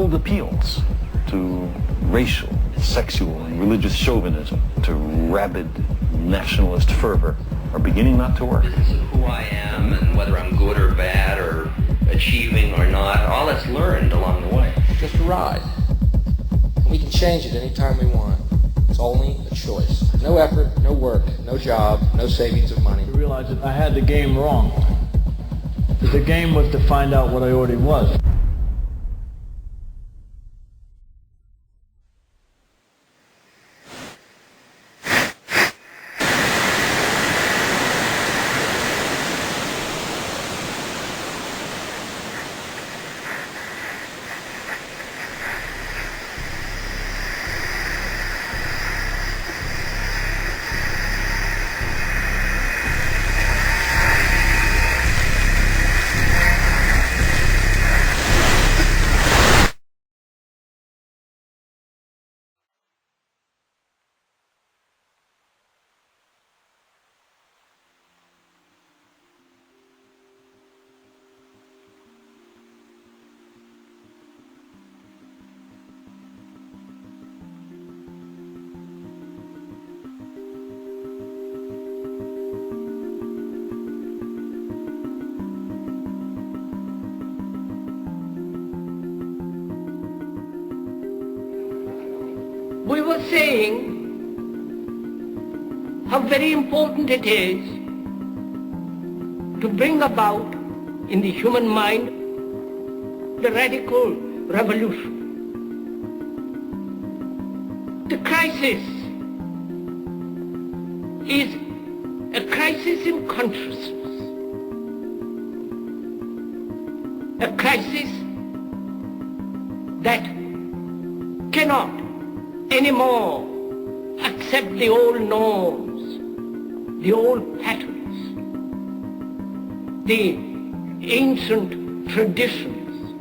smooth appeals to racial, sexual, and religious chauvinism, to rabid nationalist fervor, are beginning not to work. This is who I am and whether I'm good or bad or achieving or not, all that's learned along the way. Just a ride. We can change it anytime we want. It's only a choice. No effort, no work, no job, no savings of money. I realized that I had the game wrong. That the game was to find out what I already was. We were saying how very important it is to bring about in the human mind the radical revolution. The crisis is a crisis in consciousness, a crisis that cannot anymore accept the old norms, the old patterns, the ancient traditions.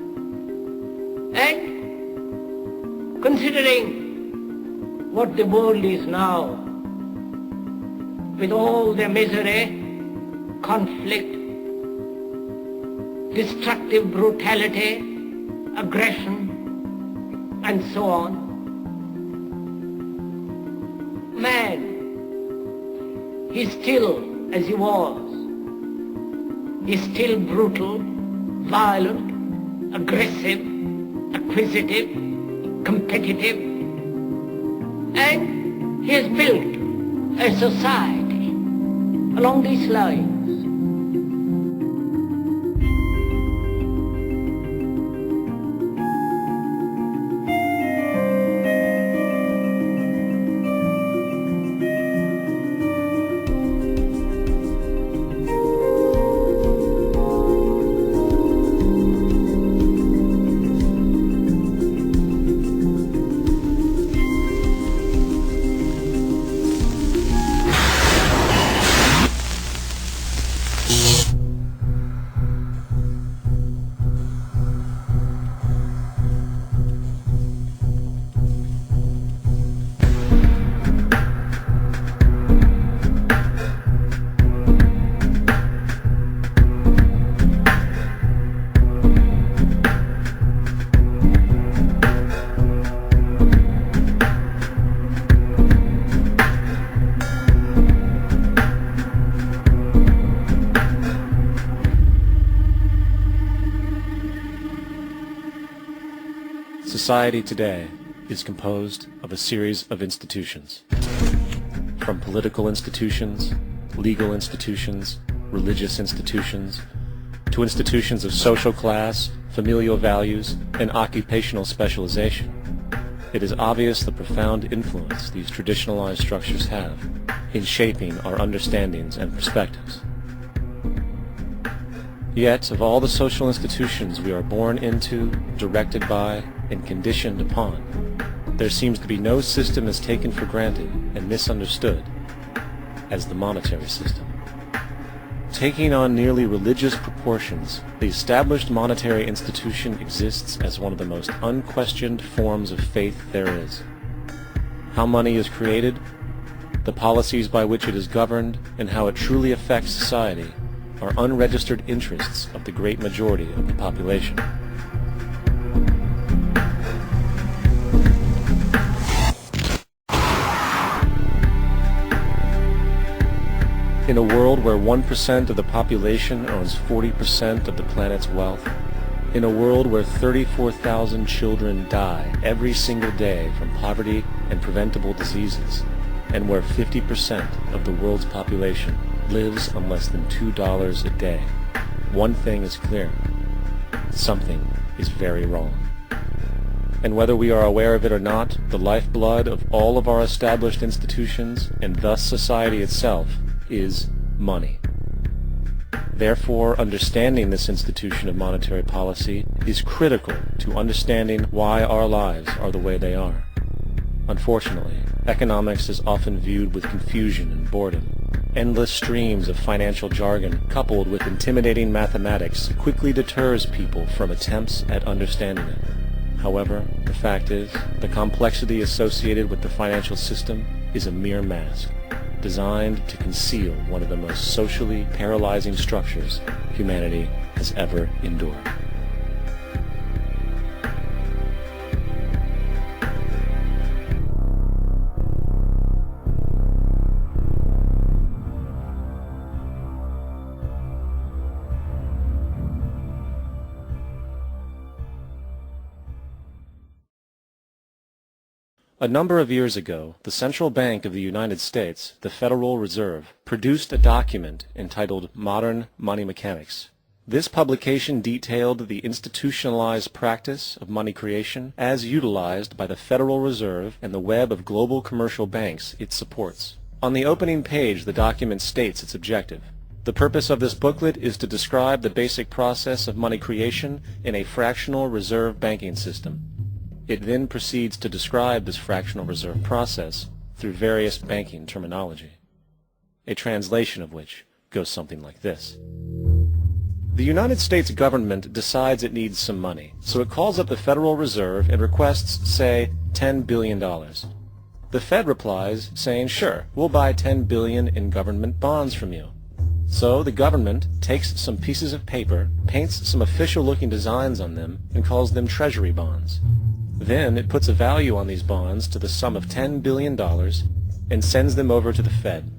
And considering what the world is now, with all their misery, conflict, destructive brutality, aggression, and so on, man, he's still as he was. He's still brutal, violent, aggressive, acquisitive, competitive, and he has built a society along these lines. Society today is composed of a series of institutions. From political institutions, legal institutions, religious institutions, to institutions of social class, familial values, and occupational specialization. It is obvious the profound influence these traditionalized structures have in shaping our understandings and perspectives. Yet, of all the social institutions we are born into, directed by, and conditioned upon, there seems to be no system as taken for granted and misunderstood as the monetary system. Taking on nearly religious proportions, the established monetary institution exists as one of the most unquestioned forms of faith there is. How money is created, the policies by which it is governed, and how it truly affects society are unregistered interests of the great majority of the population. In a world where 1% of the population owns 40% of the planet's wealth, in a world where 34,000 children die every single day from poverty and preventable diseases, and where 50% of the world's population lives on less than $2 a day, one thing is clear: something is very wrong. And whether we are aware of it or not, the lifeblood of all of our established institutions, and thus society itself, is money. Therefore, understanding this institution of monetary policy is critical to understanding why our lives are the way they are. Unfortunately, economics is often viewed with confusion and boredom. Endless streams of financial jargon coupled with intimidating mathematics quickly deters people from attempts at understanding it. However, the fact is, the complexity associated with the financial system is a mere mask, designed to conceal one of the most socially paralyzing structures humanity has ever endured. A number of years ago, the Central Bank of the United States, the Federal Reserve, produced a document entitled Modern Money Mechanics. This publication detailed the institutionalized practice of money creation as utilized by the Federal Reserve and the web of global commercial banks it supports. On the opening page, the document states its objective. The purpose of this booklet is to describe the basic process of money creation in a fractional reserve banking system. It then proceeds to describe this fractional reserve process through various banking terminology, a translation of which goes something like this. The United States government decides it needs some money, so it calls up the Federal Reserve and requests, say, $10 billion. The Fed replies saying, sure, we'll buy $10 billion in government bonds from you. So the government takes some pieces of paper, paints some official-looking designs on them, and calls them treasury bonds. Then it puts a value on these bonds to the sum of $10 billion and sends them over to the Fed.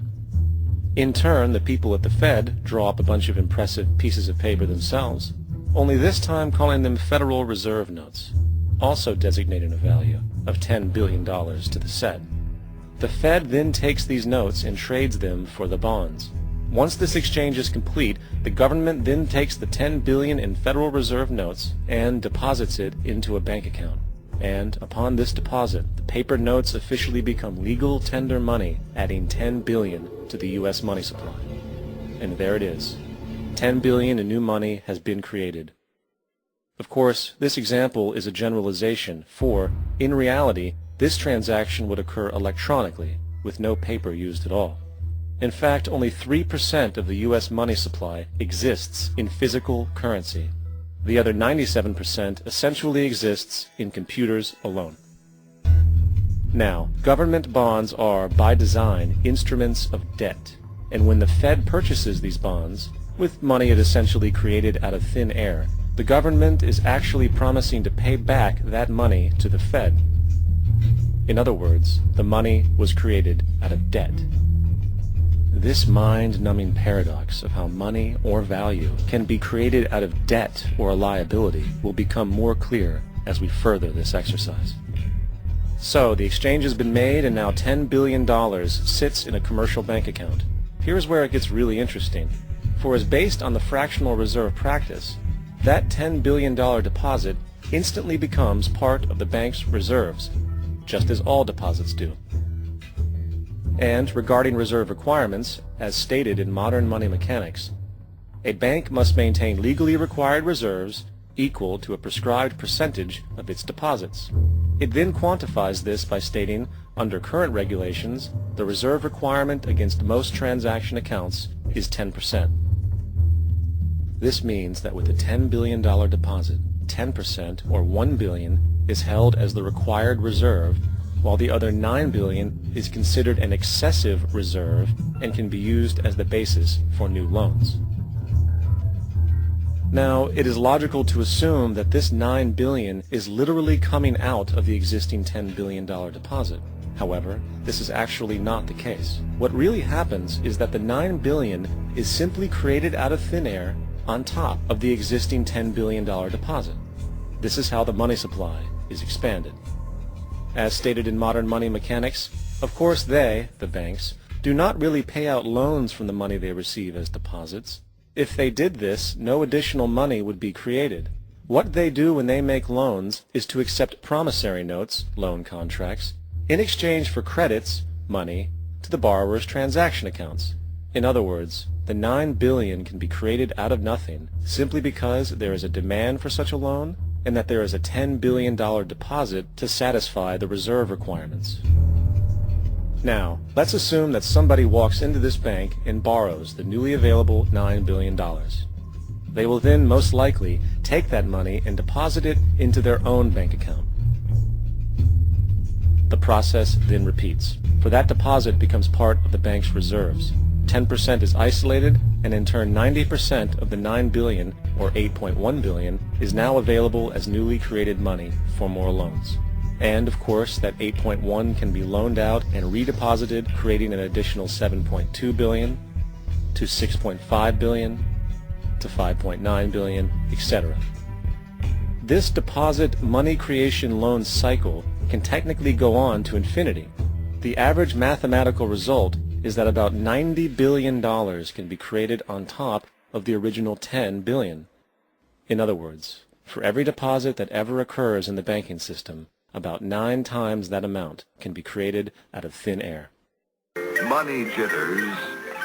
In turn, the people at the Fed draw up a bunch of impressive pieces of paper themselves, only this time calling them Federal Reserve notes, also designating a value of $10 billion to the Fed. The Fed then takes these notes and trades them for the bonds. Once this exchange is complete, the government then takes the $10 billion in Federal Reserve notes and deposits it into a bank account. And upon this deposit, the paper notes officially become legal tender money, adding $10 billion to the U.S. money supply. And there it is. $10 billion in new money has been created. Of course, this example is a generalization, for, in reality, this transaction would occur electronically, with no paper used at all. In fact, only 3% of the U.S. money supply exists in physical currency. The other 97% essentially exists in computers alone. Now, government bonds are, by design, instruments of debt, and when the Fed purchases these bonds, with money it essentially created out of thin air, the government is actually promising to pay back that money to the Fed. In other words, the money was created out of debt. This mind-numbing paradox of how money or value can be created out of debt or a liability will become more clear as we further this exercise. So, the exchange has been made and now $10 billion sits in a commercial bank account. Here's where it gets really interesting. For as based on the fractional reserve practice, that $10 billion deposit instantly becomes part of the bank's reserves, just as all deposits do. And regarding reserve requirements, as stated in modern money mechanics, a bank must maintain legally required reserves equal to a prescribed percentage of its deposits. It then quantifies this by stating, under current regulations, the reserve requirement against most transaction accounts is 10%. This means that with a $10 billion deposit, 10% or $1 billion is held as the required reserve, while the other $9 billion is considered an excessive reserve and can be used as the basis for new loans. Now, it is logical to assume that this $9 billion is literally coming out of the existing $10 billion deposit. However, this is actually not the case. What really happens is that the 9 billion is simply created out of thin air on top of the existing $10 billion deposit. This is how the money supply is expanded. As stated in modern money mechanics, of course they, the banks, do not really pay out loans from the money they receive as deposits. If they did this, no additional money would be created. What they do when they make loans is to accept promissory notes, loan contracts, in exchange for credits, money, to the borrower's transaction accounts. In other words, the 9 billion can be created out of nothing simply because there is a demand for such a loan and that there is a $10 billion deposit to satisfy the reserve requirements. Now, let's assume that somebody walks into this bank and borrows the newly available $9 billion. They will then most likely take that money and deposit it into their own bank account. The process then repeats, for that deposit becomes part of the bank's reserves. 10% is isolated, and in turn 90% of the 9 billion, or 8.1 billion, is now available as newly created money for more loans. And of course, that 8.1 can be loaned out and redeposited, creating an additional 7.2 billion, to 6.5 billion, to 5.9 billion, etc. This deposit money creation loan cycle can technically go on to infinity. The average mathematical result is that about $90 billion can be created on top of the original 10 billion. In other words, for every deposit that ever occurs in the banking system, about 9 times that amount can be created out of thin air. Money jitters.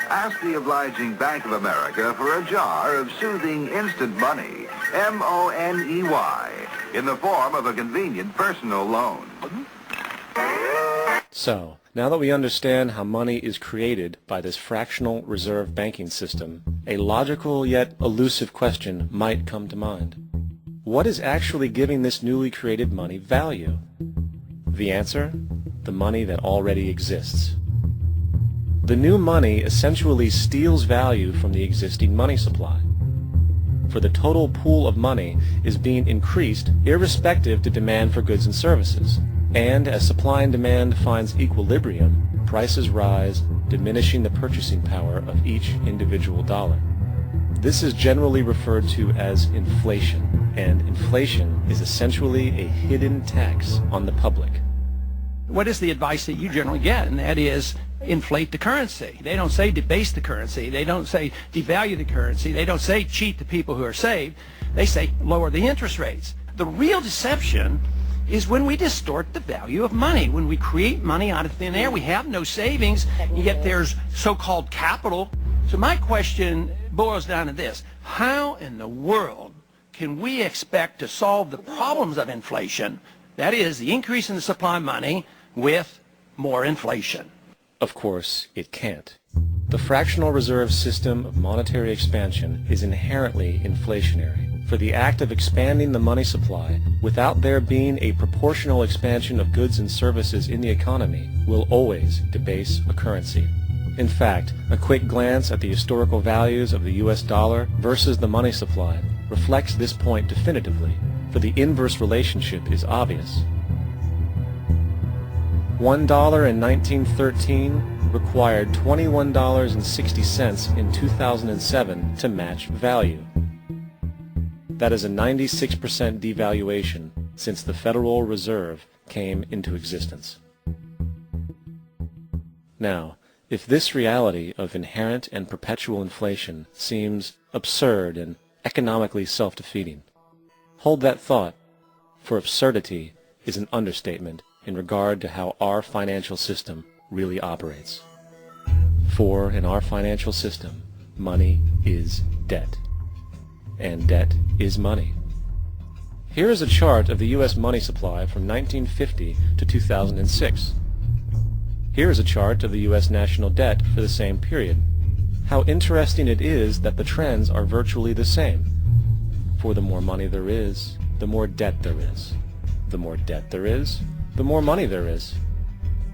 Ask the obliging Bank of America for a jar of soothing instant money, M-O-N-E-Y, in the form of a convenient personal loan. So, now that we understand how money is created by this fractional reserve banking system, a logical yet elusive question might come to mind. What is actually giving this newly created money value? The answer? The money that already exists. The new money essentially steals value from the existing money supply. For the total pool of money is being increased irrespective to demand for goods and services. And as supply and demand finds equilibrium, prices rise, diminishing the purchasing power of each individual dollar. This is generally referred to as inflation, and inflation is essentially a hidden tax on the public. What is the advice that you generally get? And that is, inflate the currency. They don't say debase the currency. They don't say devalue the currency. They don't say cheat the people who are saved. They say lower the interest rates. The real deception is when we distort the value of money. When we create money out of thin air, we have no savings, yet there's so-called capital. So my question boils down to this. How in the world can we expect to solve the problems of inflation, that is, the increase in the supply of money, with more inflation? Of course, it can't. The fractional reserve system of monetary expansion is inherently inflationary. For the act of expanding the money supply, without there being a proportional expansion of goods and services in the economy, will always debase a currency. In fact, a quick glance at the historical values of the US dollar versus the money supply reflects this point definitively, for the inverse relationship is obvious. $1 in 1913 required $21.60 in 2007 to match value. That is a 96% devaluation since the Federal Reserve came into existence. Now, if this reality of inherent and perpetual inflation seems absurd and economically self-defeating, hold that thought, for absurdity is an understatement in regard to how our financial system really operates. For in our financial system, money is debt, and debt is money. Here is a chart of the U.S. money supply from 1950 to 2006. Here is a chart of the U.S. national debt for the same period. How interesting it is that the trends are virtually the same. For the more money there is, the more debt there is. The more debt there is, the more money there is.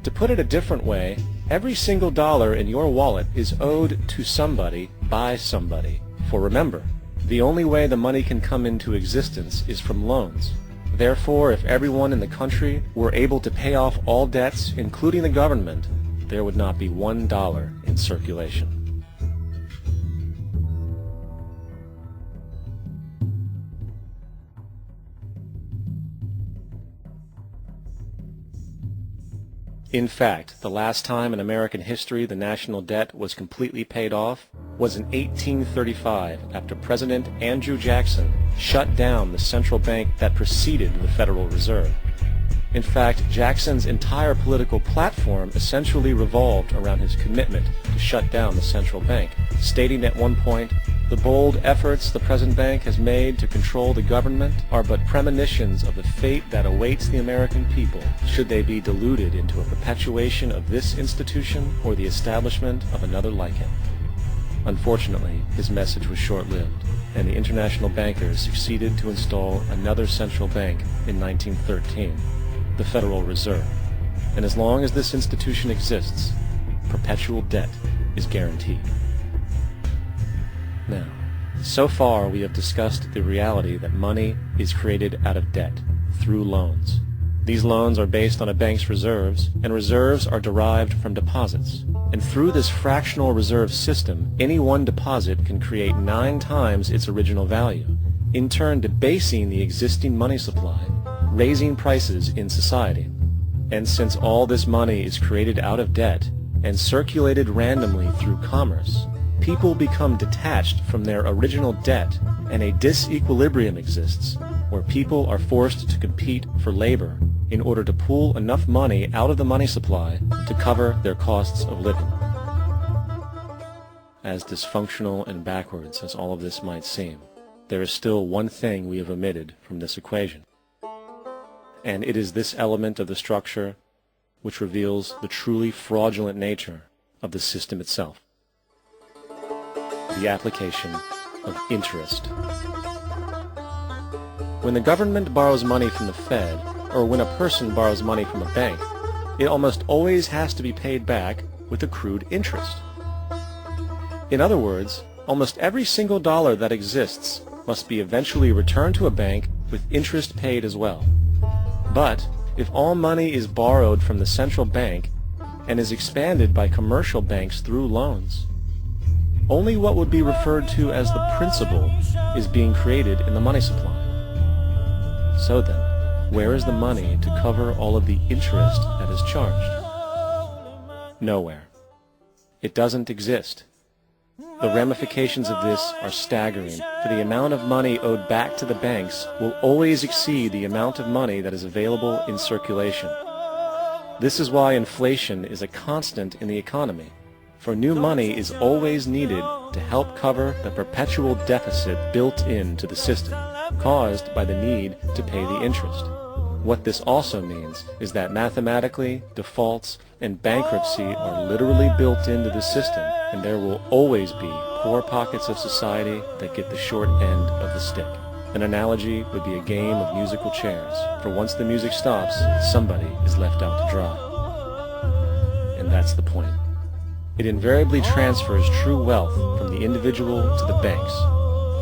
To put it a different way, every single dollar in your wallet is owed to somebody by somebody. For remember, the only way the money can come into existence is from loans. Therefore, if everyone in the country were able to pay off all debts, including the government, there would not be $1 in circulation. In fact, the last time in American history the national debt was completely paid off was in 1835, after President Andrew Jackson shut down the central bank that preceded the Federal Reserve. In fact, Jackson's entire political platform essentially revolved around his commitment to shut down the central bank, stating at one point, "The bold efforts the present bank has made to control the government are but premonitions of the fate that awaits the American people should they be deluded into a perpetuation of this institution or the establishment of another like it." Unfortunately, his message was short-lived, and the international bankers succeeded to install another central bank in 1913, the Federal Reserve. And as long as this institution exists, perpetual debt is guaranteed. Now, so far we have discussed the reality that money is created out of debt, through loans. These loans are based on a bank's reserves, and reserves are derived from deposits. And through this fractional reserve system, any one deposit can create 9 times its original value, in turn debasing the existing money supply, raising prices in society. And since all this money is created out of debt and circulated randomly through commerce, people become detached from their original debt, and a disequilibrium exists, where people are forced to compete for labor in order to pool enough money out of the money supply to cover their costs of living. As dysfunctional and backwards as all of this might seem, there is still one thing we have omitted from this equation. And it is this element of the structure which reveals the truly fraudulent nature of the system itself: the application of interest. When the government borrows money from the Fed, or when a person borrows money from a bank, it almost always has to be paid back with accrued interest. In other words, almost every single dollar that exists must be eventually returned to a bank with interest paid as well. But if all money is borrowed from the central bank and is expanded by commercial banks through loans, only what would be referred to as the principal is being created in the money supply. So then, where is the money to cover all of the interest that is charged? Nowhere. It doesn't exist. The ramifications of this are staggering, for the amount of money owed back to the banks will always exceed the amount of money that is available in circulation. This is why inflation is a constant in the economy, for new money is always needed to help cover the perpetual deficit built into the system, caused by the need to pay the interest. What this also means is that mathematically, defaults and bankruptcy are literally built into the system, and there will always be poor pockets of society that get the short end of the stick. An analogy would be a game of musical chairs, for once the music stops, somebody is left out to dry. And that's the point. It invariably transfers true wealth from the individual to the banks.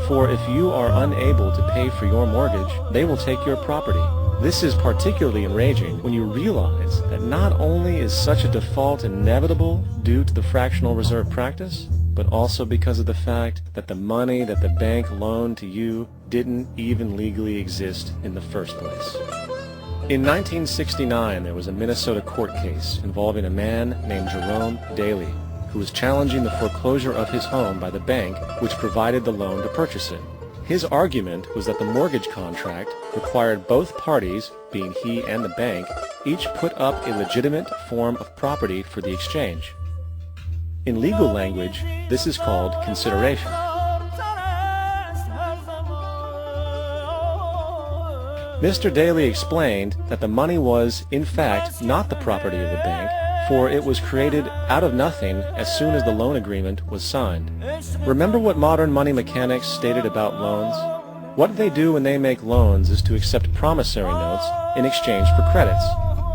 For if you are unable to pay for your mortgage, they will take your property. This is particularly enraging when you realize that not only is such a default inevitable due to the fractional reserve practice, but also because of the fact that the money that the bank loaned to you didn't even legally exist in the first place. In 1969, there was a Minnesota court case involving a man named Jerome Daly, who was challenging the foreclosure of his home by the bank which provided the loan to purchase it. His argument was that the mortgage contract required both parties, being he and the bank, each put up a legitimate form of property for the exchange. In legal language, this is called consideration. Mr. Daly explained that the money was, in fact, not the property of the bank, for it was created out of nothing as soon as the loan agreement was signed. Remember what modern money mechanics stated about loans? What they do when they make loans is to accept promissory notes in exchange for credits.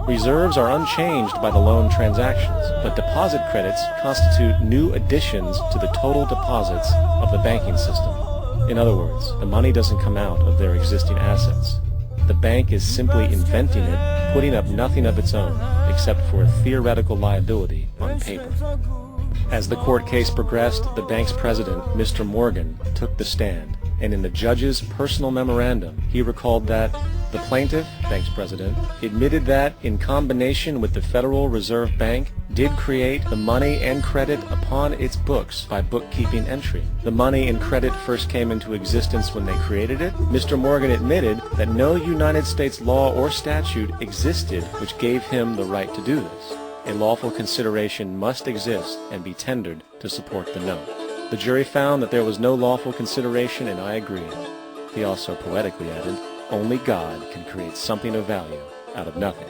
Reserves are unchanged by the loan transactions, but deposit credits constitute new additions to the total deposits of the banking system. In other words, the money doesn't come out of their existing assets. the bank is simply inventing it, putting up nothing of its own, except for a theoretical liability on paper. As the court case progressed, the bank's president, Mr. Morgan, took the stand, and in the judge's personal memorandum, he recalled that the plaintiff, bank's president, admitted that, in combination with the Federal Reserve Bank, did create the money and credit upon its books by bookkeeping entry. The money and credit first came into existence when they created it. Mr. Morgan admitted that no United States law or statute existed which gave him the right to do this. A lawful consideration must exist and be tendered to support the note. The jury found that there was no lawful consideration, and I agreed. He also poetically added, "Only God can create something of value out of nothing."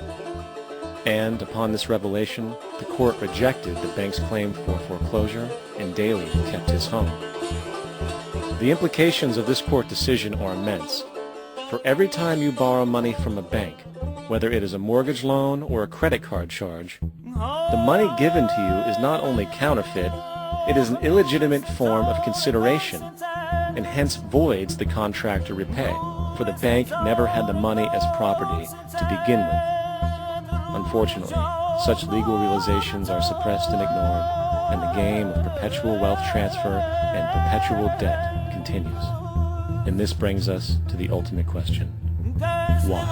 And upon this revelation, the court rejected the bank's claim for foreclosure, and Daly kept his home. The implications of this court decision are immense. For every time you borrow money from a bank, whether it is a mortgage loan or a credit card charge, the money given to you is not only counterfeit, it is an illegitimate form of consideration, and hence voids the contract to repay, for the bank never had the money as property to begin with. Unfortunately, such legal realizations are suppressed and ignored, and the game of perpetual wealth transfer and perpetual debt continues. And this brings us to the ultimate question: why?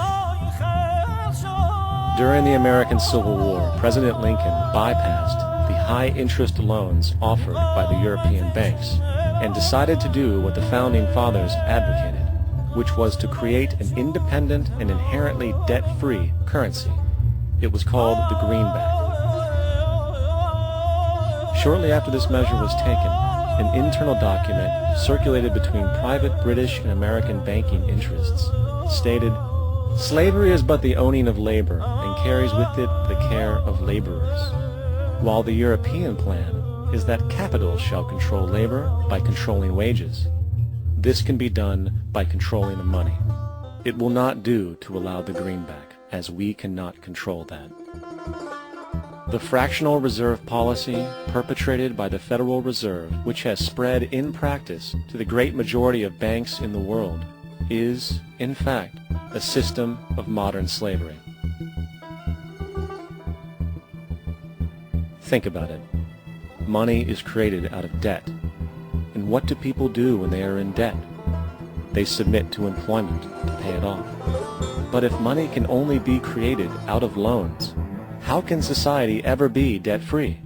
During the American Civil War, President Lincoln bypassed the high-interest loans offered by the European banks and decided to do what the Founding Fathers advocated, which was to create an independent and inherently debt-free currency. It was called the greenback. Shortly after this measure was taken, an internal document circulated between private British and American banking interests stated, "Slavery is but the owning of labor, and carries with it the care of laborers," while the European plan is that capital shall control labor by controlling wages. This can be done by controlling the money. It will not do to allow the greenback, as we cannot control that. The fractional reserve policy perpetrated by the Federal Reserve, which has spread in practice to the great majority of banks in the world, is, in fact, a system of modern slavery. Think about it. Money is created out of debt. And what do people do when they are in debt? They submit to employment to pay it off. But if money can only be created out of loans, how can society ever be debt-free?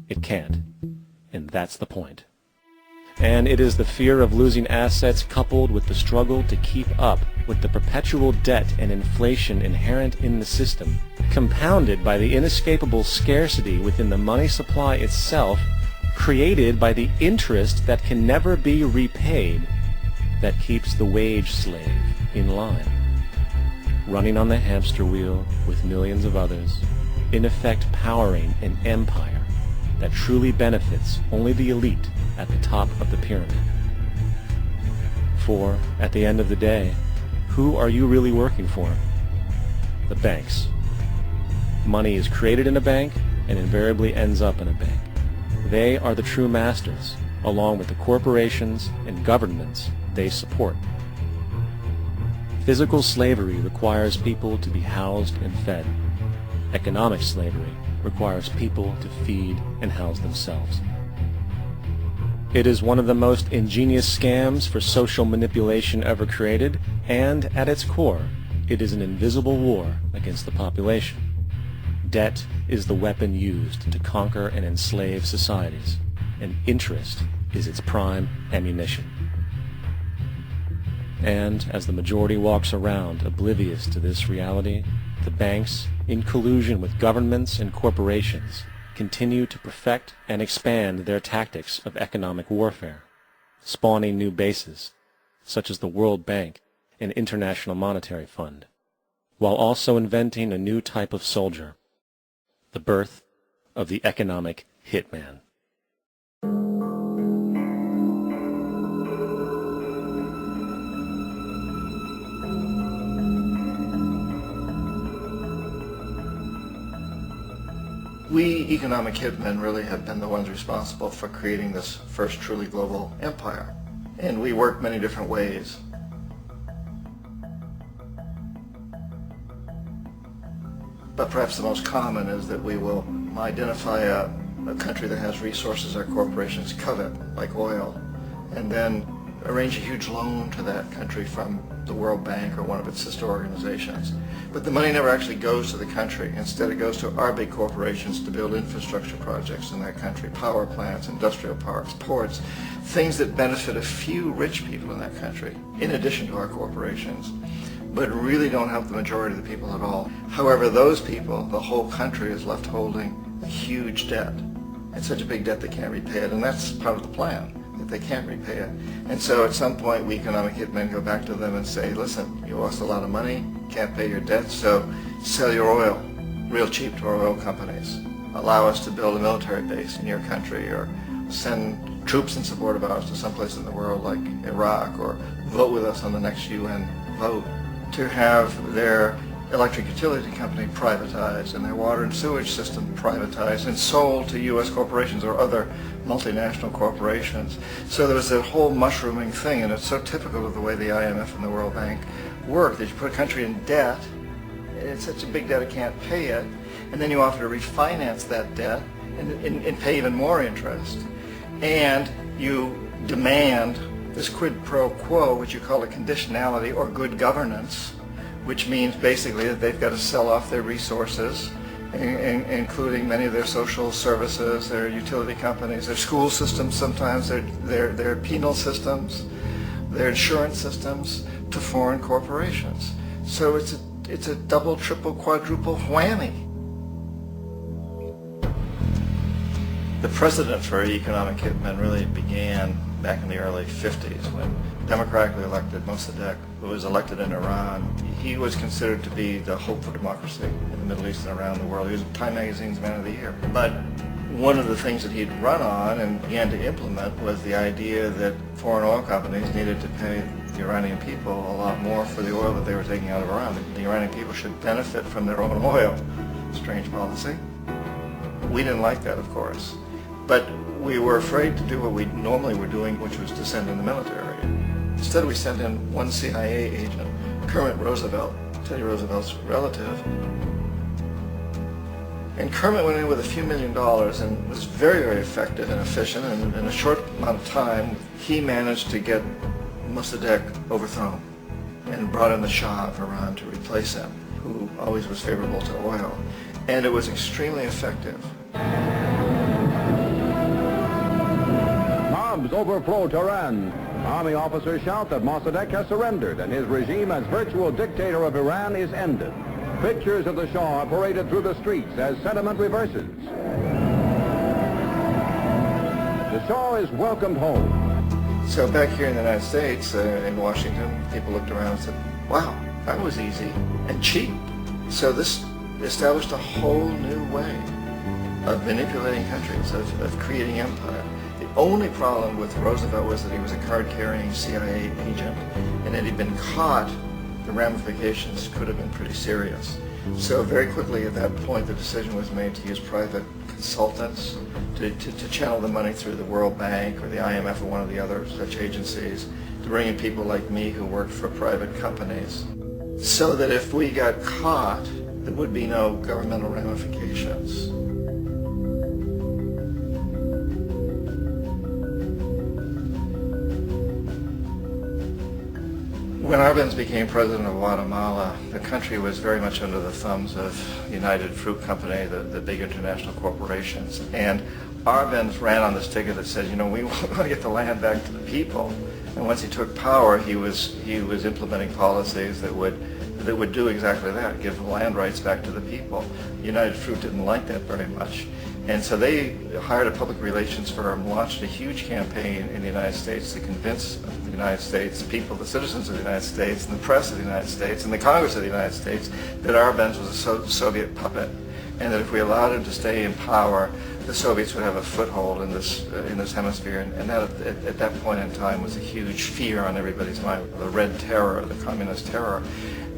It can't. And that's the point. And it is the fear of losing assets coupled with the struggle to keep up with the perpetual debt and inflation inherent in the system, compounded by the inescapable scarcity within the money supply itself, created by the interest that can never be repaid, that keeps the wage slave in line, running on the hamster wheel with millions of others, in effect powering an empire that truly benefits only the elite at the top of the pyramid. For, at the end of the day, who are you really working for? The banks. Money is created in a bank and invariably ends up in a bank. They are the true masters, along with the corporations and governments they support. Physical slavery requires people to be housed and fed. Economic slavery requires people to feed and house themselves. It is one of the most ingenious scams for social manipulation ever created, and at its core, it is an invisible war against the population. Debt is the weapon used to conquer and enslave societies, and interest is its prime ammunition. And as the majority walks around oblivious to this reality, the banks, in collusion with governments and corporations, continue to perfect and expand their tactics of economic warfare, spawning new bases, such as the World Bank and International Monetary Fund, while also inventing a new type of soldier, the birth of the economic hitman. We economic hitmen really have been the ones responsible for creating this first truly global empire. And we work many different ways. But perhaps the most common is that we will identify a country that has resources our corporations covet, like oil, and then arrange a huge loan to that country from the World Bank or one of its sister organizations. But the money never actually goes to the country. Instead, it goes to our big corporations to build infrastructure projects in that country, power plants, industrial parks, ports, things that benefit a few rich people in that country, in addition to our corporations, but really don't help the majority of the people at all. However, those people, the whole country is left holding a huge debt. It's such a big debt they can't repay it, and that's part of the plan, that they can't repay it. And so at some point, we economic hitmen go back to them and say, listen, you lost a lot of money, can't pay your debt, so sell your oil real cheap to our oil companies. Allow us to build a military base in your country, or send troops in support of ours to someplace in the world like Iraq, or vote with us on the next UN vote. To have their electric utility company privatized and their water and sewage system privatized and sold to U.S. corporations or other multinational corporations. So there was that whole mushrooming thing, and it's so typical of the way the IMF and the World Bank work, that you put a country in debt, it's such a big debt it can't pay it, and then you offer to refinance that debt and pay even more interest. And you demand this quid pro quo, which you call a conditionality or good governance, which means basically that they've got to sell off their resources, including many of their social services, their utility companies, their school systems sometimes, their penal systems, their insurance systems, to foreign corporations. So it's a double, triple, quadruple whammy. The precedent for economic hitmen really began back in the early 50s when democratically elected Mossadegh, who was elected in Iran. He was considered to be the hope for democracy in the Middle East and around the world. He was Time Magazine's Man of the Year. But one of the things that he'd run on and began to implement was the idea that foreign oil companies needed to pay the Iranian people a lot more for the oil that they were taking out of Iran. The Iranian people should benefit from their own oil. Strange policy. We didn't like that, of course. But we were afraid to do what we normally were doing, which was to send in the military. Instead, we sent in one CIA agent, Kermit Roosevelt, Teddy Roosevelt's relative. And Kermit went in with a few $1 million and was very, very effective and efficient. And in a short amount of time, he managed to get Mossadegh overthrown and brought in the Shah of Iran to replace him, who always was favorable to oil. And it was extremely effective. Mobs overflow Tehran. Army officers shout that Mossadegh has surrendered and his regime as virtual dictator of Iran is ended. Pictures of the Shah are paraded through the streets as sentiment reverses. The Shah is welcomed home. So back here in the United States, in Washington, people looked around and said, wow, that was easy and cheap. So this established a whole new way of manipulating countries, of creating empire. The only problem with Roosevelt was that he was a card-carrying CIA agent, and had he been caught, the ramifications could have been pretty serious. So very quickly at that point, the decision was made to use private consultants to channel the money through the World Bank or the IMF or one of the other such agencies, to bring in people like me who worked for private companies, so that if we got caught, there would be no governmental ramifications. When Arbenz became president of Guatemala, the country was very much under the thumbs of United Fruit Company, the big international corporations. And Arbenz ran on this ticket that said, you know, we want to get the land back to the people. And once he took power, he was implementing policies that would do exactly that, give the land rights back to the people. United Fruit didn't like that very much. And so they hired a public relations firm, launched a huge campaign in the United States to convince the United States people, the citizens of the United States, and the press of the United States, and the Congress of the United States, that Arbenz was a Soviet puppet, and that if we allowed him to stay in power, the Soviets would have a foothold in this hemisphere. And that, at that point in time, was a huge fear on everybody's mind, the Red Terror, the Communist terror.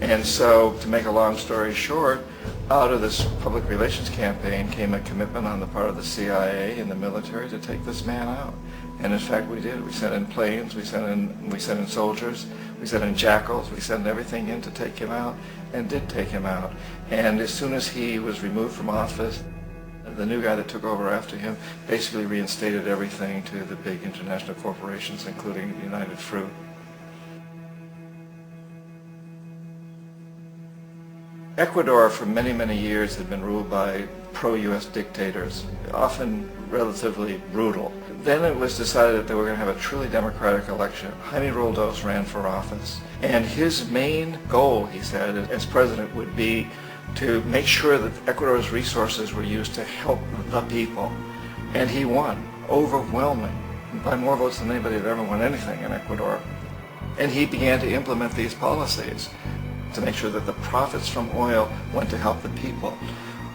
And so, to make a long story short, out of this public relations campaign came a commitment on the part of the CIA and the military to take this man out. And in fact, we did. We sent in planes, we sent in soldiers, we sent in jackals, we sent everything in to take him out, and did take him out. And as soon as he was removed from office, the new guy that took over after him basically reinstated everything to the big international corporations, including the United Fruit. Ecuador for many, many years had been ruled by pro-U.S. dictators, often relatively brutal. Then it was decided that they were going to have a truly democratic election. Jaime Roldos ran for office, and his main goal, he said, as president would be to make sure that Ecuador's resources were used to help the people. And he won, overwhelming, by more votes than anybody had ever won anything in Ecuador. And he began to implement these policies to make sure that the profits from oil went to help the people.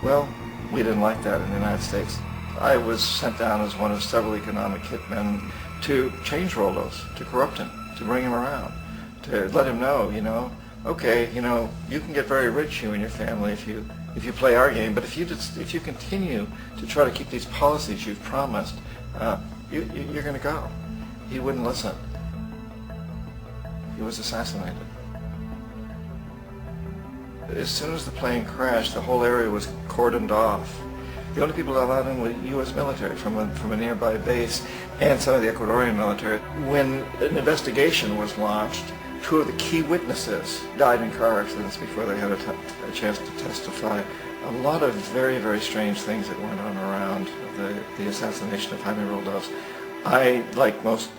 Well, we didn't like that in the United States. I was sent down as one of several economic hitmen to change Roldos, to corrupt him, to bring him around, to let him know, okay, you can get very rich, you and your family, if you play our game, but if you continue to try to keep these policies you've promised, you're going to go. He wouldn't listen. He was assassinated. As soon as the plane crashed, the whole area was cordoned off. The only people allowed in were U.S. military from a nearby base and some of the Ecuadorian military. When an investigation was launched, two of the key witnesses died in car accidents before they had a chance to testify. A lot of very, very strange things that went on around the assassination of Jaime Roldos. I, like most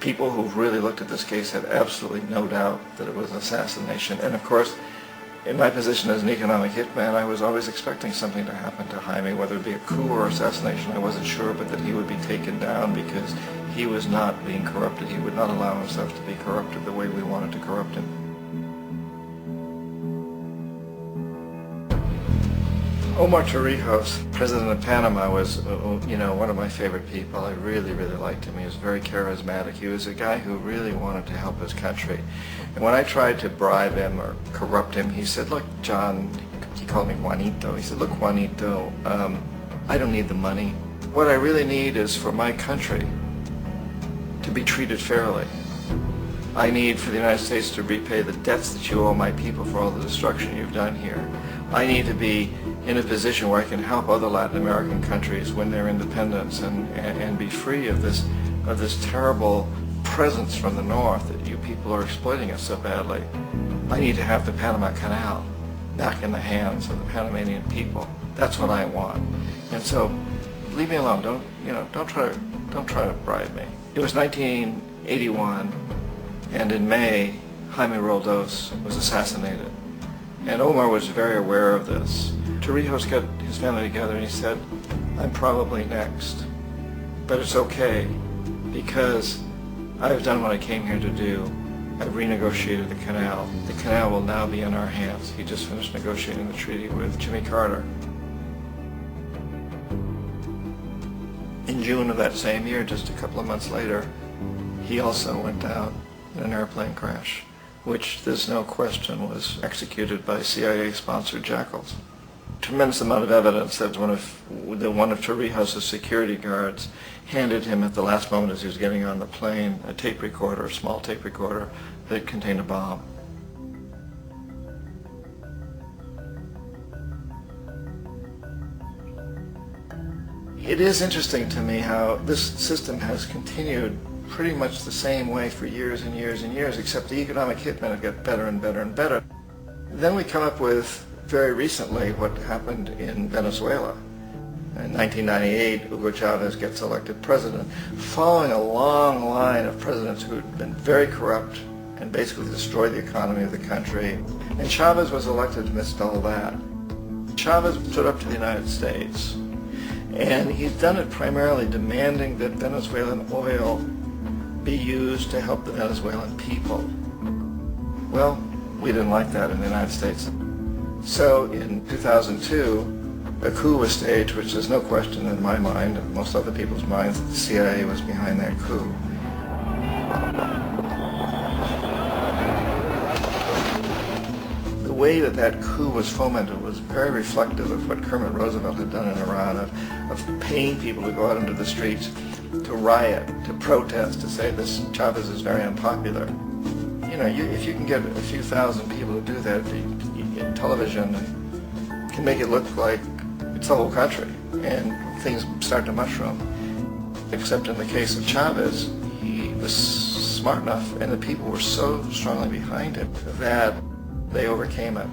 people who've really looked at this case, had absolutely no doubt that it was an assassination. And of course, in my position as an economic hitman, I was always expecting something to happen to Jaime, whether it be a coup or assassination, I wasn't sure, but that he would be taken down because he was not being corrupted. He would not allow himself to be corrupted the way we wanted to corrupt him. Omar Torrijos, president of Panama, was, one of my favorite people. I really, really liked him. He was very charismatic. He was a guy who really wanted to help his country. And when I tried to bribe him or corrupt him, he said, look, John, he called me Juanito. He said, look, Juanito, I don't need the money. What I really need is for my country to be treated fairly. I need for the United States to repay the debts that you owe my people for all the destruction you've done here. I need to be in a position where I can help other Latin American countries win their independence and be free of this terrible presence from the north that you people are exploiting us so badly. I need to have the Panama Canal back in the hands of the Panamanian people. That's what I want. And so, leave me alone. Don't try to bribe me. It was 1981, and in May, Jaime Roldos was assassinated. And Omar was very aware of this. Torrijos got his family together and he said, I'm probably next, but it's okay because I've done what I came here to do. I've renegotiated the canal. The canal will now be in our hands. He just finished negotiating the treaty with Jimmy Carter. In June of that same year, just a couple of months later, he also went down in an airplane crash, which there's no question was executed by CIA-sponsored jackals. Tremendous amount of evidence that one of Torrijos' security guards handed him at the last moment as he was getting on the plane a tape recorder, a small tape recorder that contained a bomb. It is interesting to me how this system has continued pretty much the same way for years and years and years, except the economic hitmen have got better and better and better. Then we come up with, very recently, what happened in Venezuela. In 1998, Hugo Chavez gets elected president, following a long line of presidents who had been very corrupt and basically destroyed the economy of the country. And Chavez was elected amidst all that. Chavez stood up to the United States, and he's done it primarily demanding that Venezuelan oil be used to help the Venezuelan people. Well, we didn't like that in the United States. So in 2002, a coup was staged, which there's no question in my mind and most other people's minds that the CIA was behind that coup. The way that coup was fomented was very reflective of what Kermit Roosevelt had done in Iran, of paying people to go out into the streets to riot, to protest, to say this Chavez is very unpopular. You know, if you can get a few thousand people to do that in television, and can make it look like it's the whole country, and things start to mushroom. Except in the case of Chavez, he was smart enough, and the people were so strongly behind him that they overcame it,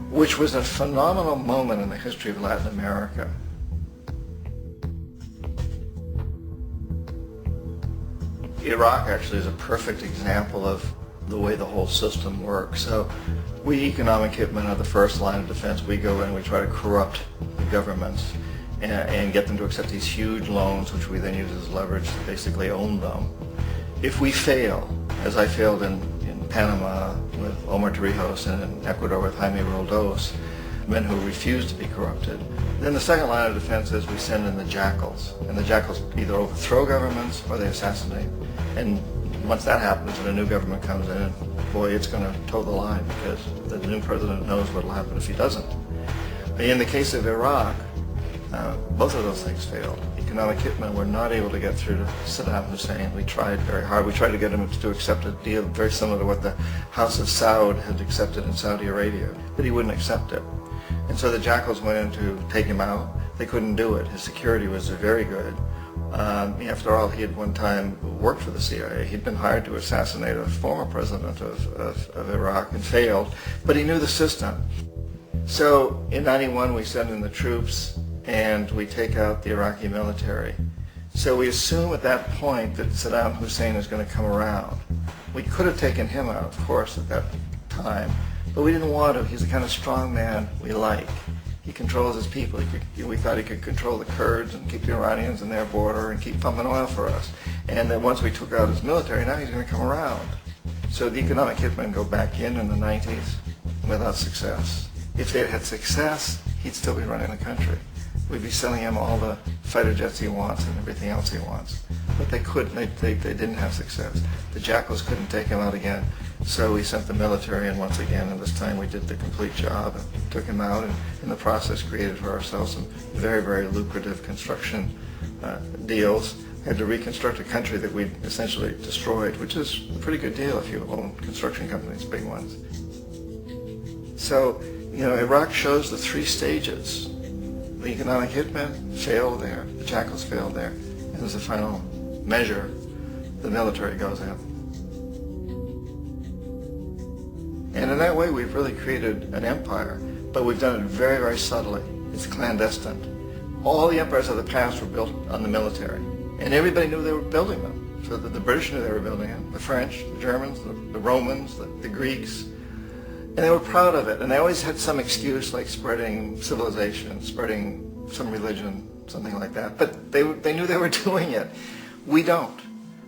which was a phenomenal moment in the history of Latin America. Iraq actually is a perfect example of the way the whole system works. So we economic hitmen are the first line of defense. We go in, we try to corrupt the governments and get them to accept these huge loans, which we then use as leverage to basically own them. If we fail, as I failed in Panama with Omar Torrijos and in Ecuador with Jaime Roldos, men who refused to be corrupted, then the second line of defense is we send in the jackals. And the jackals either overthrow governments or they assassinate. And once that happens and a new government comes in, boy, it's going to toe the line because the new president knows what will happen if he doesn't. In the case of Iraq, both of those things failed. Economic hitmen were not able to get through to Saddam Hussein. We tried very hard. We tried to get him to accept a deal very similar to what the House of Saud had accepted in Saudi Arabia, but he wouldn't accept it. And so the jackals went in to take him out. They couldn't do it. His security was very good. After all, he had one time worked for the CIA. He'd been hired to assassinate a former president of Iraq and failed, but he knew the system. So in '91 we send in the troops and we take out the Iraqi military. So we assume at that point that Saddam Hussein is going to come around. We could have taken him out, of course, at that time, but we didn't want to. He's the kind of strong man we like. He controls his people. We thought he could control the Kurds and keep the Iranians in their border and keep pumping oil for us. And then once we took out his military, now he's going to come around. So the economic hitmen go back in the 90s without success. If they had had success, he'd still be running the country. We'd be selling him all the fighter jets he wants and everything else he wants. But they couldn't. They didn't have success. The jackals couldn't take him out again. So we sent the military in once again, and this time we did the complete job and took him out, and in the process created for ourselves some very, very lucrative construction deals. We had to reconstruct a country that we'd essentially destroyed, which is a pretty good deal if you own construction companies, big ones. So, you know, Iraq shows the three stages. The economic hitmen failed there, the jackals failed there, and as a final measure, the military goes in. And in that way, we've really created an empire, but we've done it very, very subtly. It's clandestine. All the empires of the past were built on the military, and everybody knew they were building them. So the British knew they were building them, the French, the Germans, the Romans, the Greeks, and they were proud of it. And they always had some excuse, like spreading civilization, spreading some religion, something like that. But they knew they were doing it. We don't.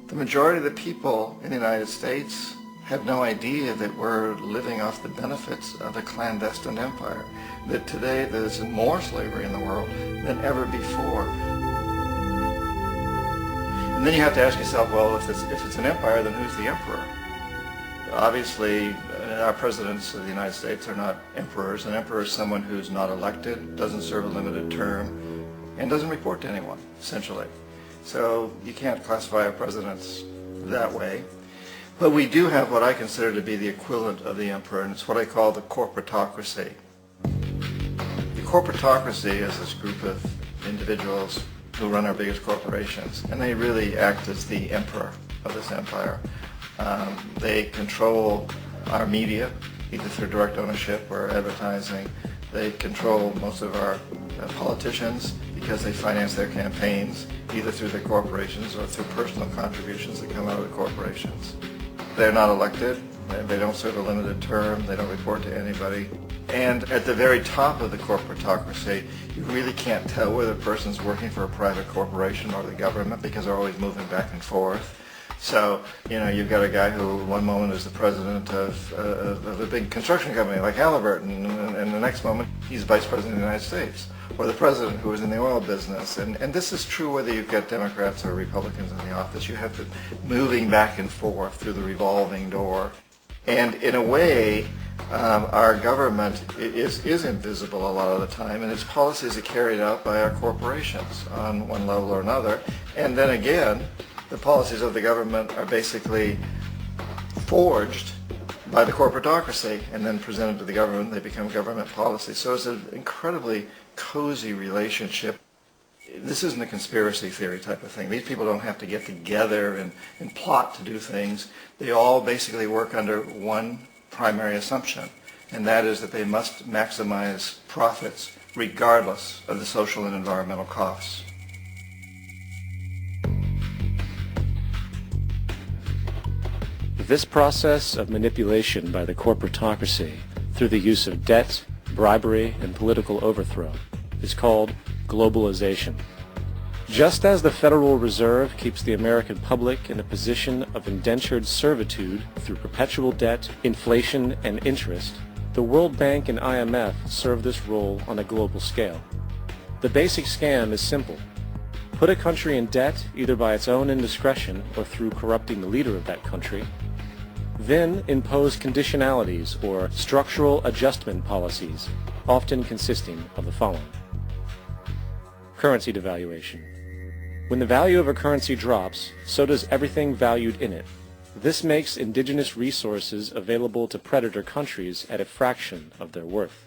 The majority of the people in the United States have no idea that we're living off the benefits of a clandestine empire, that today there's more slavery in the world than ever before. And then you have to ask yourself, well, if it's an empire, then who's the emperor? Obviously, our presidents of the United States are not emperors. An emperor is someone who's not elected, doesn't serve a limited term, and doesn't report to anyone, essentially. So you can't classify our presidents that way. But we do have what I consider to be the equivalent of the emperor, and it's what I call the corporatocracy. The corporatocracy is this group of individuals who run our biggest corporations, and they really act as the emperor of this empire. They control our media, either through direct ownership or advertising. They control most of our politicians because they finance their campaigns, either through their corporations or through personal contributions that come out of the corporations. They're not elected, they don't serve a limited term, they don't report to anybody. And at the very top of the corporatocracy, you really can't tell whether a person's working for a private corporation or the government because they're always moving back and forth. So, you know, you've got a guy who one moment is the president of a big construction company like Halliburton, and the next moment he's vice president of the United States, or the president who is in the oil business. And this is true whether you've got Democrats or Republicans in the office. You have to moving back and forth through the revolving door. And in a way, our government is invisible a lot of the time, and its policies are carried out by our corporations on one level or another. And then again, the policies of the government are basically forged by the corporatocracy and then presented to the government. They become government policy. So it's an incredibly cozy relationship. This isn't a conspiracy theory type of thing. These people don't have to get together and plot to do things. They all basically work under one primary assumption, and that is that they must maximize profits regardless of the social and environmental costs. This process of manipulation by the corporatocracy through the use of debt, bribery, and political overthrow is called globalization. Just as the Federal Reserve keeps the American public in a position of indentured servitude through perpetual debt, inflation, and interest, the World Bank and IMF serve this role on a global scale. The basic scam is simple. Put a country in debt either by its own indiscretion or through corrupting the leader of that country, then impose conditionalities or structural adjustment policies, often consisting of the following. Currency devaluation. When the value of a currency drops, so does everything valued in it. This makes indigenous resources available to predator countries at a fraction of their worth.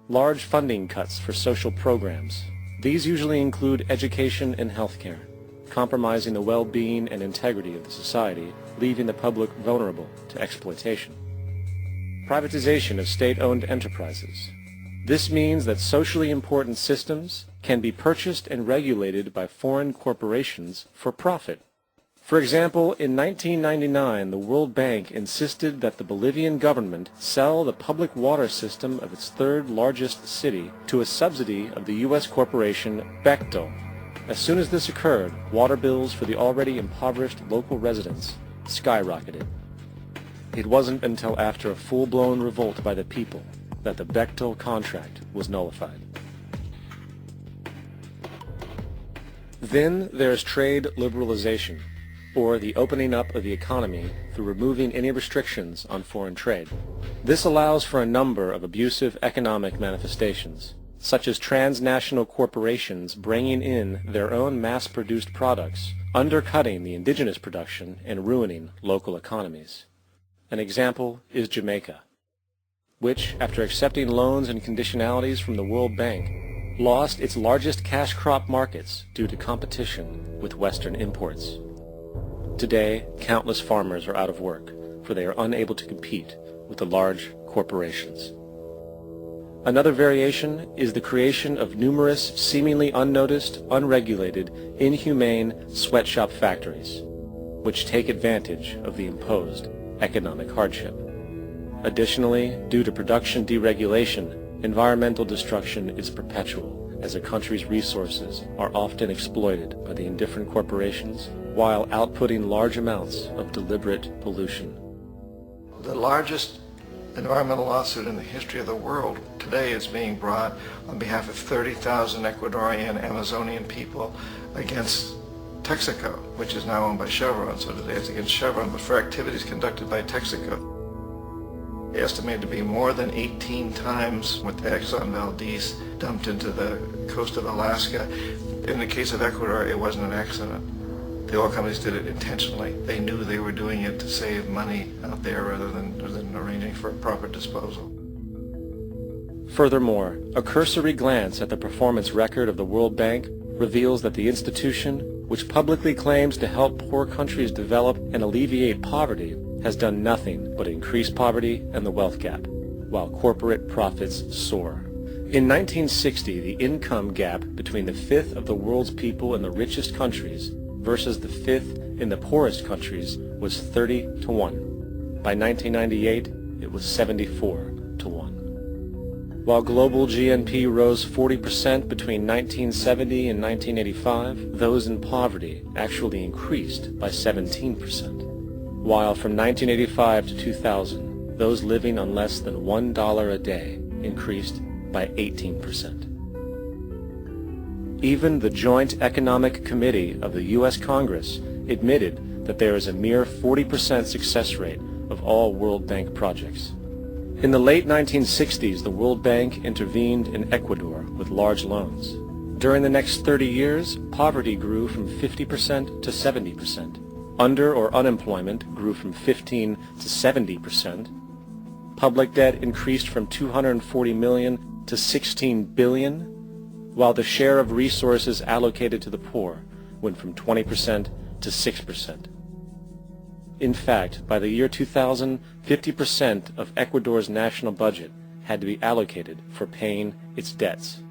Large funding cuts for social programs. These usually include education and healthcare, compromising the well-being and integrity of the society, leaving the public vulnerable to exploitation. Privatization of state-owned enterprises. This means that socially important systems can be purchased and regulated by foreign corporations for profit. For example, in 1999, the World Bank insisted that the Bolivian government sell the public water system of its third largest city to a subsidy of the U.S. corporation Bechtel. As soon as this occurred, water bills for the already impoverished local residents skyrocketed. It wasn't until after a full-blown revolt by the people that the Bechtel contract was nullified. Then there's trade liberalization, or the opening up of the economy through removing any restrictions on foreign trade. This allows for a number of abusive economic manifestations, such as transnational corporations bringing in their own mass-produced products, undercutting the indigenous production and ruining local economies. An example is Jamaica, which, after accepting loans and conditionalities from the World Bank, lost its largest cash crop markets due to competition with Western imports. Today, countless farmers are out of work, for they are unable to compete with the large corporations. Another variation is the creation of numerous seemingly unnoticed, unregulated, inhumane sweatshop factories, which take advantage of the imposed economic hardship. Additionally, due to production deregulation, environmental destruction is perpetual, as a country's resources are often exploited by the indifferent corporations while outputting large amounts of deliberate pollution. The largest environmental lawsuit in the history of the world today is being brought on behalf of 30,000 Ecuadorian Amazonian people against Texaco, which is now owned by Chevron. So today it's against Chevron, but for activities conducted by Texaco. Estimated to be more than 18 times what the Exxon Valdez dumped into the coast of Alaska. In the case of Ecuador, it wasn't an accident. The oil companies did it intentionally. They knew they were doing it to save money out there rather than arranging for proper disposal. Furthermore, a cursory glance at the performance record of the World Bank reveals that the institution, which publicly claims to help poor countries develop and alleviate poverty, has done nothing but increase poverty and the wealth gap, while corporate profits soar. In 1960, the income gap between the fifth of the world's people in the richest countries versus the fifth in the poorest countries was 30 to 1. By 1998, it was 74 to 1. While global GNP rose 40% between 1970 and 1985, those in poverty actually increased by 17%. While from 1985 to 2000, those living on less than $1 a day increased by 18%. Even the Joint Economic Committee of the U.S. Congress admitted that there is a mere 40% success rate of all World Bank projects. In the late 1960s, the World Bank intervened in Ecuador with large loans. During the next 30 years, poverty grew from 50% to 70%. Under or unemployment grew from 15 to 70%. Public debt increased from 240 million to 16 billion, while the share of resources allocated to the poor went from 20% to 6%. In fact, by the year 2000, 50% of Ecuador's national budget had to be allocated for paying its debts.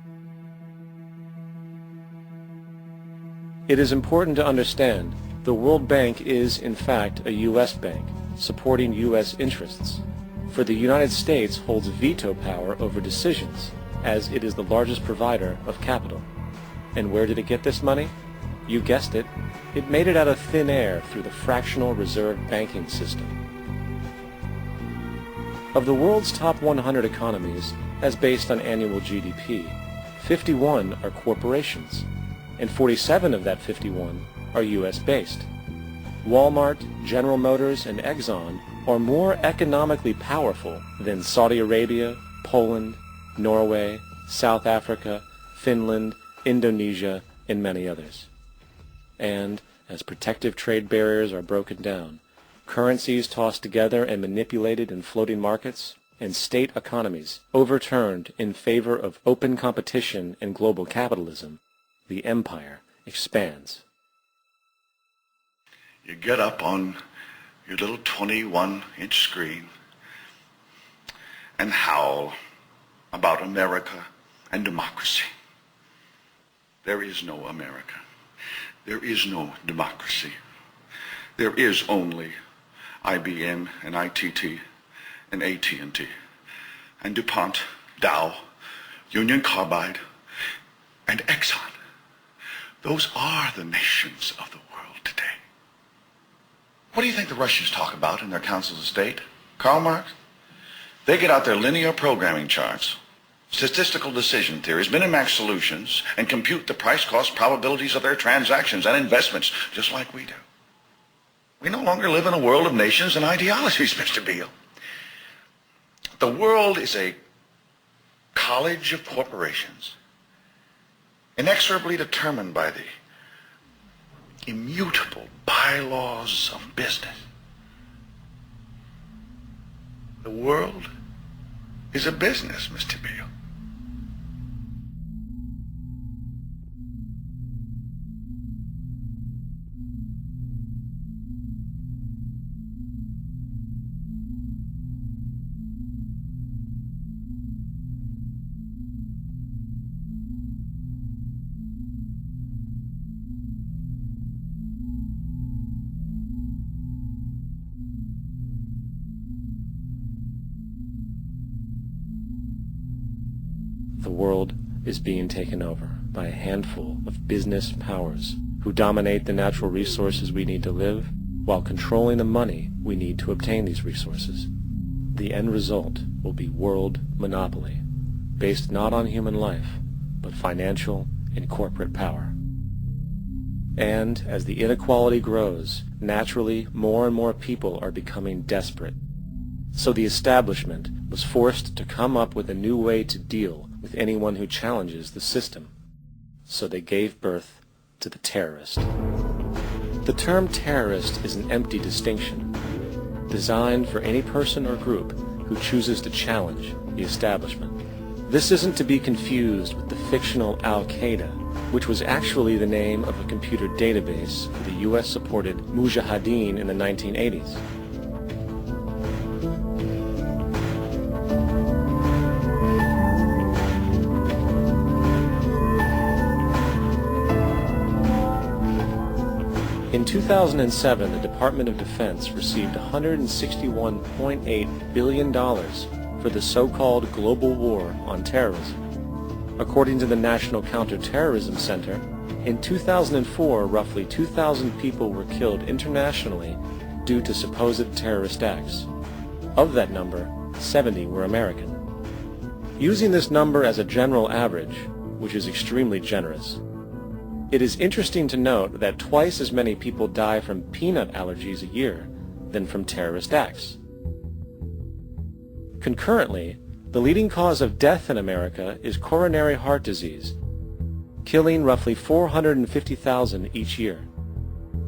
It is important to understand the World Bank is, in fact, a U.S. bank, supporting U.S. interests. For the United States holds veto power over decisions, as it is the largest provider of capital. And where did it get this money? You guessed it. It made it out of thin air through the fractional reserve banking system. Of the world's top 100 economies, as based on annual GDP, 51 are corporations, and 47 of that 51 are U.S.-based. Walmart, General Motors, and Exxon are more economically powerful than Saudi Arabia, Poland, Norway, South Africa, Finland, Indonesia, and many others. And, as protective trade barriers are broken down, currencies tossed together and manipulated in floating markets, and state economies overturned in favor of open competition and global capitalism, the empire expands. You get up on your little 21-inch screen and howl about America and democracy. There is no America. There is no democracy. There is only IBM and ITT and AT&T and DuPont, Dow, Union Carbide, and Exxon. Those are the nations of the world today. What do you think the Russians talk about in their councils of state? Karl Marx? They get out their linear programming charts, statistical decision theories, Minimax solutions, and compute the price-cost probabilities of their transactions and investments, just like we do. We no longer live in a world of nations and ideologies, Mr. Beale. The world is a college of corporations, inexorably determined by the immutable bylaws of business. The world is a business, Mr. Beale. The world is being taken over by a handful of business powers who dominate the natural resources we need to live while controlling the money we need to obtain these resources. The end result will be world monopoly, based not on human life, but financial and corporate power. And as the inequality grows, naturally more and more people are becoming desperate. So the establishment was forced to come up with a new way to deal with anyone who challenges the system. So they gave birth to the terrorist. The term terrorist is an empty distinction, designed for any person or group who chooses to challenge the establishment. This isn't to be confused with the fictional Al-Qaeda, which was actually the name of a computer database for the US-supported Mujahideen in the 1980s. In 2007, the Department of Defense received $161.8 billion for the so-called global war on terrorism. According to the National Counterterrorism Center, in 2004, roughly 2,000 people were killed internationally due to supposed terrorist acts. Of that number, 70 were American. Using this number as a general average, which is extremely generous, it is interesting to note that twice as many people die from peanut allergies a year than from terrorist acts. Concurrently, the leading cause of death in America is coronary heart disease, killing roughly 450,000 each year.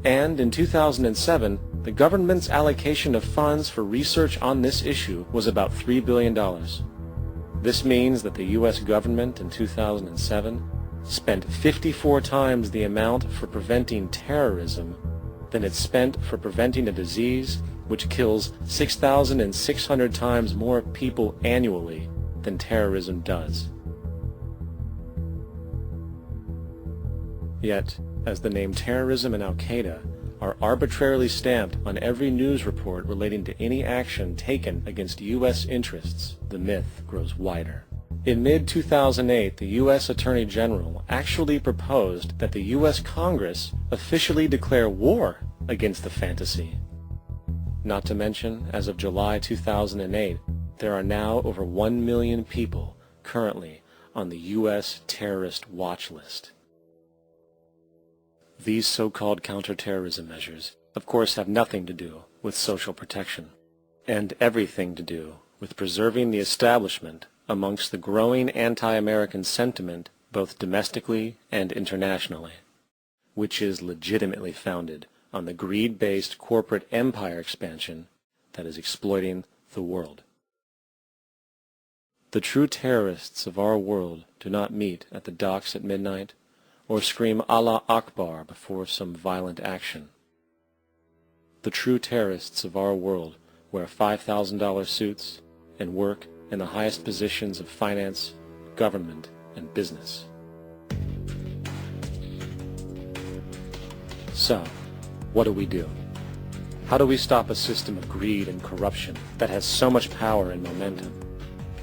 And in 2007, the government's allocation of funds for research on this issue was about $3 billion. This means that the U.S. government in 2007 spent 54 times the amount for preventing terrorism than it spent for preventing a disease which kills 6,600 times more people annually than terrorism does. Yet, as the name terrorism and Al-Qaeda are arbitrarily stamped on every news report relating to any action taken against U.S. interests, the myth grows wider. In mid-2008, the U.S. Attorney General actually proposed that the U.S. Congress officially declare war against the fantasy. Not to mention, as of July 2008, there are now over 1 million people currently on the U.S. terrorist watch list. These so-called counterterrorism measures, of course, have nothing to do with social protection, and everything to do with preserving the establishment amongst the growing anti-American sentiment both domestically and internationally, which is legitimately founded on the greed-based corporate empire expansion that is exploiting the world. The true terrorists of our world do not meet at the docks at midnight or scream Allah Akbar before some violent action. The true terrorists of our world wear $5,000 suits and work in the highest positions of finance, government, and business. So, what do we do? How do we stop a system of greed and corruption that has so much power and momentum?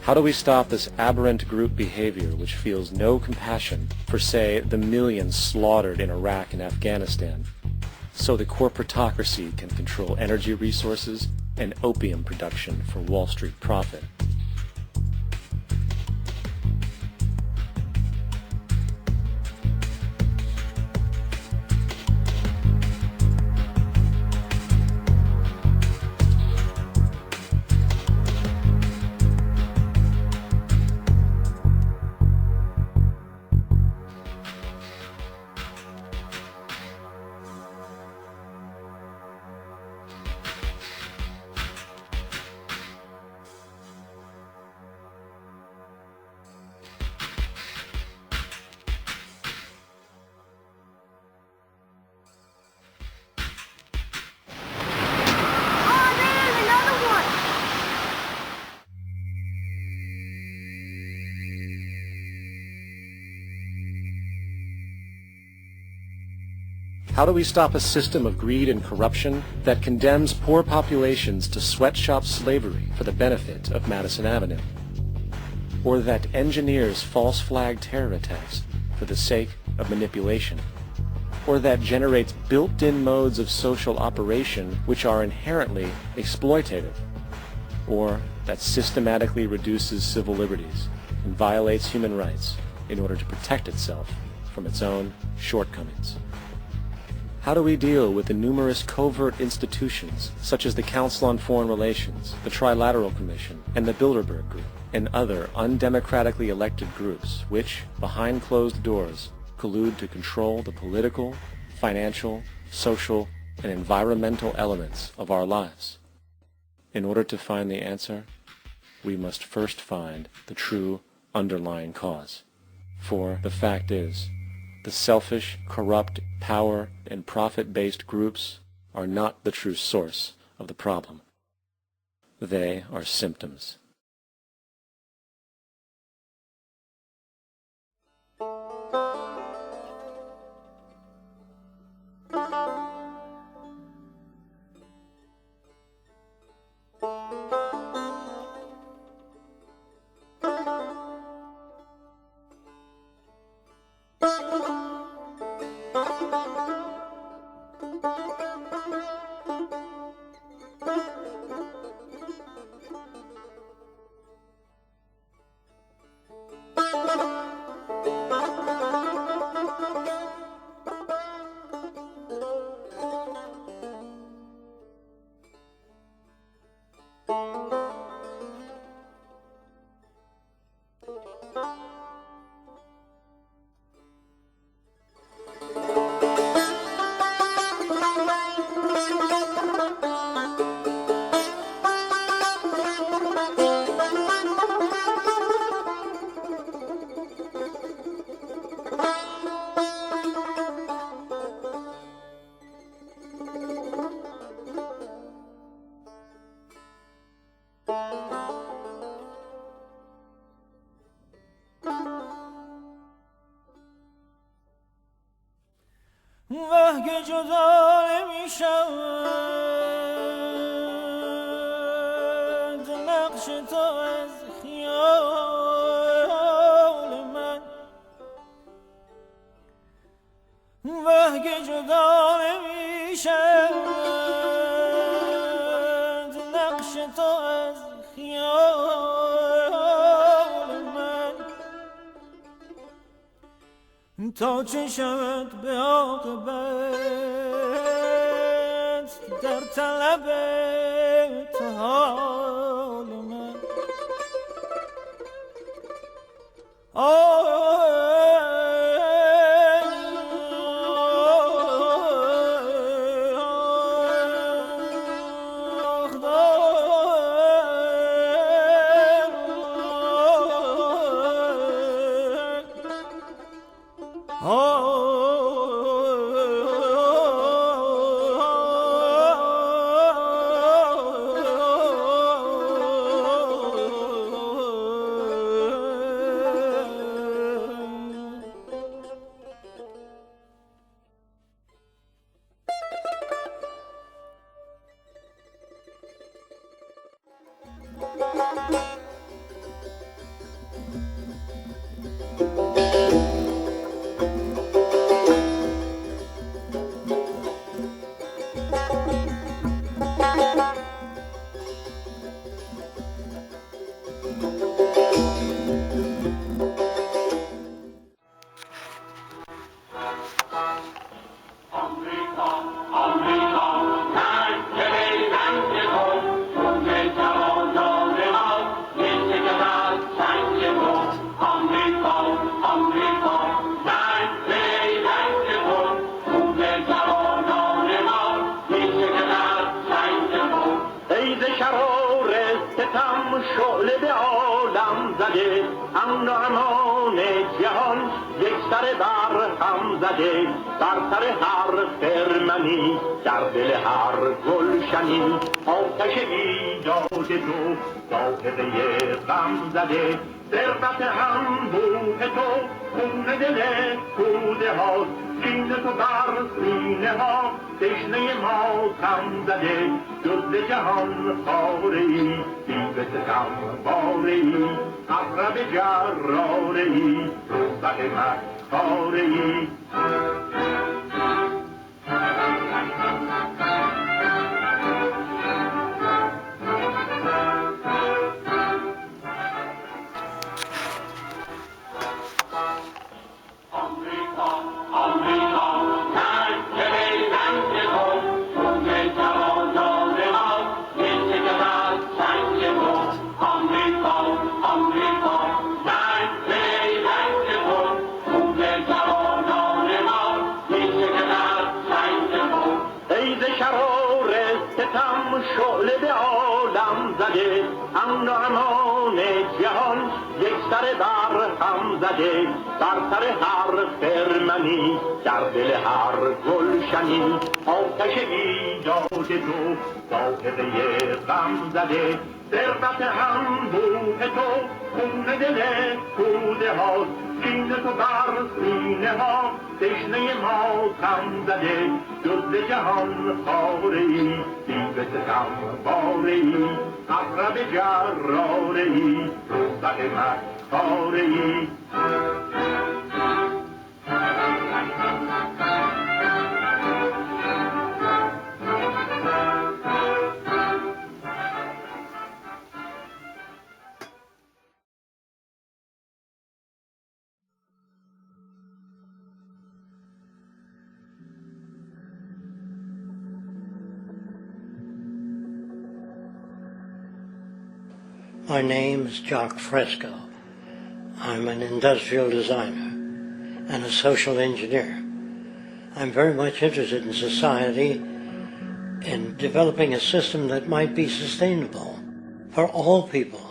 How do we stop this aberrant group behavior which feels no compassion for, say, the millions slaughtered in Iraq and Afghanistan, so the corporatocracy can control energy resources and opium production for Wall Street profit? How do we stop a system of greed and corruption that condemns poor populations to sweatshop slavery for the benefit of Madison Avenue? Or that engineers false flag terror attacks for the sake of manipulation? Or that generates built-in modes of social operation which are inherently exploitative? Or that systematically reduces civil liberties and violates human rights in order to protect itself from its own shortcomings? How do we deal with the numerous covert institutions, such as the Council on Foreign Relations, the Trilateral Commission, and the Bilderberg Group, and other undemocratically elected groups which, behind closed doors, collude to control the political, financial, social, and environmental elements of our lives? In order to find the answer, we must first find the true underlying cause. For the fact is, the selfish, corrupt, power, and profit-based groups are not the true source of the problem. They are symptoms. جدا نمی‌شود نقش تو از خیال من وه که جدا نمی‌شود نقش تو از خیال من تا چه شود به عاقبت در طلب حال من ثروت انبوه تو خون دل توده ها کین تو بر سینه ها تشنه ماتم زده جز جهان خاره ای دیو ستم باره ای اقرب جراره ای روزبه مکاره ای شعله به عالم زده امن و امان جهان یک سر بر هم زده بر سر هر خرمنی در دل هر گلشنی آتش ایجاد تو ظاهره غم زده ثروت انبوه تو خون دل توده ها کین تو بر سینه ها تشنه ماتم زده جز جهان خاره ای دیو ستم باره ای اقرب جراره ای روزبه مکاره ای My name is فرسکو. I'm an industrial designer and a social engineer. I'm very much interested in society, in developing a system that might be sustainable for all people.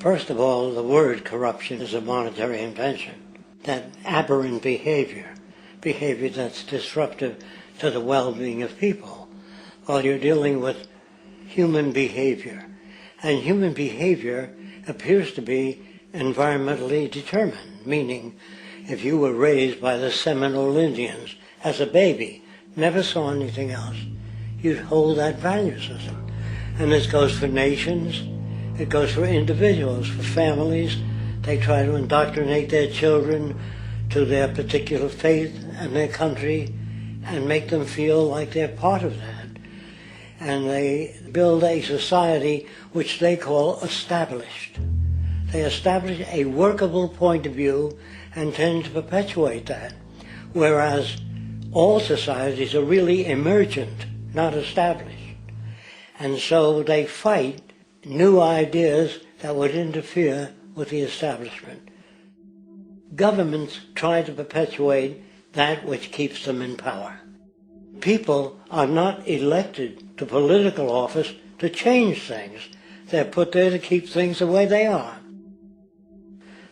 First of all, the word corruption is a monetary invention. That aberrant behavior that's disruptive to the well-being of people, while you're dealing with human behavior. And human behavior appears to be environmentally determined, meaning if you were raised by the Seminole Indians as a baby, never saw anything else, you'd hold that value system. And this goes for nations, it goes for individuals, for families. They try to indoctrinate their children to their particular faith and their country and make them feel like they're part of that. And they build a society which they call established. They establish a workable point of view and tend to perpetuate that, whereas all societies are really emergent, not established. And so they fight new ideas that would interfere with the establishment. Governments try to perpetuate that which keeps them in power. People are not elected to political office to change things. They're put there to keep things the way they are.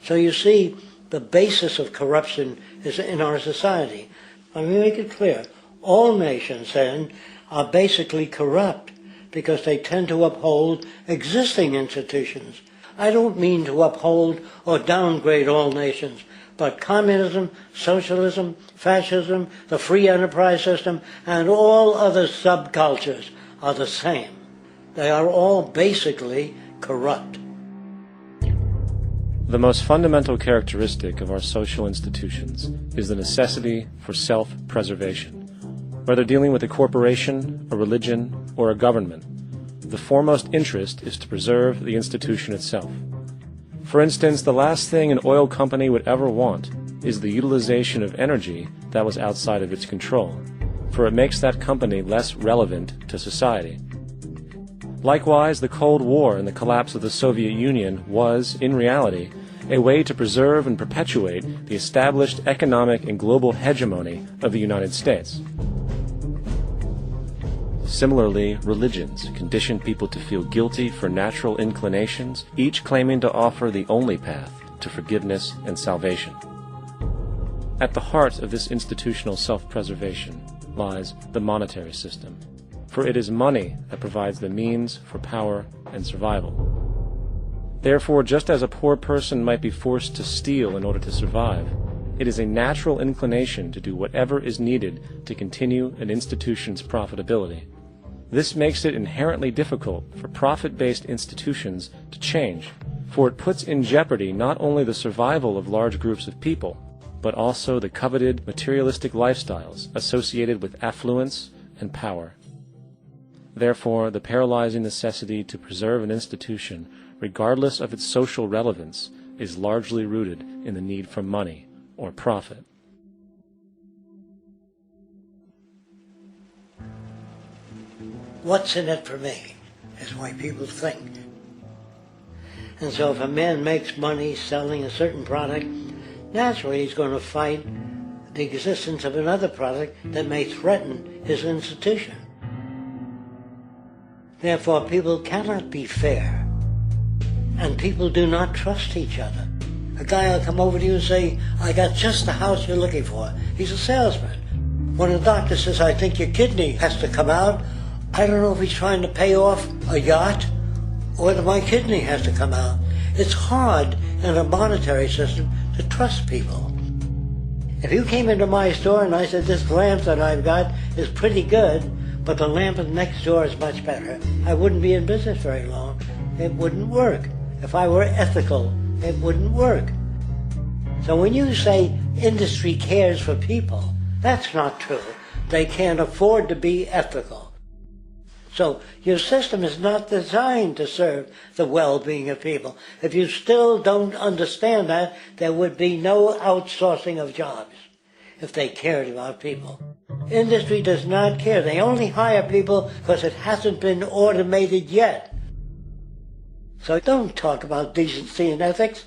So you see, the basis of corruption is in our society. Let me make it clear. All nations, then, are basically corrupt because they tend to uphold existing institutions. I don't mean to uphold or downgrade all nations, but communism, socialism, fascism, the free enterprise system, and all other subcultures are the same. They are all basically corrupt. The most fundamental characteristic of our social institutions is the necessity for self-preservation. Whether dealing with a corporation, a religion, or a government, the foremost interest is to preserve the institution itself. For instance, the last thing an oil company would ever want is the utilization of energy that was outside of its control, for it makes that company less relevant to society. Likewise, the Cold War and the collapse of the Soviet Union was, in reality, a way to preserve and perpetuate the established economic and global hegemony of the United States. Similarly, religions condition people to feel guilty for natural inclinations, each claiming to offer the only path to forgiveness and salvation. At the heart of this institutional self-preservation lies the monetary system, for it is money that provides the means for power and survival. Therefore, just as a poor person might be forced to steal in order to survive, it is a natural inclination to do whatever is needed to continue an institution's profitability. This makes it inherently difficult for profit-based institutions to change, for it puts in jeopardy not only the survival of large groups of people, but also the coveted materialistic lifestyles associated with affluence and power. Therefore, the paralyzing necessity to preserve an institution, regardless of its social relevance, is largely rooted in the need for money or profit. What's in it for me is why people think. And so if a man makes money selling a certain product, naturally he's going to fight the existence of another product that may threaten his institution. Therefore, people cannot be fair, and people do not trust each other. A guy will come over to you and say, I got just the house you're looking for. He's a salesman. When a doctor says, I think your kidney has to come out, I don't know if he's trying to pay off a yacht or that my kidney has to come out. It's hard in a monetary system to trust people. If you came into my store and I said, this lamp that I've got is pretty good, but the lamp next door is much better, I wouldn't be in business very long. It wouldn't work. If I were ethical, it wouldn't work. So when you say industry cares for people, that's not true. They can't afford to be ethical. So your system is not designed to serve the well-being of people. If you still don't understand that, there would be no outsourcing of jobs if they cared about people. Industry does not care. They only hire people because it hasn't been automated yet. So don't talk about decency and ethics.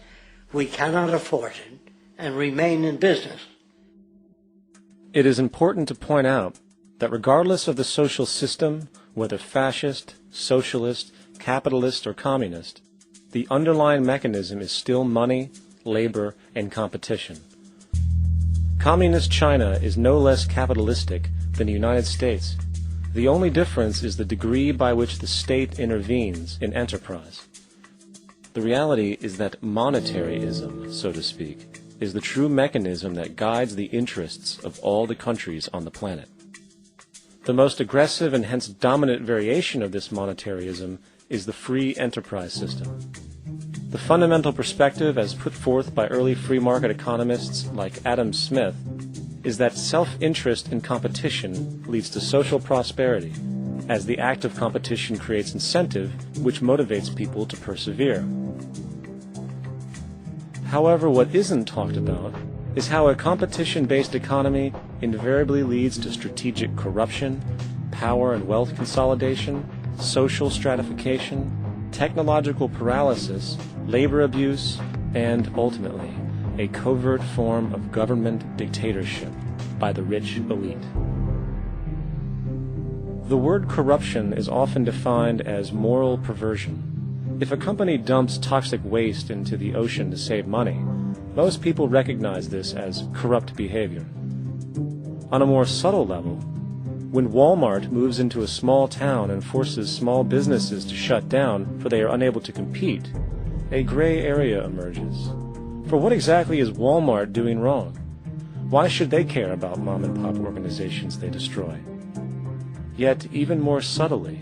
We cannot afford it and remain in business. It is important to point out that regardless of the social system, whether fascist, socialist, capitalist, or communist, the underlying mechanism is still money, labor, and competition. Communist China is no less capitalistic than the United States. The only difference is the degree by which the state intervenes in enterprise. The reality is that monetaryism, so to speak, is the true mechanism that guides the interests of all the countries on the planet. The most aggressive and hence dominant variation of this monetarism is the free enterprise system. The fundamental perspective as put forth by early free market economists like Adam Smith is that self-interest in competition leads to social prosperity, as the act of competition creates incentive which motivates people to persevere. However, what isn't talked about is how a competition-based economy invariably leads to strategic corruption, power and wealth consolidation, social stratification, technological paralysis, labor abuse, and, ultimately, a covert form of government dictatorship by the rich elite. The word corruption is often defined as moral perversion. If a company dumps toxic waste into the ocean to save money, most people recognize this as corrupt behavior. On a more subtle level, when Walmart moves into a small town and forces small businesses to shut down for they are unable to compete, a gray area emerges. For what exactly is Walmart doing wrong? Why should they care about mom-and-pop organizations they destroy? Yet, even more subtly,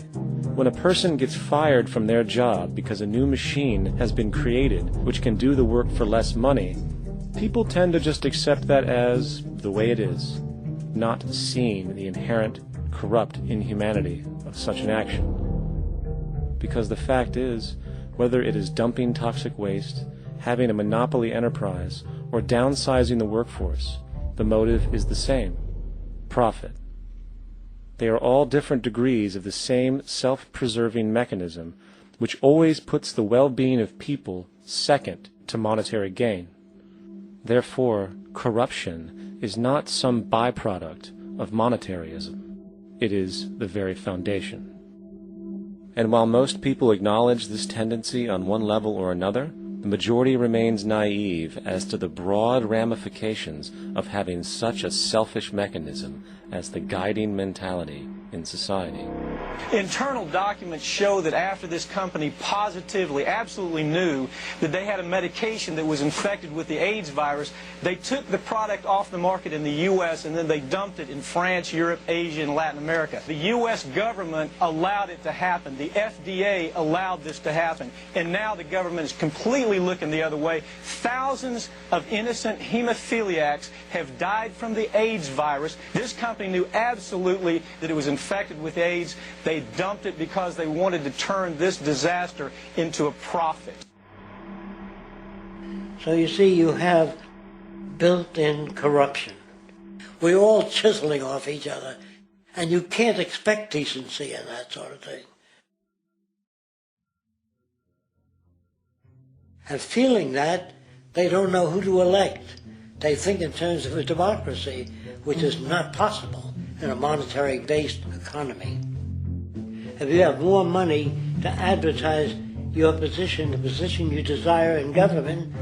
when a person gets fired from their job because a new machine has been created which can do the work for less money, people tend to just accept that as the way it is, not seeing the inherent corrupt inhumanity of such an action. Because the fact is, whether it is dumping toxic waste, having a monopoly enterprise, or downsizing the workforce, the motive is the same: profit. They are all different degrees of the same self-preserving mechanism, which always puts the well-being of people second to monetary gain. Therefore, corruption is not some byproduct of monetarism. It is the very foundation. And while most people acknowledge this tendency on one level or another, the majority remains naive as to the broad ramifications of having such a selfish mechanism as the guiding mentality in society. Internal documents show that after this company positively, absolutely knew that they had a medication that was infected with the AIDS virus, they took the product off the market in the U.S. and then they dumped it in France, Europe, Asia, and Latin America. The U.S. government allowed it to happen. The FDA allowed this to happen. And now the government is completely looking the other way. Thousands of innocent hemophiliacs have died from the AIDS virus. This company knew absolutely that it was infected with AIDS. They dumped it because they wanted to turn this disaster into a profit. So you see, you have built-in corruption. We're all chiseling off each other, and you can't expect decency in that sort of thing. And feeling that, they don't know who to elect. They think in terms of a democracy, which is not possible in a monetary-based economy. If you have more money to advertise your position, the position you desire in government,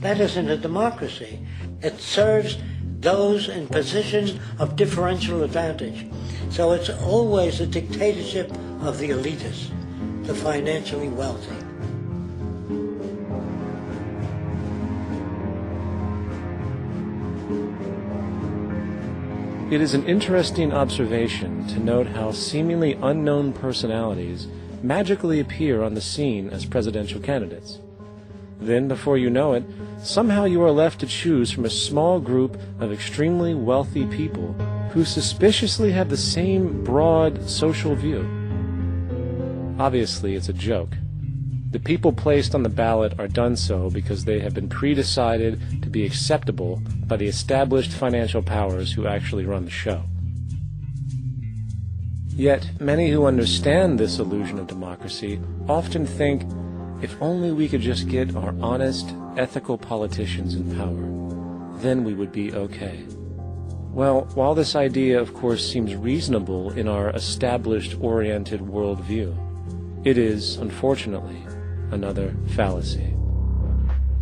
that isn't a democracy. It serves those in positions of differential advantage. So it's always a dictatorship of the elitists, the financially wealthy. It is an interesting observation to note how seemingly unknown personalities magically appear on the scene as presidential candidates. Then, before you know it, somehow you are left to choose from a small group of extremely wealthy people who suspiciously have the same broad social view. Obviously, it's a joke. The people placed on the ballot are done so because they have been pre-decided to be acceptable by the established financial powers who actually run the show. Yet, many who understand this illusion of democracy often think, if only we could just get our honest, ethical politicians in power, then we would be okay. Well, while this idea, of course, seems reasonable in our established-oriented worldview, it is, unfortunately, another fallacy.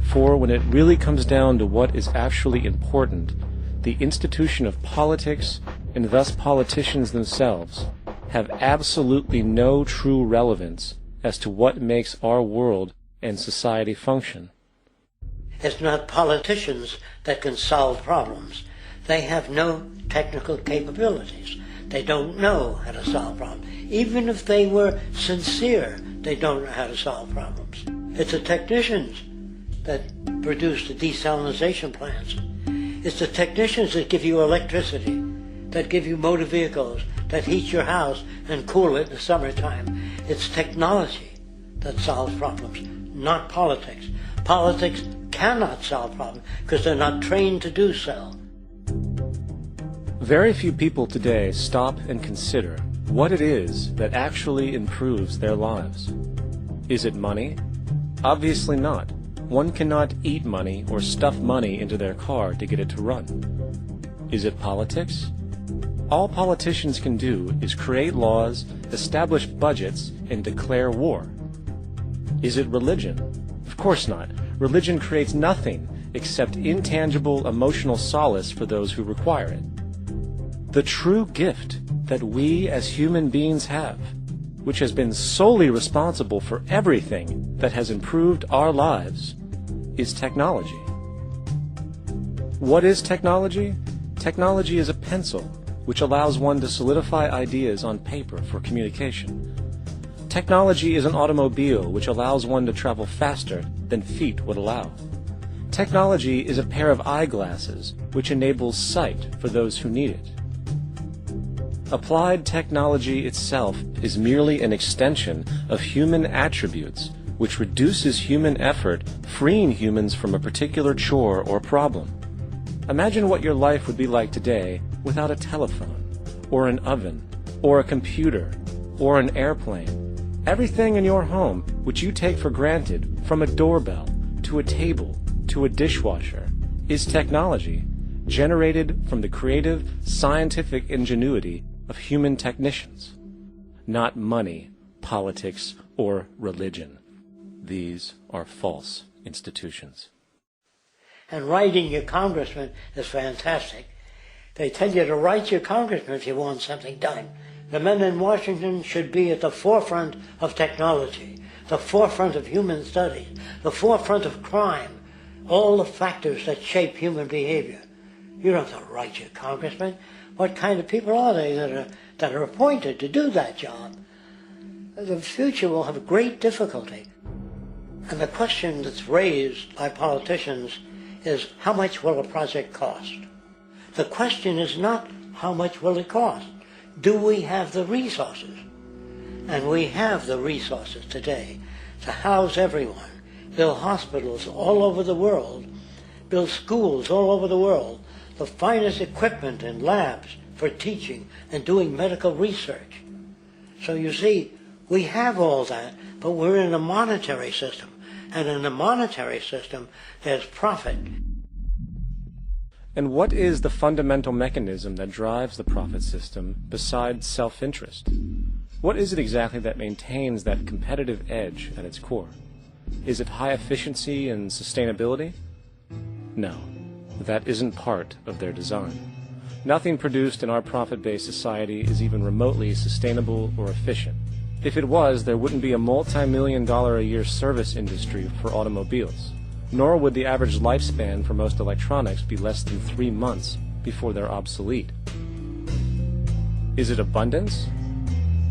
For when it really comes down to what is actually important, the institution of politics, and thus politicians themselves, have absolutely no true relevance as to what makes our world and society function. It's not politicians that can solve problems. They have no technical capabilities. They don't know how to solve problems. Even if they were sincere, they don't know how to solve problems. It's the technicians that produce the desalination plants. It's the technicians that give you electricity, that give you motor vehicles, that heat your house and cool it in the summertime. It's technology that solves problems, not politics. Politics cannot solve problems because they're not trained to do so. Very few people today stop and consider what it is that actually improves their lives. Is it money? Obviously not. One cannot eat money or stuff money into their car to get it to run. Is it politics? All politicians can do is create laws, establish budgets, and declare war. Is it religion? Of course not. Religion creates nothing except intangible emotional solace for those who require it. The true gift that we as human beings have, which has been solely responsible for everything that has improved our lives, is technology. What is technology? Technology is a pencil which allows one to solidify ideas on paper for communication. Technology is an automobile which allows one to travel faster than feet would allow. Technology is a pair of eyeglasses which enables sight for those who need it. Applied technology itself is merely an extension of human attributes which reduces human effort, freeing humans from a particular chore or problem. Imagine what your life would be like today without a telephone, or an oven, or a computer, or an airplane. Everything in your home which you take for granted, from a doorbell, to a table, to a dishwasher, is technology generated from the creative, scientific ingenuity of human technicians, not money, politics, or religion. These are false institutions. And writing your congressman is fantastic. They tell you to write your congressman if you want something done. The men in Washington should be at the forefront of technology, the forefront of human studies, the forefront of crime, all the factors that shape human behavior. You don't have to write your congressman. What kind of people are they that are appointed to do that job? The future will have great difficulty. And the question that's raised by politicians is, how much will a project cost? The question is not how much will it cost. Do we have the resources? And we have the resources today to house everyone, build hospitals all over the world, build schools all over the world, the finest equipment and labs for teaching and doing medical research. So you see, we have all that, but we're in a monetary system. And in a monetary system, there's profit. And what is the fundamental mechanism that drives the profit system besides self-interest? What is it exactly that maintains that competitive edge at its core? Is it high efficiency and sustainability? No, that isn't part of their design. Nothing produced in our profit-based society is even remotely sustainable or efficient. If it was, there wouldn't be a multi-million-dollar-a-year service industry for automobiles, nor would the average lifespan for most electronics be less than 3 months before they're obsolete. Is it abundance?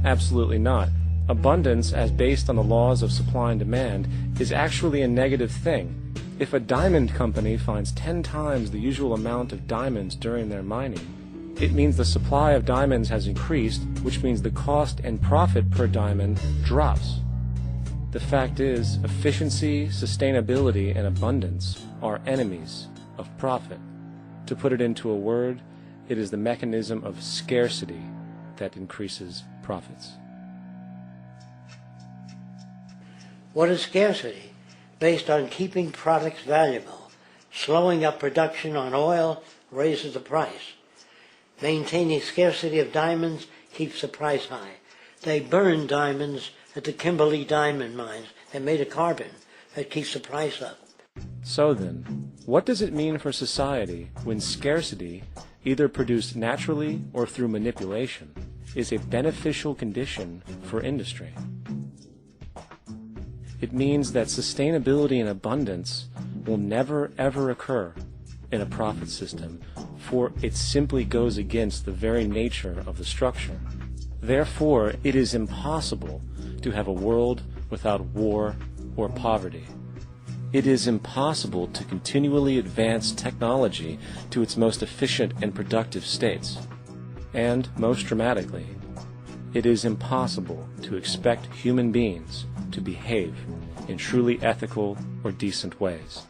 Absolutely not. Abundance, as based on the laws of supply and demand, is actually a negative thing. If a diamond company finds 10 times the usual amount of diamonds during their mining, it means the supply of diamonds has increased, which means the cost and profit per diamond drops. The fact is, efficiency, sustainability, and abundance are enemies of profit. To put it into a word, it is the mechanism of scarcity that increases profits. What is scarcity? Based on keeping products valuable. Slowing up production on oil raises the price. Maintaining scarcity of diamonds keeps the price high. They burn diamonds at the Kimberley diamond mines. They made a carbon that keeps the price up. So then, what does it mean for society when scarcity, either produced naturally or through manipulation, is a beneficial condition for industry? It means that sustainability and abundance will never ever occur in a profit system, for it simply goes against the very nature of the structure. Therefore, it is impossible to have a world without war or poverty. It is impossible to continually advance technology to its most efficient and productive states. And, most dramatically, it is impossible to expect human beings to behave in truly ethical or decent ways.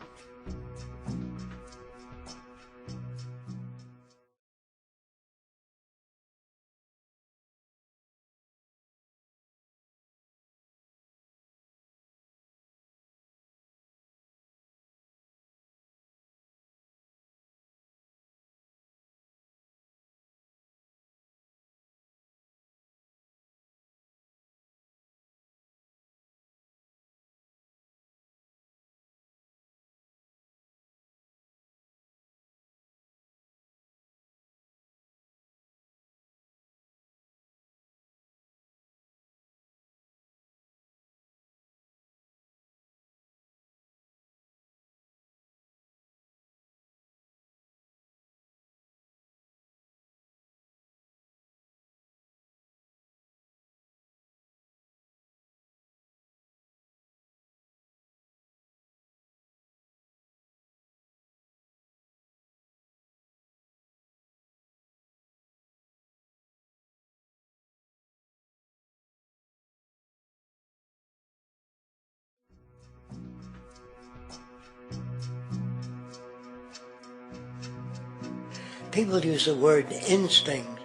People use the word instinct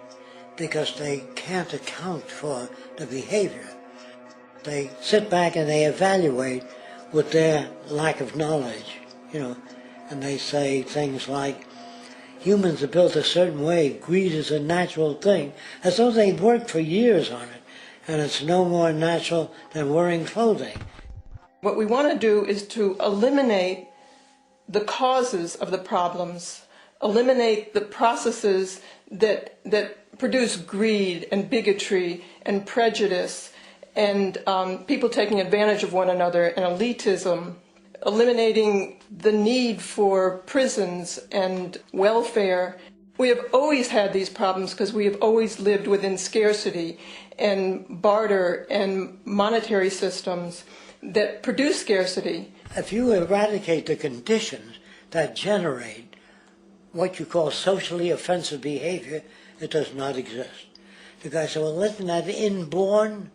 because they can't account for the behavior. They sit back and they evaluate with their lack of knowledge, and they say things like, humans are built a certain way, greed is a natural thing, as though they'd worked for years on it, and it's no more natural than wearing clothing. What we want to do is to eliminate the causes of the problems, eliminate the processes that produce greed and bigotry and prejudice and people taking advantage of one another and elitism, eliminating the need for prisons and welfare. We have always had these problems because we have always lived within scarcity and barter and monetary systems that produce scarcity. If you eradicate the conditions that generate what you call socially offensive behavior, it does not exist. The guy said, well, isn't that inborn?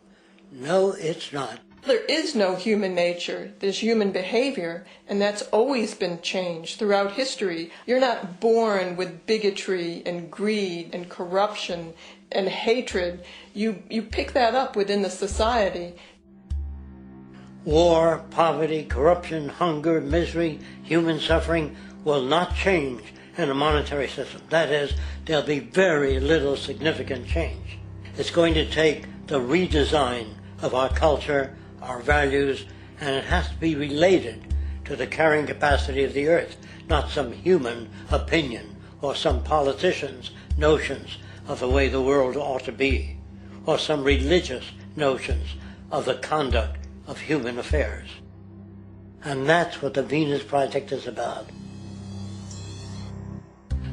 No, it's not. There is no human nature. There's human behavior, and that's always been changed throughout history. You're not born with bigotry and greed and corruption and hatred. You pick that up within the society. War, poverty, corruption, hunger, misery, human suffering will not change in a monetary system. That is, there'll be very little significant change. It's going to take the redesign of our culture, our values, and it has to be related to the carrying capacity of the earth, not some human opinion or some politician's notions of the way the world ought to be, or some religious notions of the conduct of human affairs. And that's what the Venus Project is about.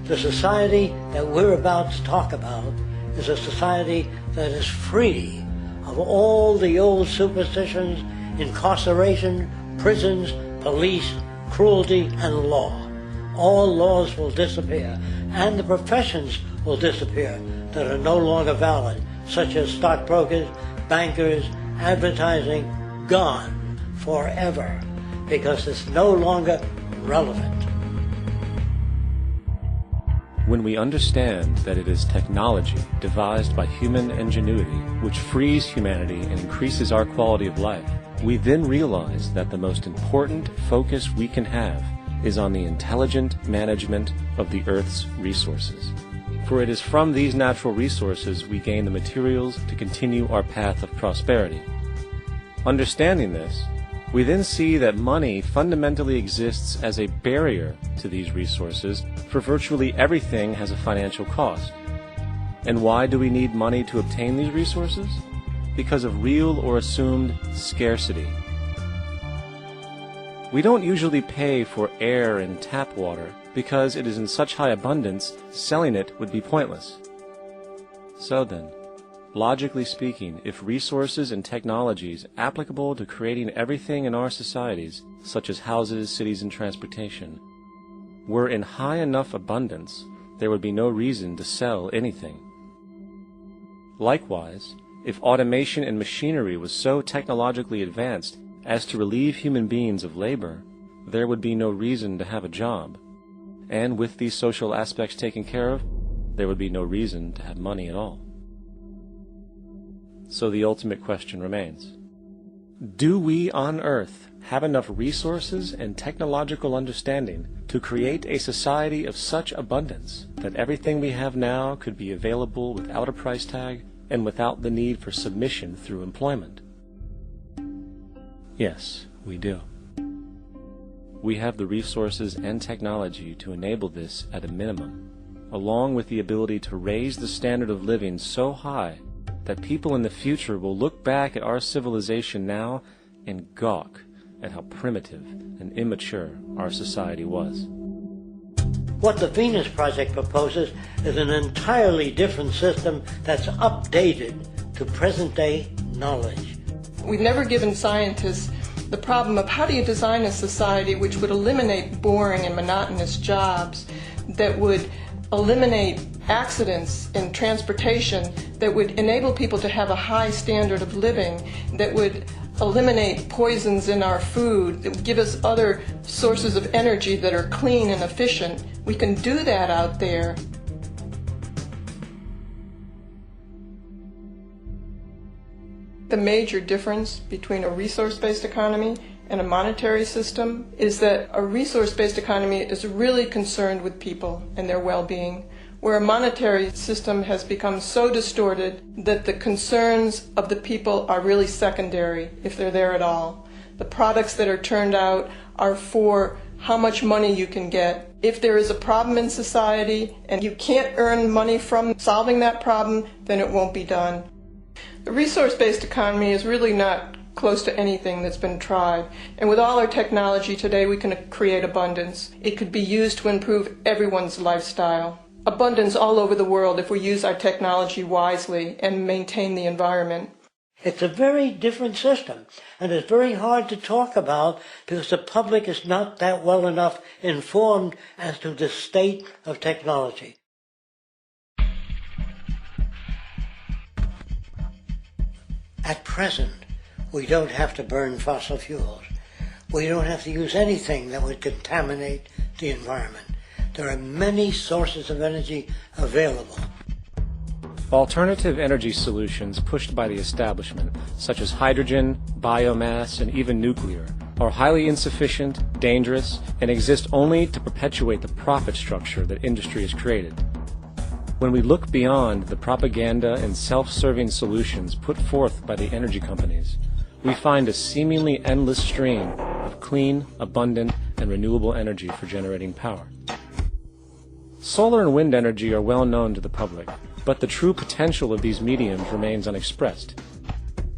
The society that we're about to talk about is a society that is free of all the old superstitions, incarceration, prisons, police, cruelty, and law. All laws will disappear, and the professions will disappear that are no longer valid, such as stockbrokers, bankers, advertising, gone forever, because it's no longer relevant. When we understand that it is technology devised by human ingenuity which frees humanity and increases our quality of life, we then realize that the most important focus we can have is on the intelligent management of the Earth's resources. For it is from these natural resources we gain the materials to continue our path of prosperity. Understanding this, we then see that money fundamentally exists as a barrier to these resources, for virtually everything has a financial cost. And why do we need money to obtain these resources? Because of real or assumed scarcity. We don't usually pay for air and tap water because it is in such high abundance, selling it would be pointless. So then, logically speaking, if resources and technologies applicable to creating everything in our societies, such as houses, cities, and transportation, were in high enough abundance, there would be no reason to sell anything. Likewise, if automation and machinery was so technologically advanced as to relieve human beings of labor, there would be no reason to have a job. And with these social aspects taken care of, there would be no reason to have money at all. So the ultimate question remains. Do we on Earth have enough resources and technological understanding to create a society of such abundance that everything we have now could be available without a price tag and without the need for submission through employment? Yes, we do. We have the resources and technology to enable this at a minimum, along with the ability to raise the standard of living so high that people in the future will look back at our civilization now and gawk at how primitive and immature our society was. What the Venus Project proposes is an entirely different system that's updated to present-day knowledge. We've never given scientists the problem of how do you design a society which would eliminate boring and monotonous jobs, that would eliminate accidents in transportation, that would enable people to have a high standard of living, that would eliminate poisons in our food, that would give us other sources of energy that are clean and efficient. We can do that out there. The major difference between a resource-based economy and a monetary system is that a resource-based economy is really concerned with people and their well-being, where a monetary system has become so distorted that the concerns of the people are really secondary, if they're there at all. The products that are turned out are for how much money you can get. If there is a problem in society and you can't earn money from solving that problem, then it won't be done. The resource-based economy is really not close to anything that's been tried. And with all our technology today, we can create abundance. It could be used to improve everyone's lifestyle. Abundance all over the world if we use our technology wisely and maintain the environment. It's a very different system, and it's very hard to talk about because the public is not that well enough informed as to the state of technology. At present, we don't have to burn fossil fuels. We don't have to use anything that would contaminate the environment. There are many sources of energy available. Alternative energy solutions pushed by the establishment, such as hydrogen, biomass, and even nuclear, are highly insufficient, dangerous, and exist only to perpetuate the profit structure that industry has created. When we look beyond the propaganda and self-serving solutions put forth by the energy companies, we find a seemingly endless stream of clean, abundant, and renewable energy for generating power. Solar and wind energy are well known to the public, but the true potential of these mediums remains unexpressed.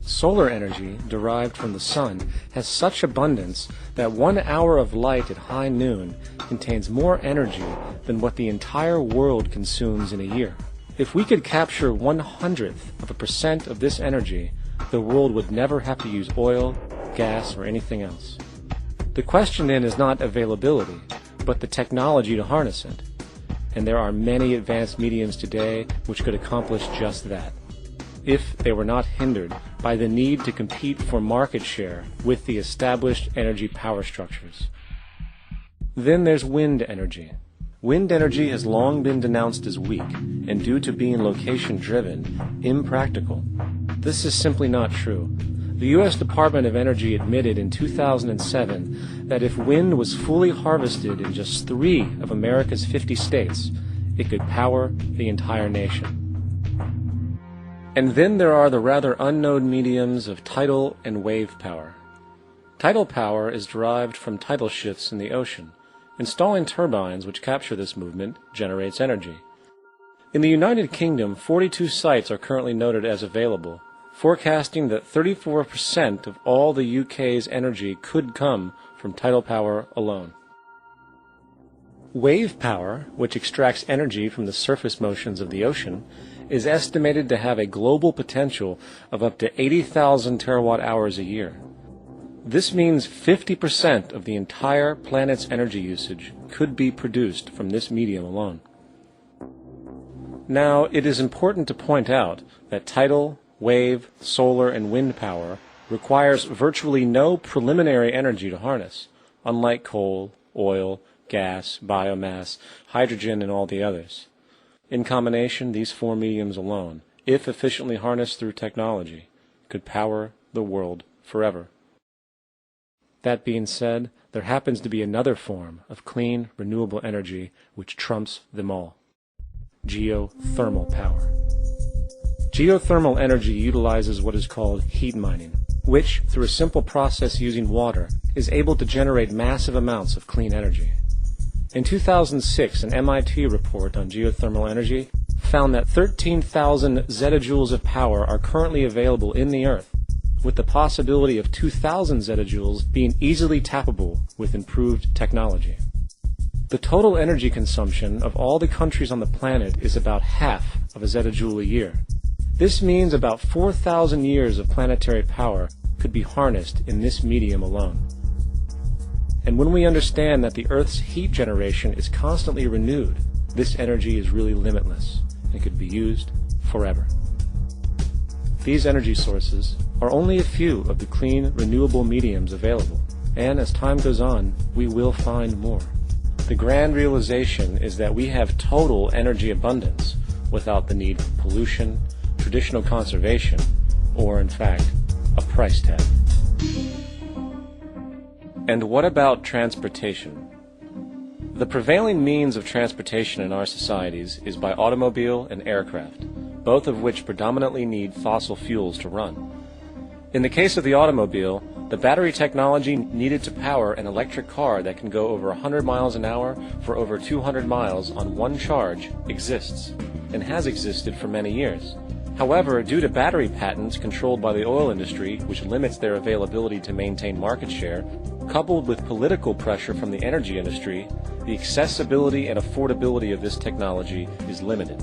Solar energy, derived from the sun, has such abundance that 1 hour of light at high noon contains more energy than what the entire world consumes in a year. If we could capture 0.01% of this energy, the world would never have to use oil, gas, or anything else. The question then is not availability, but the technology to harness it. And there are many advanced mediums today which could accomplish just that, if they were not hindered by the need to compete for market share with the established energy power structures. Then there's wind energy. Wind energy has long been denounced as weak, and due to being location-driven, impractical. This is simply not true. The U.S. Department of Energy admitted in 2007 that if wind was fully harvested in just 3 of America's 50 states, it could power the entire nation. And then there are the rather unknown mediums of tidal and wave power. Tidal power is derived from tidal shifts in the ocean. Installing turbines which capture this movement generates energy. In the United Kingdom, 42 sites are currently noted as available, forecasting that 34% of all the UK's energy could come from tidal power alone. Wave power, which extracts energy from the surface motions of the ocean, is estimated to have a global potential of up to 80,000 terawatt-hours a year. This means 50% of the entire planet's energy usage could be produced from this medium alone. Now, it is important to point out that tidal, wave, solar, and wind power requires virtually no preliminary energy to harness, unlike coal, oil, gas, biomass, hydrogen, and all the others. In combination, these four mediums alone, if efficiently harnessed through technology, could power the world forever. That being said, there happens to be another form of clean, renewable energy which trumps them all: geothermal power. Geothermal energy utilizes what is called heat mining, which, through a simple process using water, is able to generate massive amounts of clean energy. In 2006, an MIT report on geothermal energy found that 13,000 zettajoules of power are currently available in the Earth, with the possibility of 2,000 zettajoules being easily tappable with improved technology. The total energy consumption of all the countries on the planet is about half of a zettajoule a year. This means about 4,000 years of planetary power could be harnessed in this medium alone. And when we understand that the Earth's heat generation is constantly renewed, this energy is really limitless and could be used forever. These energy sources are only a few of the clean, renewable mediums available, and as time goes on, we will find more. The grand realization is that we have total energy abundance without the need for pollution, traditional conservation, or, in fact, a price tag. And what about transportation? The prevailing means of transportation in our societies is by automobile and aircraft, both of which predominantly need fossil fuels to run. In the case of the automobile, the battery technology needed to power an electric car that can go over 100 miles an hour for over 200 miles on one charge exists, and has existed for many years. However, due to battery patents controlled by the oil industry, which limits their availability to maintain market share, coupled with political pressure from the energy industry, the accessibility and affordability of this technology is limited.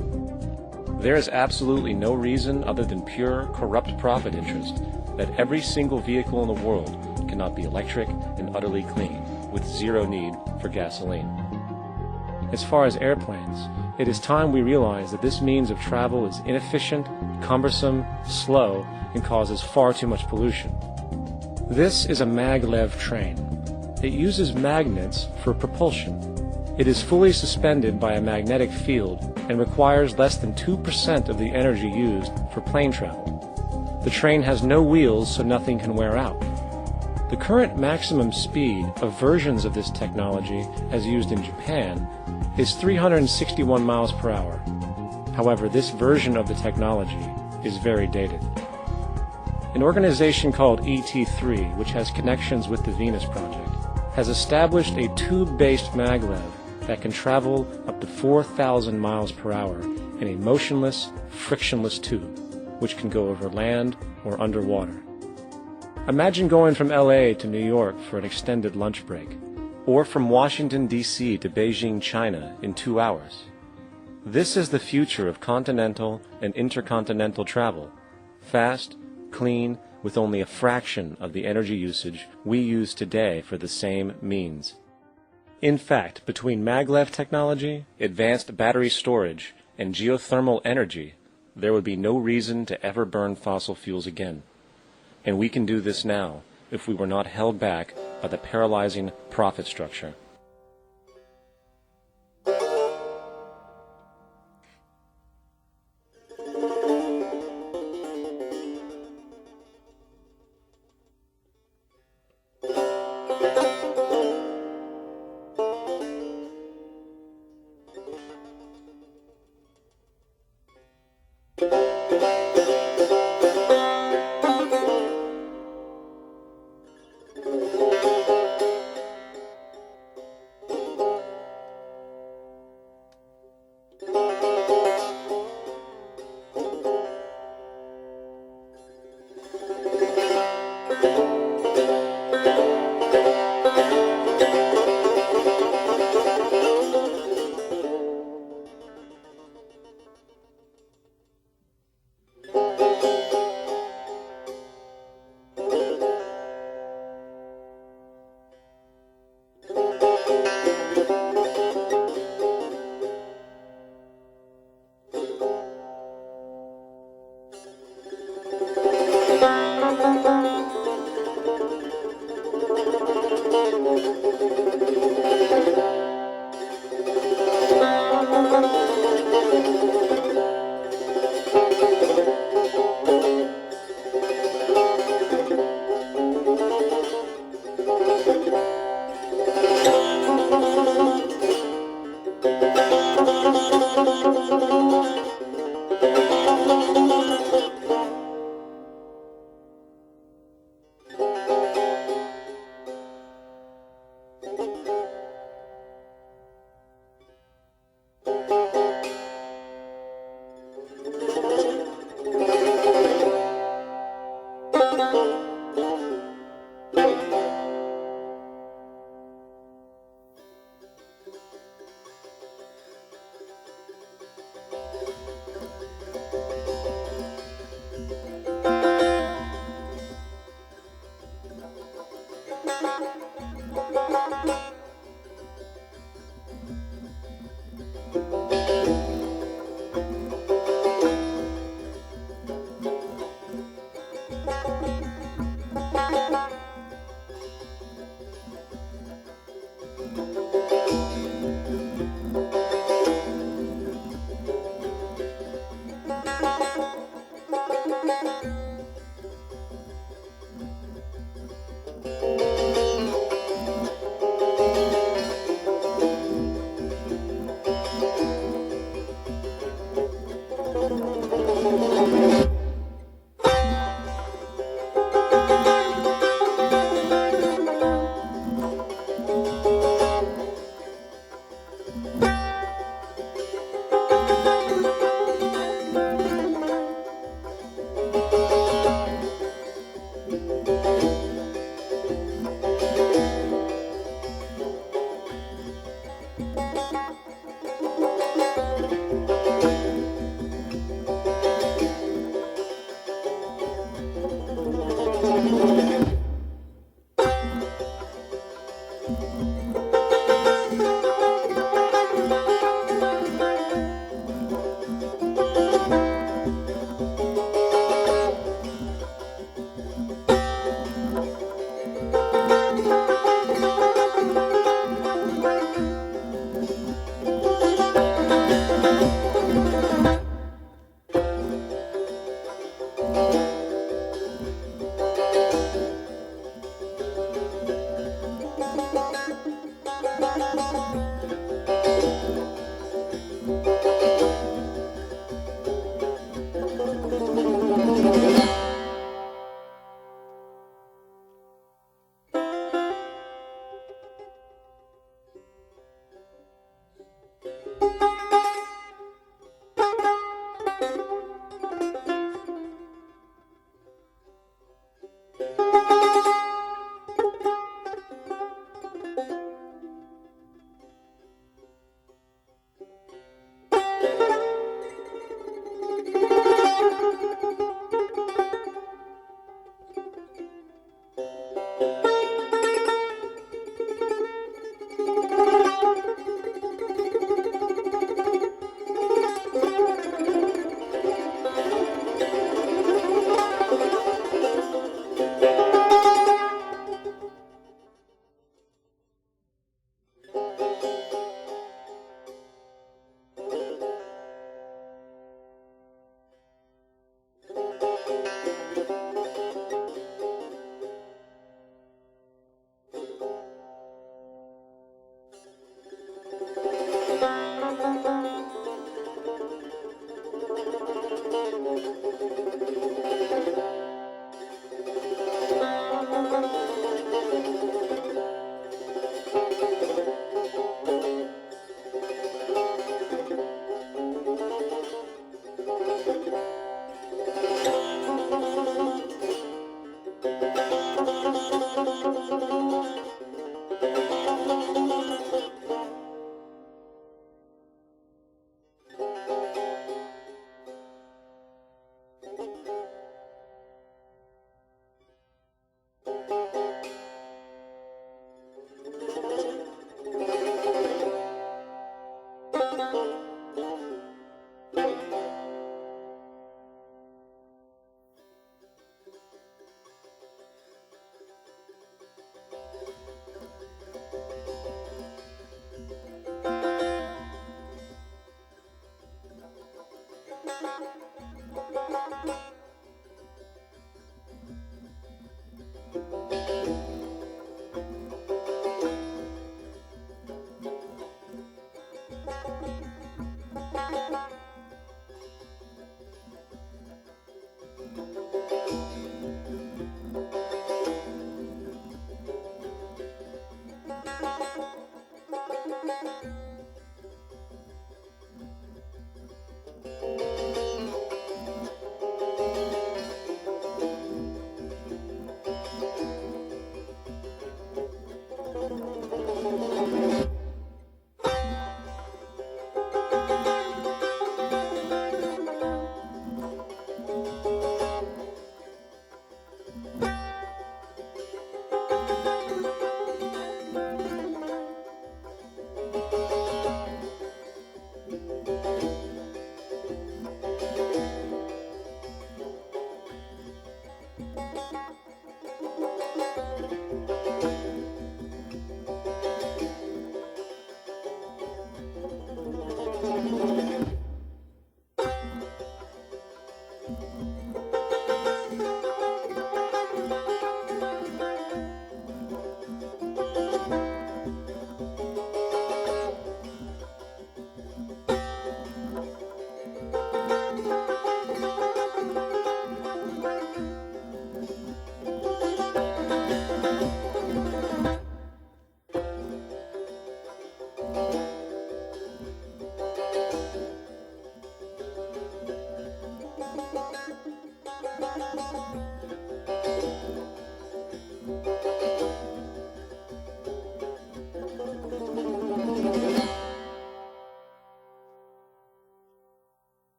There is absolutely no reason other than pure, corrupt profit interest that every single vehicle in the world cannot be electric and utterly clean, with zero need for gasoline. As far as airplanes, it is time we realize that this means of travel is inefficient, cumbersome, slow, and causes far too much pollution. This is a maglev train. It uses magnets for propulsion. It is fully suspended by a magnetic field and requires less than 2% of the energy used for plane travel. The train has no wheels, so nothing can wear out. The current maximum speed of versions of this technology, as used in Japan, is 361 miles per hour. However, this version of the technology is very dated. An organization called ET3, which has connections with the Venus Project, has established a tube-based maglev that can travel up to 4,000 miles per hour in a motionless, frictionless tube, which can go over land or underwater. Imagine going from LA to New York for an extended lunch break, or from Washington, D.C. to Beijing, China in 2 hours. This is the future of continental and intercontinental travel, fast, clean, with only a fraction of the energy usage we use today for the same means. In fact, between maglev technology, advanced battery storage, and geothermal energy, there would be no reason to ever burn fossil fuels again. And we can do this now if we were not held back by the paralyzing profit structure.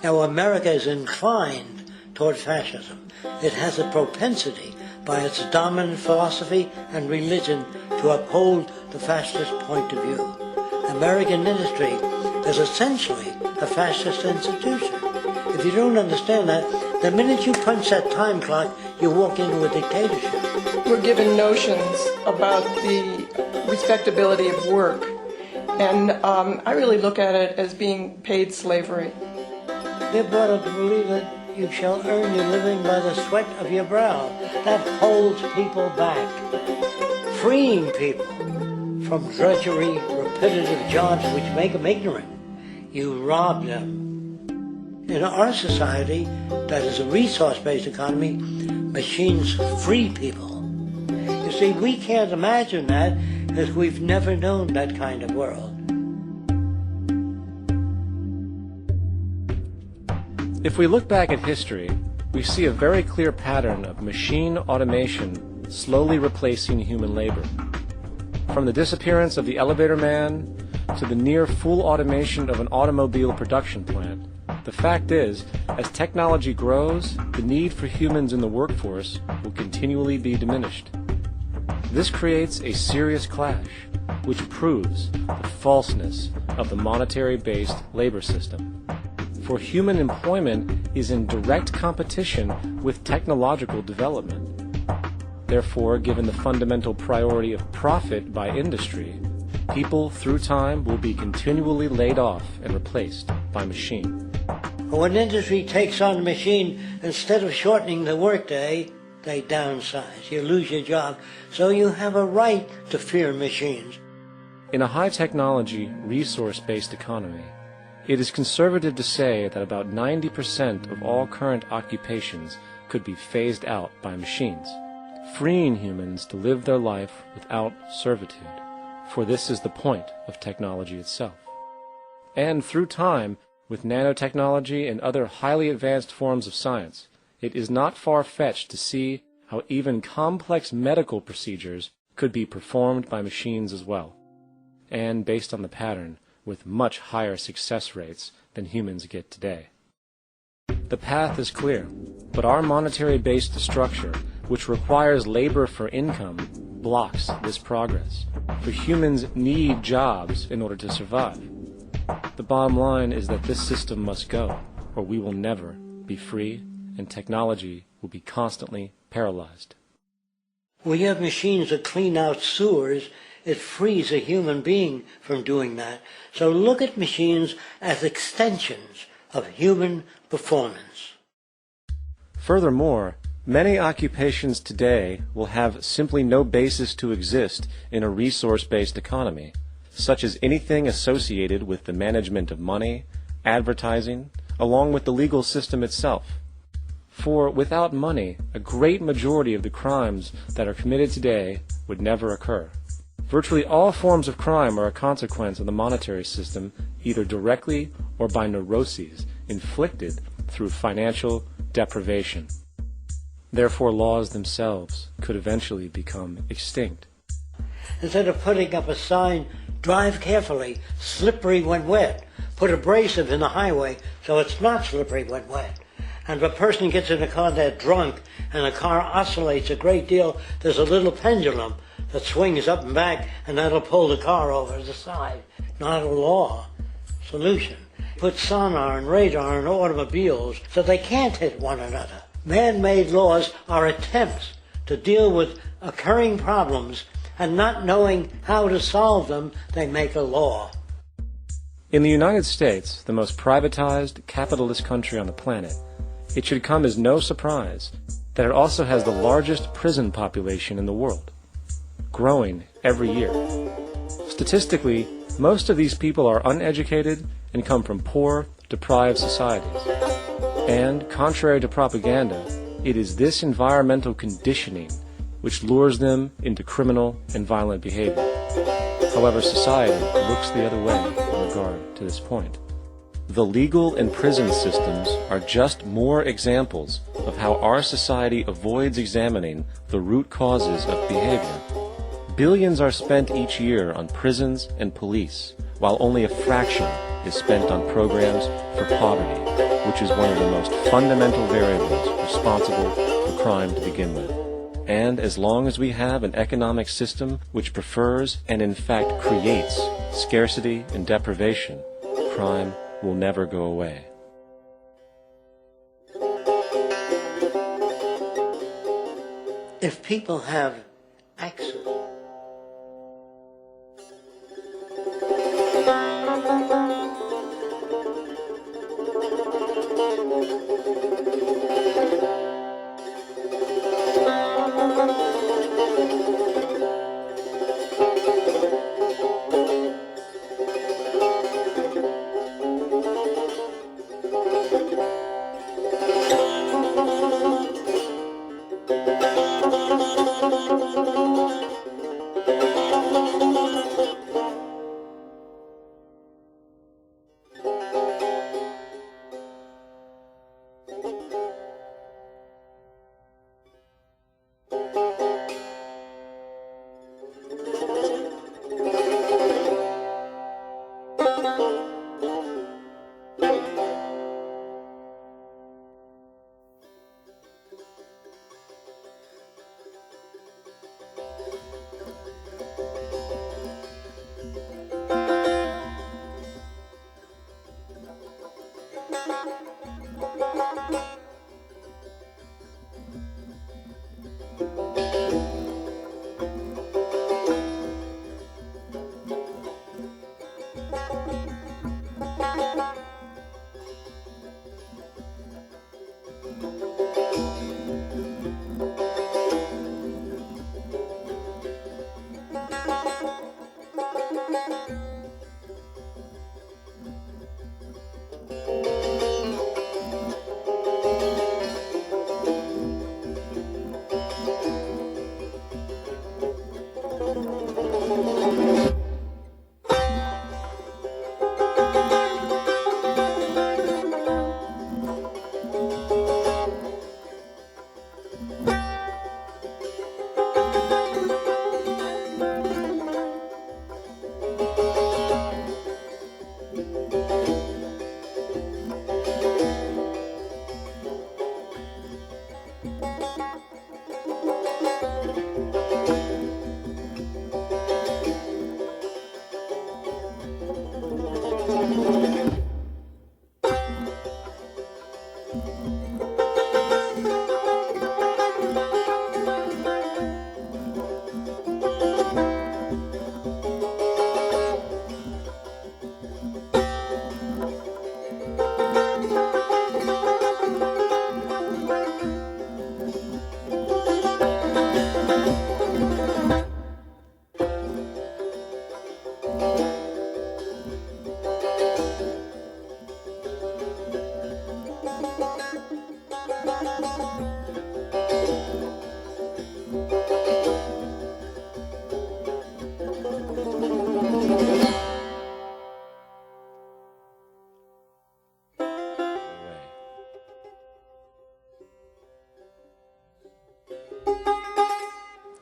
Now, America is inclined toward fascism. It has a propensity by its dominant philosophy and religion to uphold the fascist point of view. American industry is essentially a fascist institution. If you don't understand that, the minute you punch that time clock, you walk into a dictatorship. We're given notions about the respectability of work, and I really look at it as being paid slavery. They're brought up to believe that you shall earn your living by the sweat of your brow. That holds people back. Freeing people from drudgery, repetitive jobs which make them ignorant. You rob them. In our society, that is a resource-based economy, machines free people. You see, we can't imagine that because we've never known that kind of world. If we look back at history, we see a very clear pattern of machine automation slowly replacing human labor. From the disappearance of the elevator man to the near full automation of an automobile production plant, the fact is, as technology grows, the need for humans in the workforce will continually be diminished. This creates a serious clash, which proves the falseness of the monetary-based labor system. For human employment is in direct competition with technological development. Therefore, given the fundamental priority of profit by industry, people through time will be continually laid off and replaced by machine. When industry takes on a machine, instead of shortening the workday, they downsize. You lose your job, so you have a right to fear machines. In a high-technology, resource-based economy, it is conservative to say that about 90% of all current occupations could be phased out by machines, freeing humans to live their life without servitude, for this is the point of technology itself. And through time, with nanotechnology and other highly advanced forms of science, it is not far-fetched to see how even complex medical procedures could be performed by machines as well, and based on the pattern, with much higher success rates than humans get today. The path is clear, but our monetary-based structure, which requires labor for income, blocks this progress, for humans need jobs in order to survive. The bottom line is that this system must go, or we will never be free, and technology will be constantly paralyzed. We have machines that clean out sewers. It frees a human being from doing that. So look at machines as extensions of human performance. Furthermore, many occupations today will have simply no basis to exist in a resource-based economy, such as anything associated with the management of money, advertising, along with the legal system itself. For without money, a great majority of the crimes that are committed today would never occur. Virtually all forms of crime are a consequence of the monetary system, either directly or by neuroses inflicted through financial deprivation. Therefore, laws themselves could eventually become extinct. Instead of putting up a sign, drive carefully, slippery when wet, put abrasive in the highway so it's not slippery when wet. And if a person gets in a car they're drunk and the car oscillates a great deal, there's a little pendulum that swings up and back, and that'll pull the car over to the side. Not a law solution. Put sonar and radar in automobiles so they can't hit one another. Man-made laws are attempts to deal with occurring problems, and not knowing how to solve them, they make a law. In the United States, the most privatized, capitalist country on the planet, it should come as no surprise that it also has the largest prison population in the world, growing every year. Statistically, most of these people are uneducated and come from poor, deprived societies. And, contrary to propaganda, it is this environmental conditioning which lures them into criminal and violent behavior. However, society looks the other way in regard to this point. The legal and prison systems are just more examples of how our society avoids examining the root causes of behavior. Billions are spent each year on prisons and police, while only a fraction is spent on programs for poverty, which is one of the most fundamental variables responsible for crime to begin with. And as long as we have an economic system which prefers and in fact creates scarcity and deprivation, crime will never go away. If people have access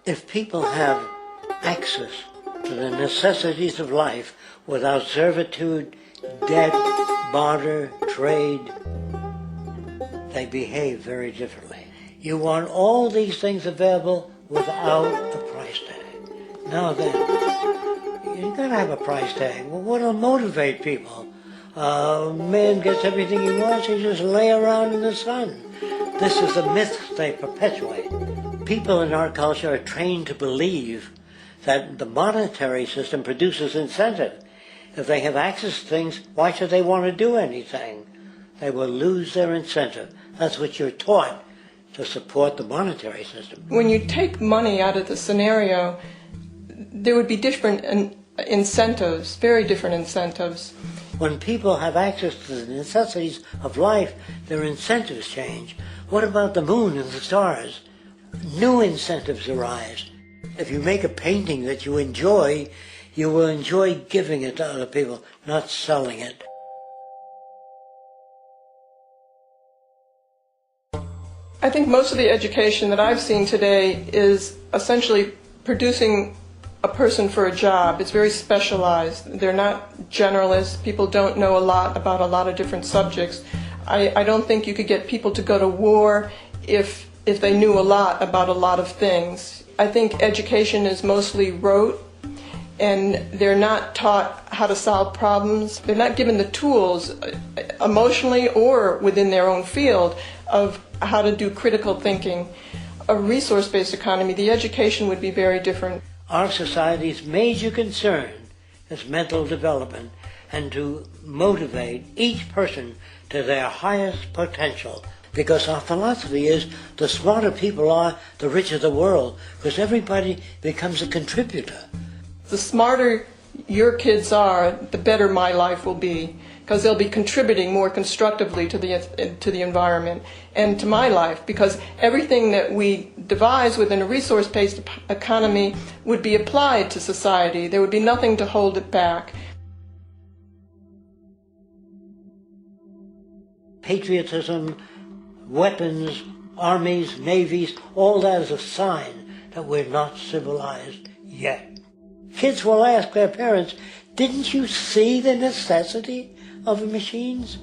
if people have access to the necessities of life without servitude, debt, barter, trade, they behave very differently. You want all these things available without a price tag. Now then, you gotta have a price tag. Well, what'll motivate people? Man gets everything he wants, he just lay around in the sun. This is a myth they perpetuate. People in our culture are trained to believe that the monetary system produces incentive. If they have access to things, why should they want to do anything? They will lose their incentive. That's what you're taught to support the monetary system. When you take money out of the scenario, there would be different incentives, very different incentives. When people have access to the necessities of life, their incentives change. What about the moon and the stars? New incentives arise. If you make a painting that you enjoy, you will enjoy giving it to other people, not selling it. I think most of the education that I've seen today is essentially producing a person for a job. It's very specialized. They're not generalists. People don't know a lot about a lot of different subjects. I don't think you could get people to go to war if they knew a lot about a lot of things. I think education is mostly rote, and they're not taught how to solve problems. They're not given the tools emotionally or within their own field of how to do critical thinking. A resource-based economy, the education would be very different. Our society's major concern is mental development and to motivate each person to their highest potential. Because our philosophy is the smarter people are, the richer the world, because everybody becomes a contributor. The smarter your kids are, the better my life will be, because they'll be contributing more constructively to the environment and to my life, because everything that we devise within a resource-based economy would be applied to society. There would be nothing to hold it back. Patriotism, weapons, armies, navies, all that is a sign that we're not civilized yet. Kids will ask their parents, didn't you see the necessity of the machines?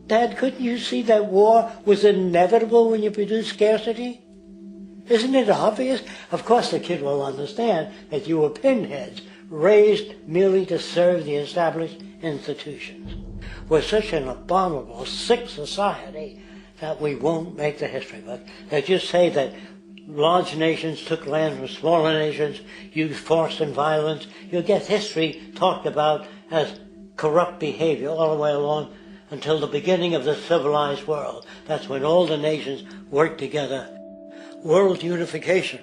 Dad, couldn't you see that war was inevitable when you produce scarcity? Isn't it obvious? Of course the kid will understand that you were pinheads, raised merely to serve the established institutions. We're such an abominable, sick society that we won't make the history book. They just say that large nations took land from smaller nations, used force and violence. You'll get history talked about as corrupt behavior all the way along until the beginning of the civilized world. That's when all the nations work together. World unification,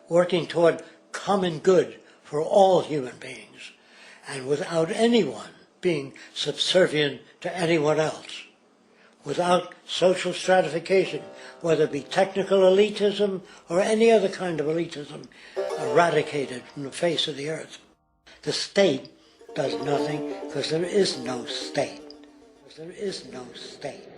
working toward common good for all human beings, and without anyone being subservient to anyone else. Without social stratification, whether it be technical elitism or any other kind of elitism, eradicated from the face of the earth. The state does nothing because there is no state. There is no state.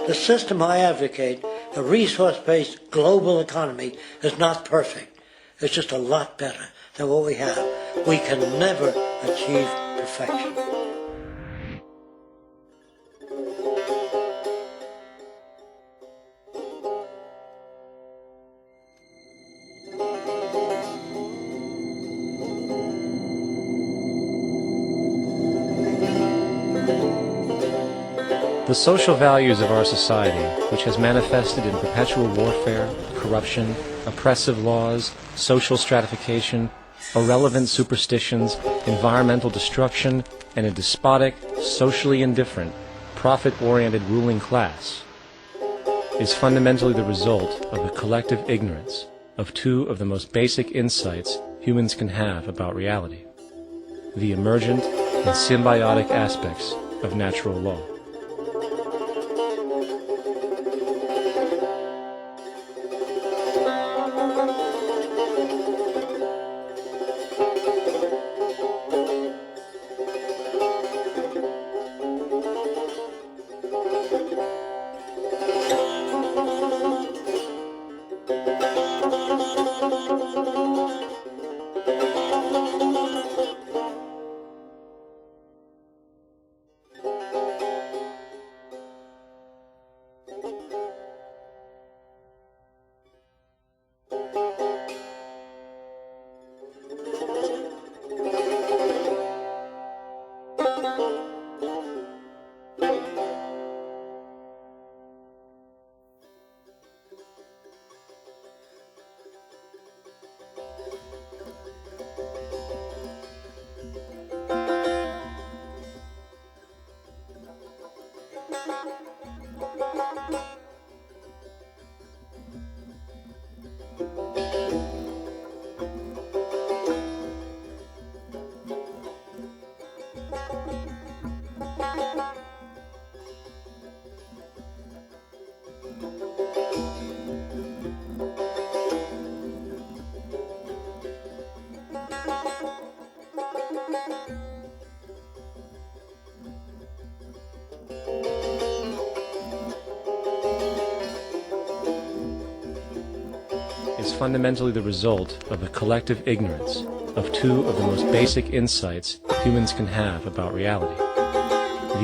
The system I advocate, a resource-based global economy, is not perfect. It's just a lot better than what we have. We can never achieve perfection. The social values of our society, which has manifested in perpetual warfare, corruption, oppressive laws, social stratification, irrelevant superstitions, environmental destruction, and a despotic, socially indifferent, profit-oriented ruling class, is fundamentally the result of a collective ignorance of two of the most basic insights humans can have about reality: the emergent and symbiotic aspects of natural law. is fundamentally the result of a collective ignorance of two of the most basic insights humans can have about reality: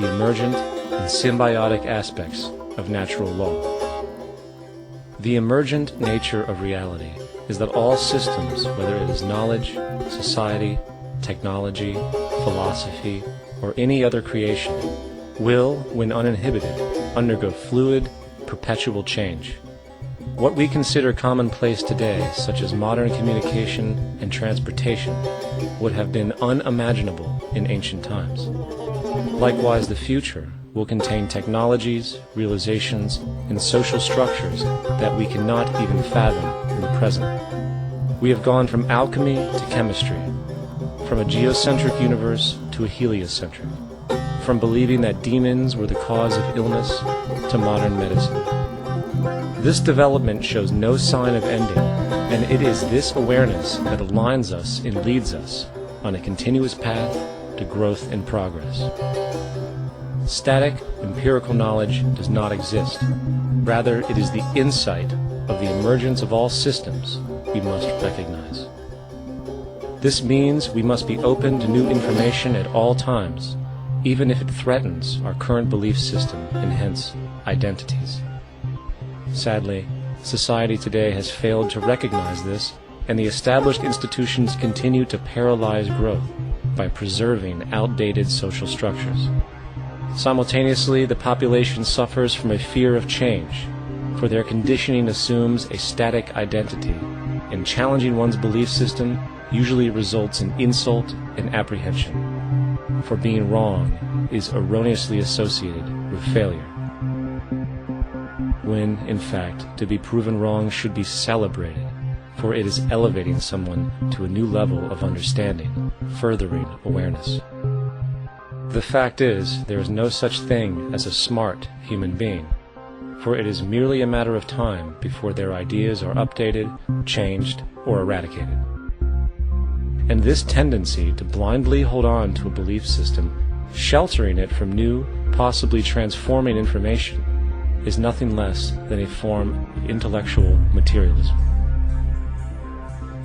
the emergent and symbiotic aspects of natural law. The emergent nature of reality is that all systems, whether it is knowledge, society, technology, philosophy, or any other creation, will, when uninhibited, undergo fluid, perpetual change. What we consider commonplace today, such as modern communication and transportation, would have been unimaginable in ancient times. Likewise, the future will contain technologies, realizations, and social structures that we cannot even fathom in the present. We have gone from alchemy to chemistry, from a geocentric universe to a heliocentric, from believing that demons were the cause of illness to modern medicine. This development shows no sign of ending, and it is this awareness that aligns us and leads us on a continuous path to growth and progress. Static, empirical knowledge does not exist. Rather, it is the insight of the emergence of all systems we must recognize. This means we must be open to new information at all times, even if it threatens our current belief system and hence identities. Sadly, society today has failed to recognize this, and the established institutions continue to paralyze growth by preserving outdated social structures. Simultaneously, the population suffers from a fear of change, for their conditioning assumes a static identity, and challenging one's belief system usually results in insult and apprehension, for being wrong is erroneously associated with failure, when, in fact, to be proven wrong should be celebrated, for it is elevating someone to a new level of understanding, furthering awareness. The fact is, there is no such thing as a smart human being, for it is merely a matter of time before their ideas are updated, changed, or eradicated. And this tendency to blindly hold on to a belief system, sheltering it from new, possibly transforming information, is nothing less than a form of intellectual materialism.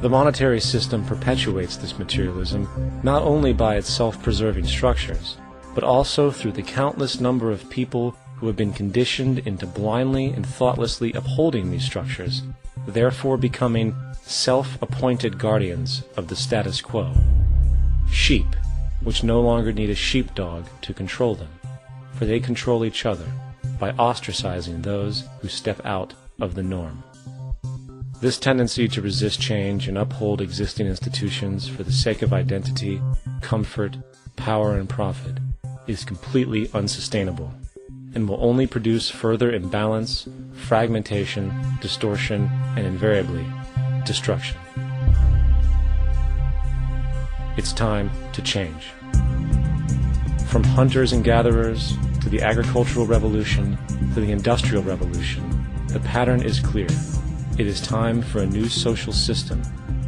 The monetary system perpetuates this materialism not only by its self-preserving structures, but also through the countless number of people who have been conditioned into blindly and thoughtlessly upholding these structures, therefore becoming self-appointed guardians of the status quo. Sheep, which no longer need a sheepdog to control them, for they control each other by ostracizing those who step out of the norm. This tendency to resist change and uphold existing institutions for the sake of identity, comfort, power, and profit is completely unsustainable and will only produce further imbalance, fragmentation, distortion, and invariably, destruction. It's time to change. From hunters and gatherers to the agricultural revolution to the industrial revolution, the pattern is clear. It is time for a new social system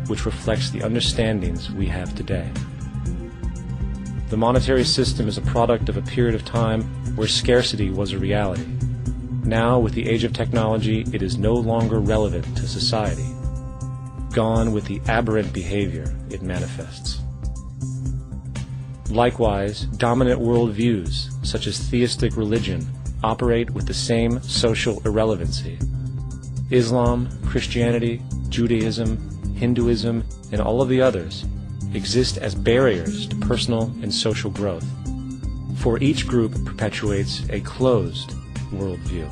which reflects the understandings we have today. The monetary system is a product of a period of time where scarcity was a reality. Now, with the age of technology, it is no longer relevant to society. Gone with the aberrant behavior it manifests. Likewise, dominant worldviews, such as theistic religion, operate with the same social irrelevancy. Islam, Christianity, Judaism, Hinduism, and all of the others exist as barriers to personal and social growth, for each group perpetuates a closed worldview,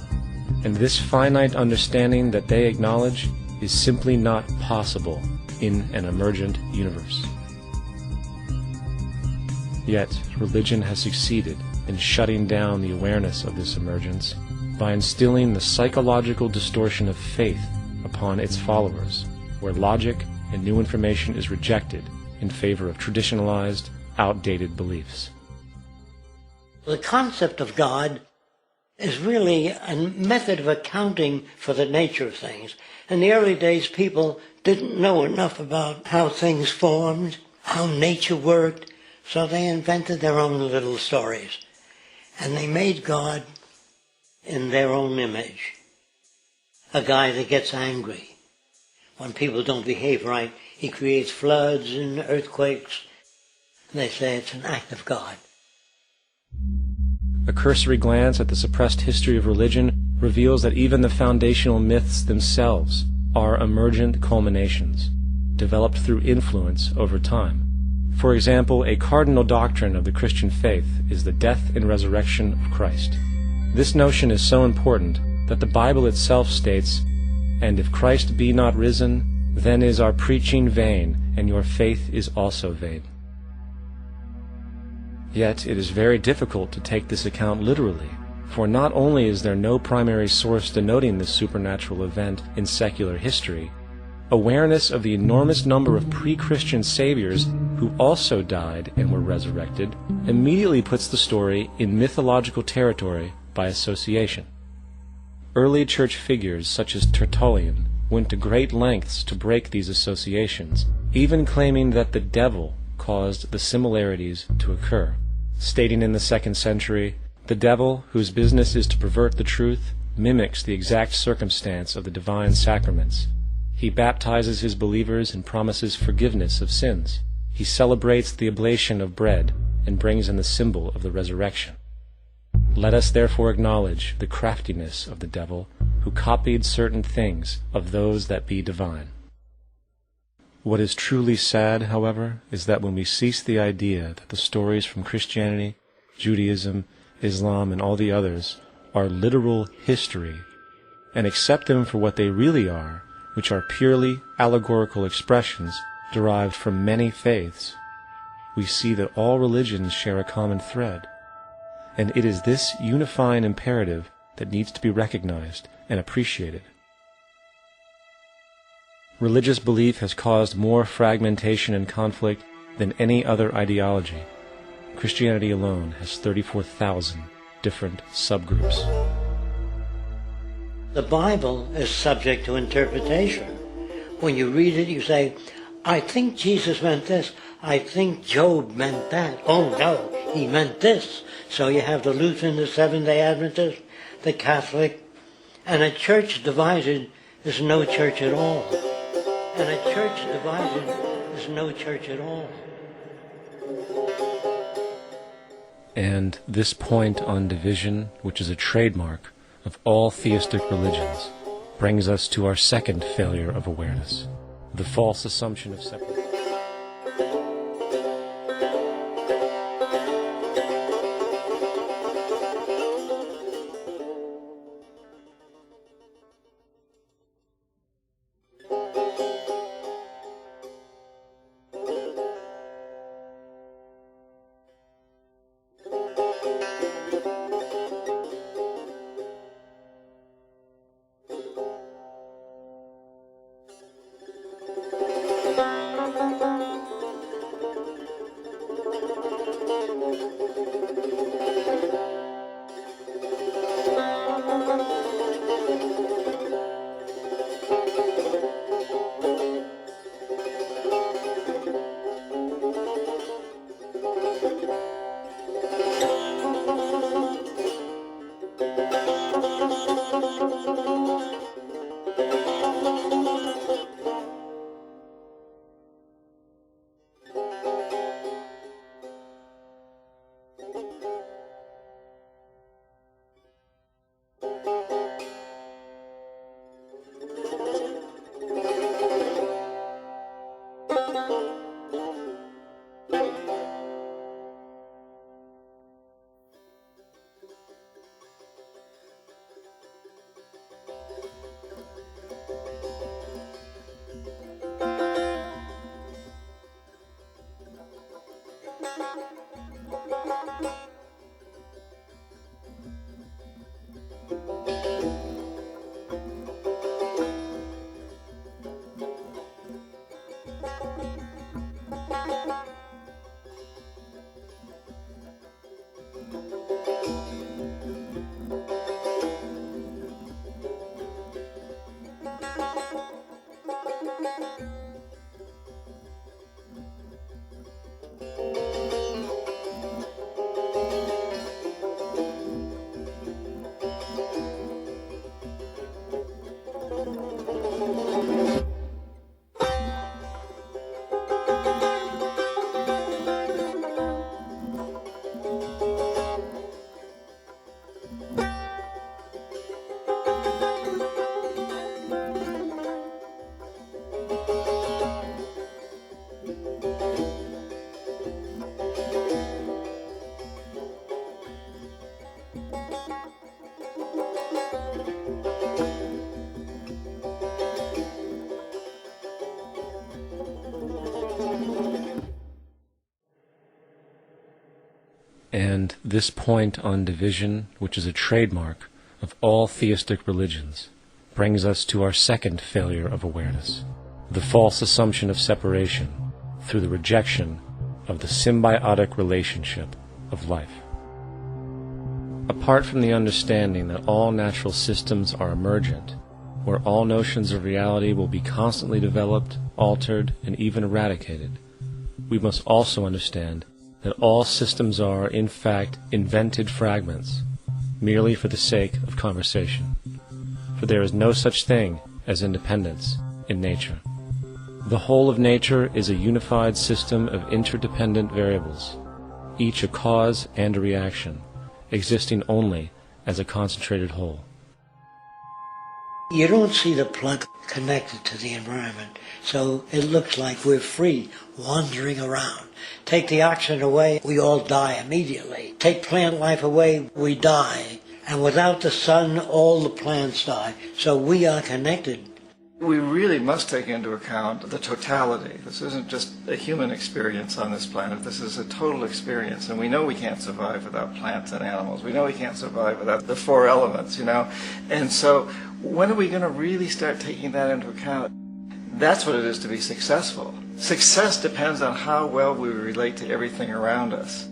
and this finite understanding that they acknowledge is simply not possible in an emergent universe. Yet, religion has succeeded in shutting down the awareness of this emergence by instilling the psychological distortion of faith upon its followers, where logic and new information is rejected in favor of traditionalized, outdated beliefs. The concept of God is really a method of accounting for the nature of things. In the early days, people didn't know enough about how things formed, how nature worked, so they invented their own little stories. And they made God in their own image. A guy that gets angry. When people don't behave right, he creates floods and earthquakes. And they say it's an act of God. A cursory glance at the suppressed history of religion reveals that even the foundational myths themselves are emergent culminations, developed through influence over time. For example, a cardinal doctrine of the Christian faith is the death and resurrection of Christ. This notion is so important that the Bible itself states, "And if Christ be not risen, then is our preaching vain, and your faith is also vain." Yet it is very difficult to take this account literally, for not only is there no primary source denoting this supernatural event in secular history, awareness of the enormous number of pre-Christian saviors who also died and were resurrected immediately puts the story in mythological territory by association. Early church figures such as Tertullian went to great lengths to break these associations, even claiming that the devil caused the similarities to occur, stating in the 2nd century, "The devil, whose business is to pervert the truth, mimics the exact circumstance of the divine sacraments. He baptizes his believers and promises forgiveness of sins. He celebrates the oblation of bread and brings in the symbol of the resurrection. Let us therefore acknowledge the craftiness of the devil, who copied certain things of those that be divine." What is truly sad, however, is that when we cease the idea that the stories from Christianity, Judaism, Islam, and all the others are literal history, and accept them for what they really are, which are purely allegorical expressions derived from many faiths, we see that all religions share a common thread, and it is this unifying imperative that needs to be recognized and appreciated. Religious belief has caused more fragmentation and conflict than any other ideology. Christianity alone has 34,000 different subgroups. The Bible is subject to interpretation. When you read it, you say, "I think Jesus meant this. I think Job meant that. Oh no, he meant this." So you have the Lutheran, the Seventh-day Adventist, the Catholic, and a church divided is no church at all. And a church divided is no church at all. And this point on division, which is a trademark of all theistic religions, brings us to our second failure of awareness, the false assumption of separation. and this point on division, which is a trademark of all theistic religions, brings us to our second failure of awareness, the false assumption of separation through the rejection of the symbiotic relationship of life. Apart from the understanding that all natural systems are emergent, where all notions of reality will be constantly developed, altered, and even eradicated, we must also understand that all systems are, in fact, invented fragments, merely for the sake of conversation. For there is no such thing as independence in nature. The whole of nature is a unified system of interdependent variables, each a cause and a reaction, existing only as a concentrated whole. You don't see the plug connected to the environment, so it looks like we're free, wandering around. Take the oxygen away, we all die immediately. Take plant life away, we die. And without the sun, all the plants die. So we are connected. We really must take into account the totality. This isn't just a human experience on this planet. This is a total experience. And we know we can't survive without plants and animals. We know we can't survive without the four elements, you know. And so when are we going to really start taking that into account? That's what it is to be successful. Success depends on how well we relate to everything around us.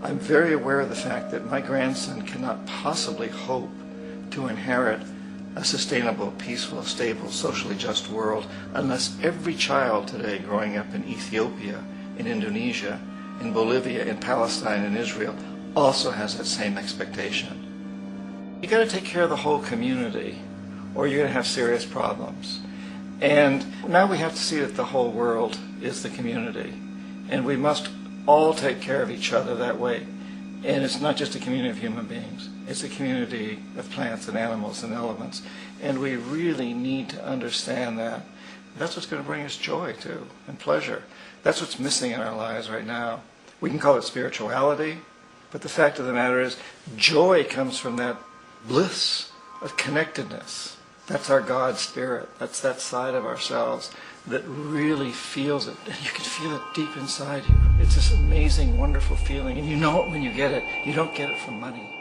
I'm very aware of the fact that my grandson cannot possibly hope to inherit a sustainable, peaceful, stable, socially just world unless every child today growing up in Ethiopia, in Indonesia, in Bolivia, in Palestine, in Israel also has that same expectation. You got to take care of the whole community or you're going to have serious problems. And now we have to see that the whole world is the community. And we must all take care of each other that way. And it's not just a community of human beings. It's a community of plants and animals and elements. And we really need to understand that. That's what's going to bring us joy, too, and pleasure. That's what's missing in our lives right now. We can call it spirituality, but the fact of the matter is joy comes from that bliss of connectedness. That's our God spirit. That's that side of ourselves that really feels it. And you can feel it deep inside you. It's this amazing, wonderful feeling. And you know it when you get it. You don't get it from money.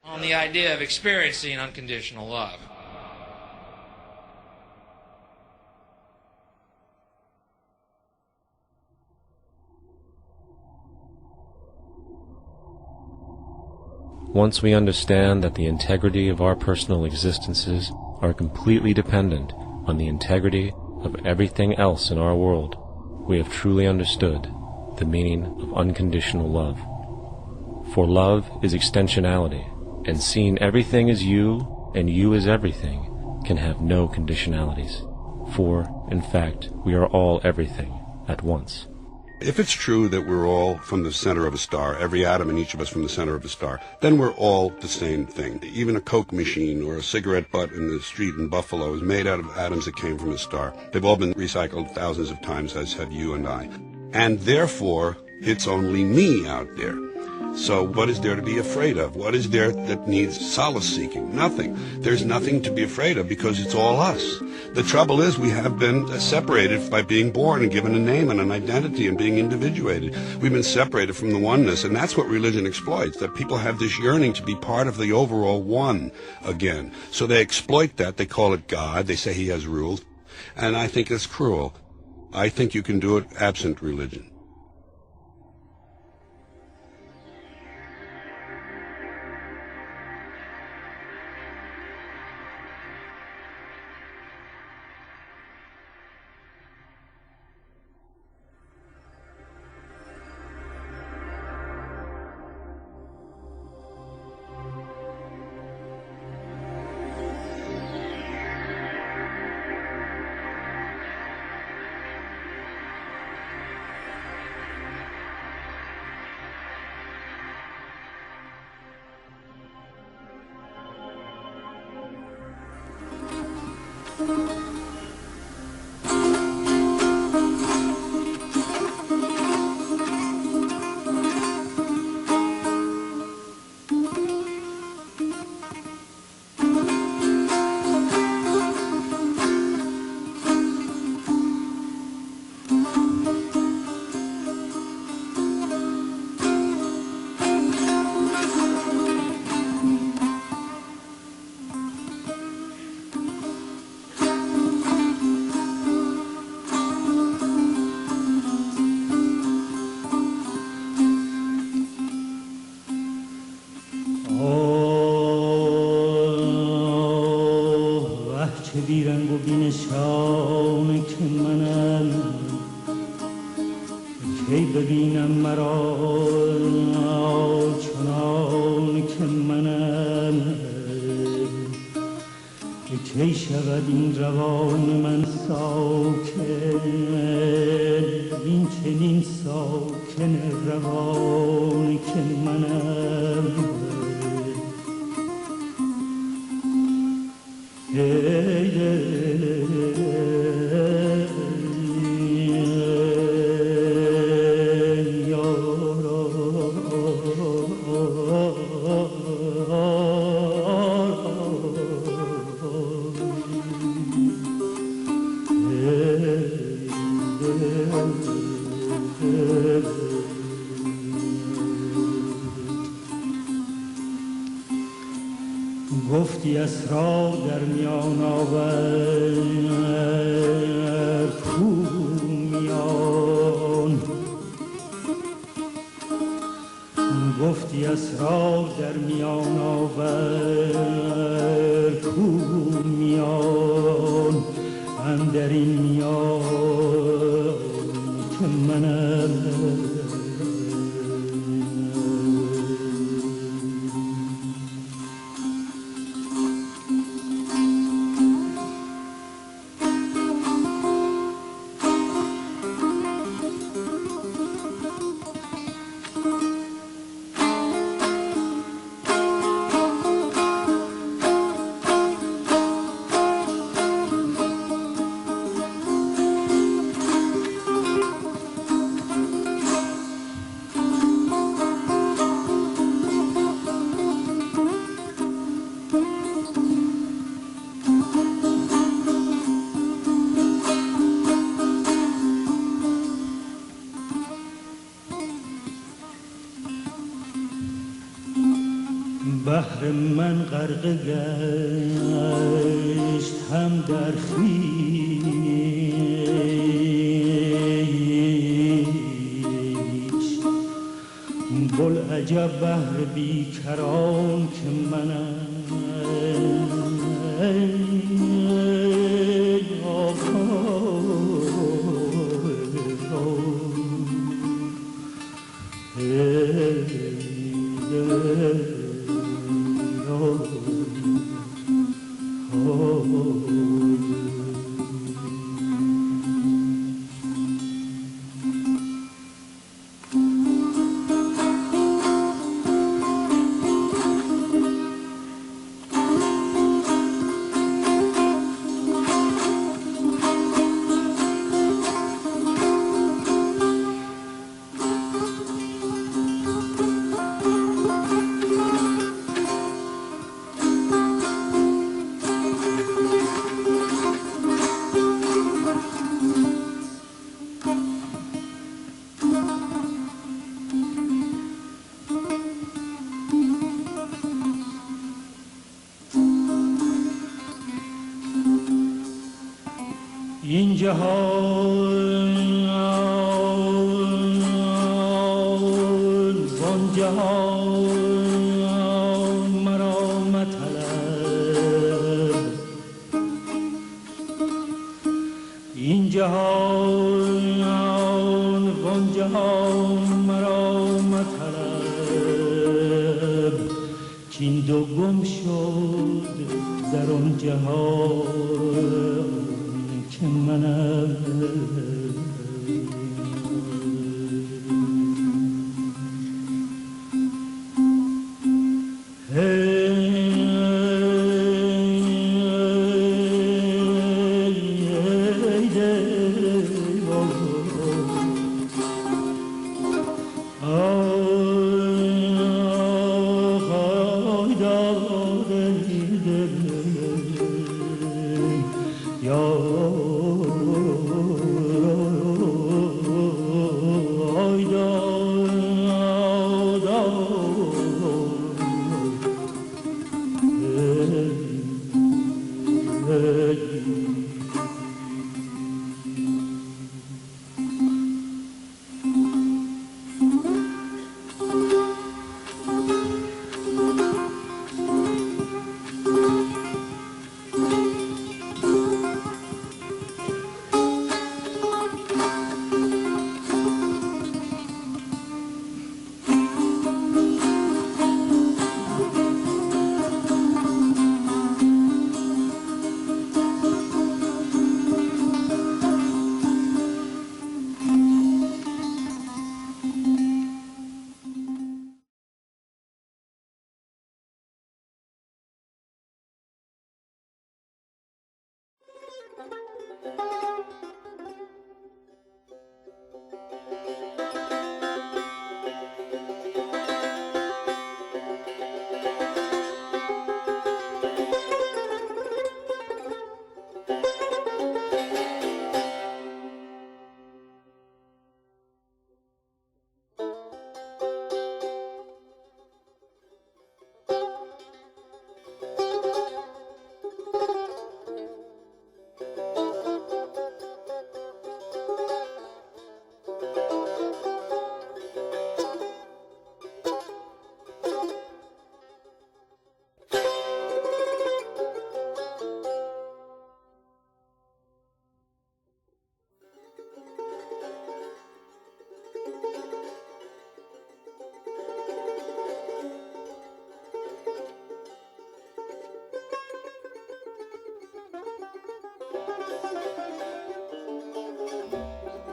on the idea of experiencing unconditional love. Once we understand that the integrity of our personal existences are completely dependent on the integrity of everything else in our world, we have truly understood the meaning of unconditional love. For love is extensionality, and seeing everything as you and you as everything can have no conditionalities. For, in fact, we are all everything at once. If it's true that we're all from the center of a star, every atom in each of us from the center of a star, then we're all the same thing. Even a Coke machine or a cigarette butt in the street in Buffalo is made out of atoms that came from a star. They've all been recycled thousands of times, as have you and I. And therefore, it's only me out there. So what is there to be afraid of? What is there that needs solace-seeking? Nothing. There's nothing to be afraid of because it's all us. The trouble is we have been separated by being born and given a name and an identity and being individuated. We've been separated from the oneness, and that's what religion exploits, that people have this yearning to be part of the overall one again. So they exploit that. They call it God. They say he has rules. And I think it's cruel. I think you can do it absent religion. گفتی اسرار در میان آور کو میان گفتی اسرار در میان آور کو میان اندر این میان که منم بحر من غرقه گشت هم در خویش بلعجب بحر بیکران که منم این جهان وان جهان مرا مطلب این جهان وان جهان مرا مطلب که این دو گم شد در آن جهان که منم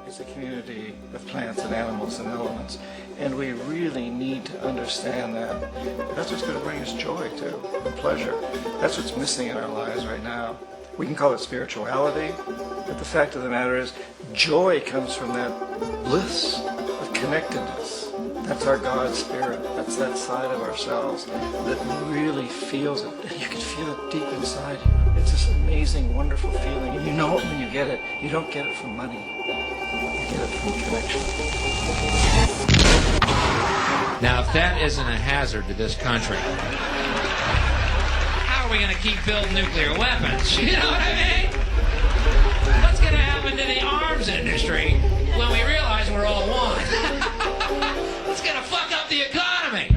It's a community of plants and animals and elements, and we really need to understand that. That's what's going to bring us joy, too, and pleasure. That's what's missing in our lives right now. We can call it spirituality, but the fact of the matter is, joy comes from that bliss of connectedness. That's our God spirit. That's that side of ourselves that really feels it. You can feel it deep inside you. It's this amazing, wonderful feeling. And you know it when you get it. You don't get it from money. You get it from connection. Now, if that isn't a hazard to this country, we going to keep building nuclear weapons? You know what I mean? What's going to happen to the arms industry when we realize we're all one? It's going to fuck up the economy.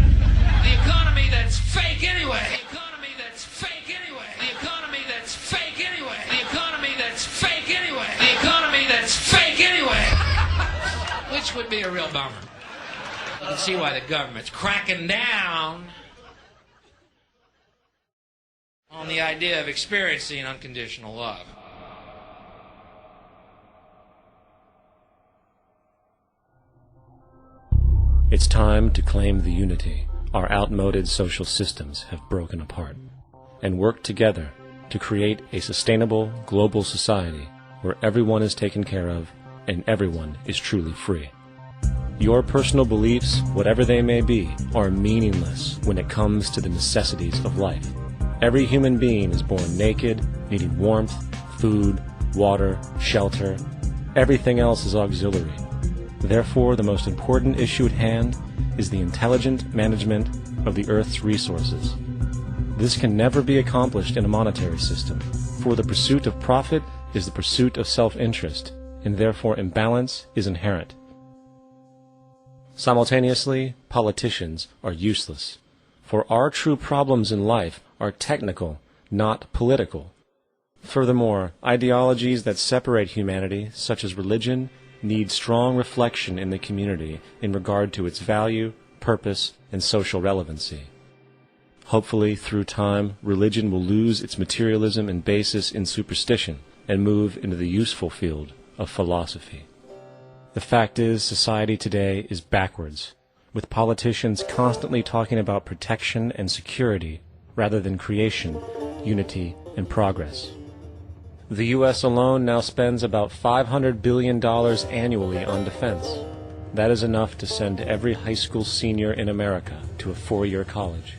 The economy that's fake anyway. The economy that's fake anyway. The economy that's fake anyway. The economy that's fake anyway. The economy that's fake anyway. Which would be a real bummer. You can see why the government's cracking down on the idea of experiencing unconditional love. It's time to claim the unity our outmoded social systems have broken apart, and work together to create a sustainable global society where everyone is taken care of and everyone is truly free. Your personal beliefs, whatever they may be, are meaningless when it comes to the necessities of life. Every human being is born naked, needing warmth, food, water, shelter. Everything else is auxiliary. Therefore, the most important issue at hand is the intelligent management of the Earth's resources. This can never be accomplished in a monetary system, for the pursuit of profit is the pursuit of self-interest, and therefore imbalance is inherent. Simultaneously, politicians are useless, for our true problems in life are technical, not political. Furthermore, ideologies that separate humanity, such as religion, need strong reflection in the community in regard to its value, purpose, and social relevancy. Hopefully, through time, religion will lose its materialism and basis in superstition and move into the useful field of philosophy. The fact is, society today is backwards, with politicians constantly talking about protection and security rather than creation, unity, and progress. The U.S. alone now spends about $500 billion annually on defense. That is enough to send every high school senior in America to a 4-year college.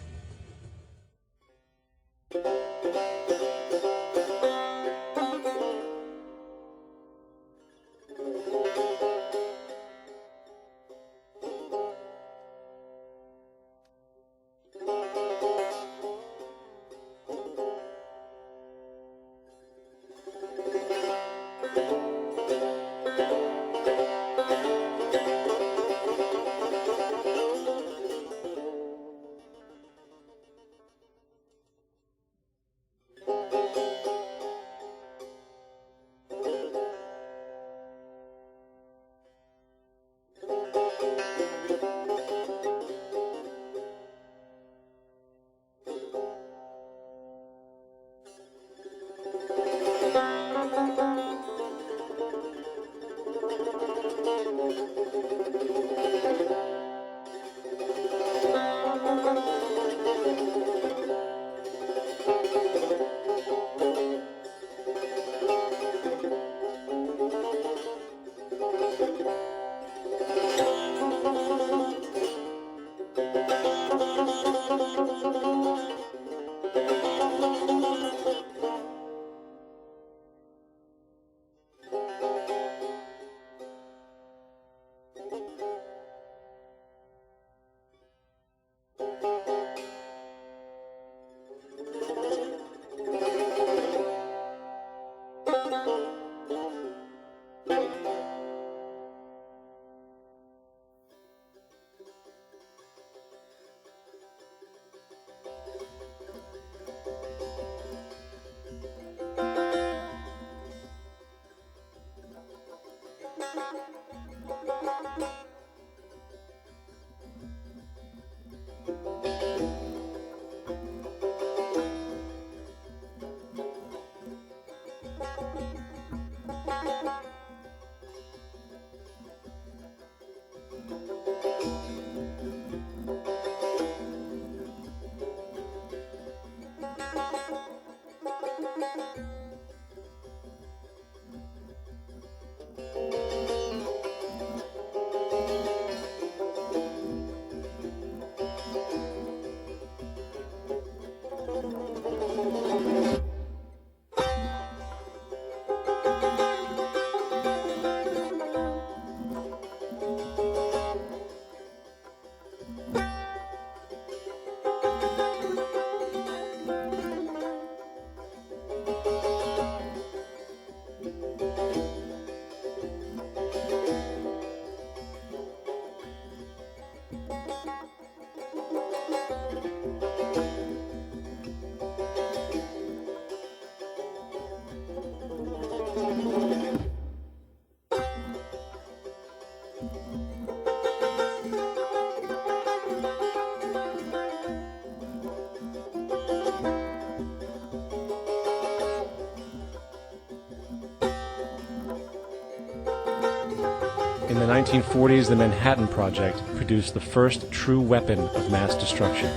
In the 1940s, the Manhattan Project produced the first true weapon of mass destruction.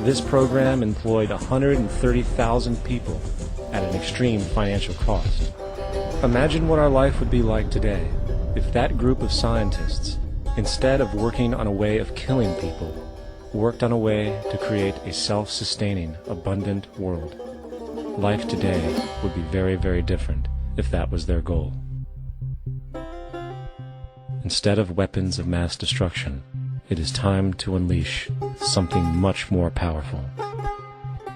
This program employed 130,000 people at an extreme financial cost. Imagine what our life would be like today if that group of scientists, instead of working on a way of killing people, worked on a way to create a self-sustaining, abundant world. Life today would be very, very different if that was their goal. Instead of weapons of mass destruction, it is time to unleash something much more powerful.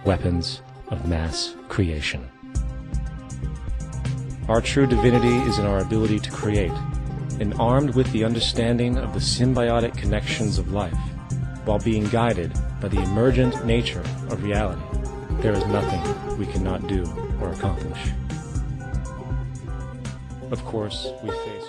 Weapons of mass creation. Our true divinity is in our ability to create, and armed with the understanding of the symbiotic connections of life, while being guided by the emergent nature of reality, there is nothing we cannot do or accomplish. Of course, we face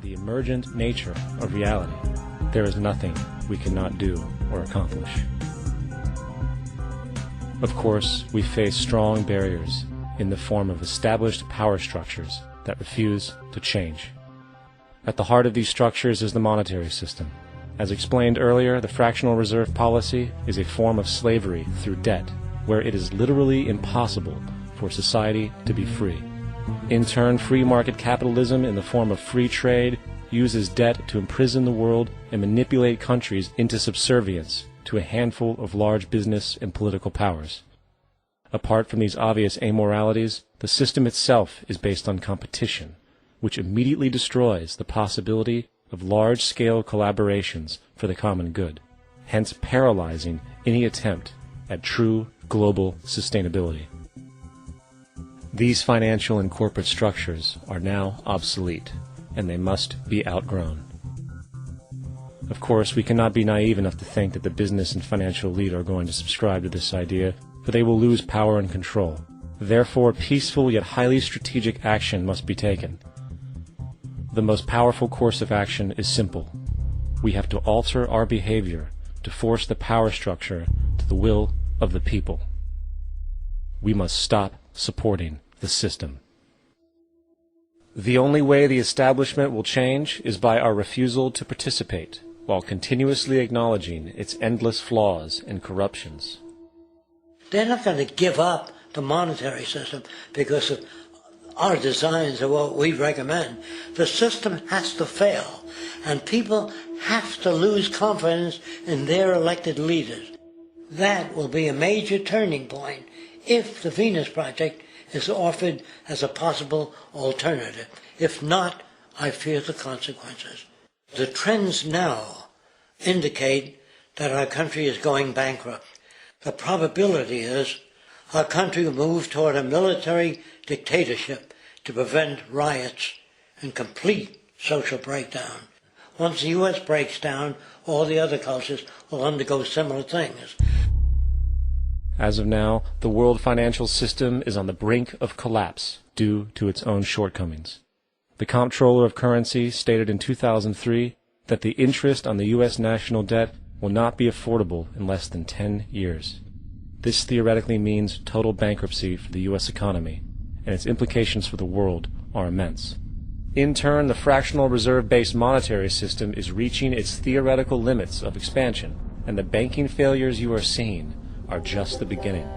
the emergent nature of reality, there is nothing we cannot do or accomplish. Of course, we face strong barriers in the form of established power structures that refuse to change. At the heart of these structures is the monetary system. As explained earlier, the fractional reserve policy is a form of slavery through debt, where it is literally impossible for society to be free. In turn, free market capitalism in the form of free trade uses debt to imprison the world and manipulate countries into subservience to a handful of large business and political powers. Apart from these obvious amoralities, the system itself is based on competition, which immediately destroys the possibility of large-scale collaborations for the common good, hence paralyzing any attempt at true global sustainability. These financial and corporate structures are now obsolete, and they must be outgrown. Of course, we cannot be naive enough to think that the business and financial elite are going to subscribe to this idea, for they will lose power and control. Therefore, peaceful yet highly strategic action must be taken. The most powerful course of action is simple. We have to alter our behavior to force the power structure to the will of the people. We must stop supporting the system. The only way the establishment will change is by our refusal to participate, while continuously acknowledging its endless flaws and corruptions. They're not going to give up the monetary system because of our designs are what we recommend, the system has to fail, and people have to lose confidence in their elected leaders. That will be a major turning point if the Venus Project is offered as a possible alternative. If not, I fear the consequences. The trends now indicate that our country is going bankrupt. The probability is our country will move toward a military dictatorship to prevent riots and complete social breakdown. Once the U.S. breaks down, all the other cultures will undergo similar things. As of now, the world financial system is on the brink of collapse due to its own shortcomings. The Comptroller of Currency stated in 2003 that the interest on the U.S. national debt will not be affordable in less than 10 years. This theoretically means total bankruptcy for the U.S. economy, and its implications for the world are immense. In turn, the fractional reserve-based monetary system is reaching its theoretical limits of expansion, and the banking failures you are seeing are just the beginning.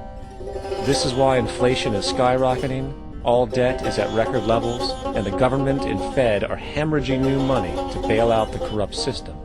This is why inflation is skyrocketing, all debt is at record levels, and the government and Fed are hemorrhaging new money to bail out the corrupt system.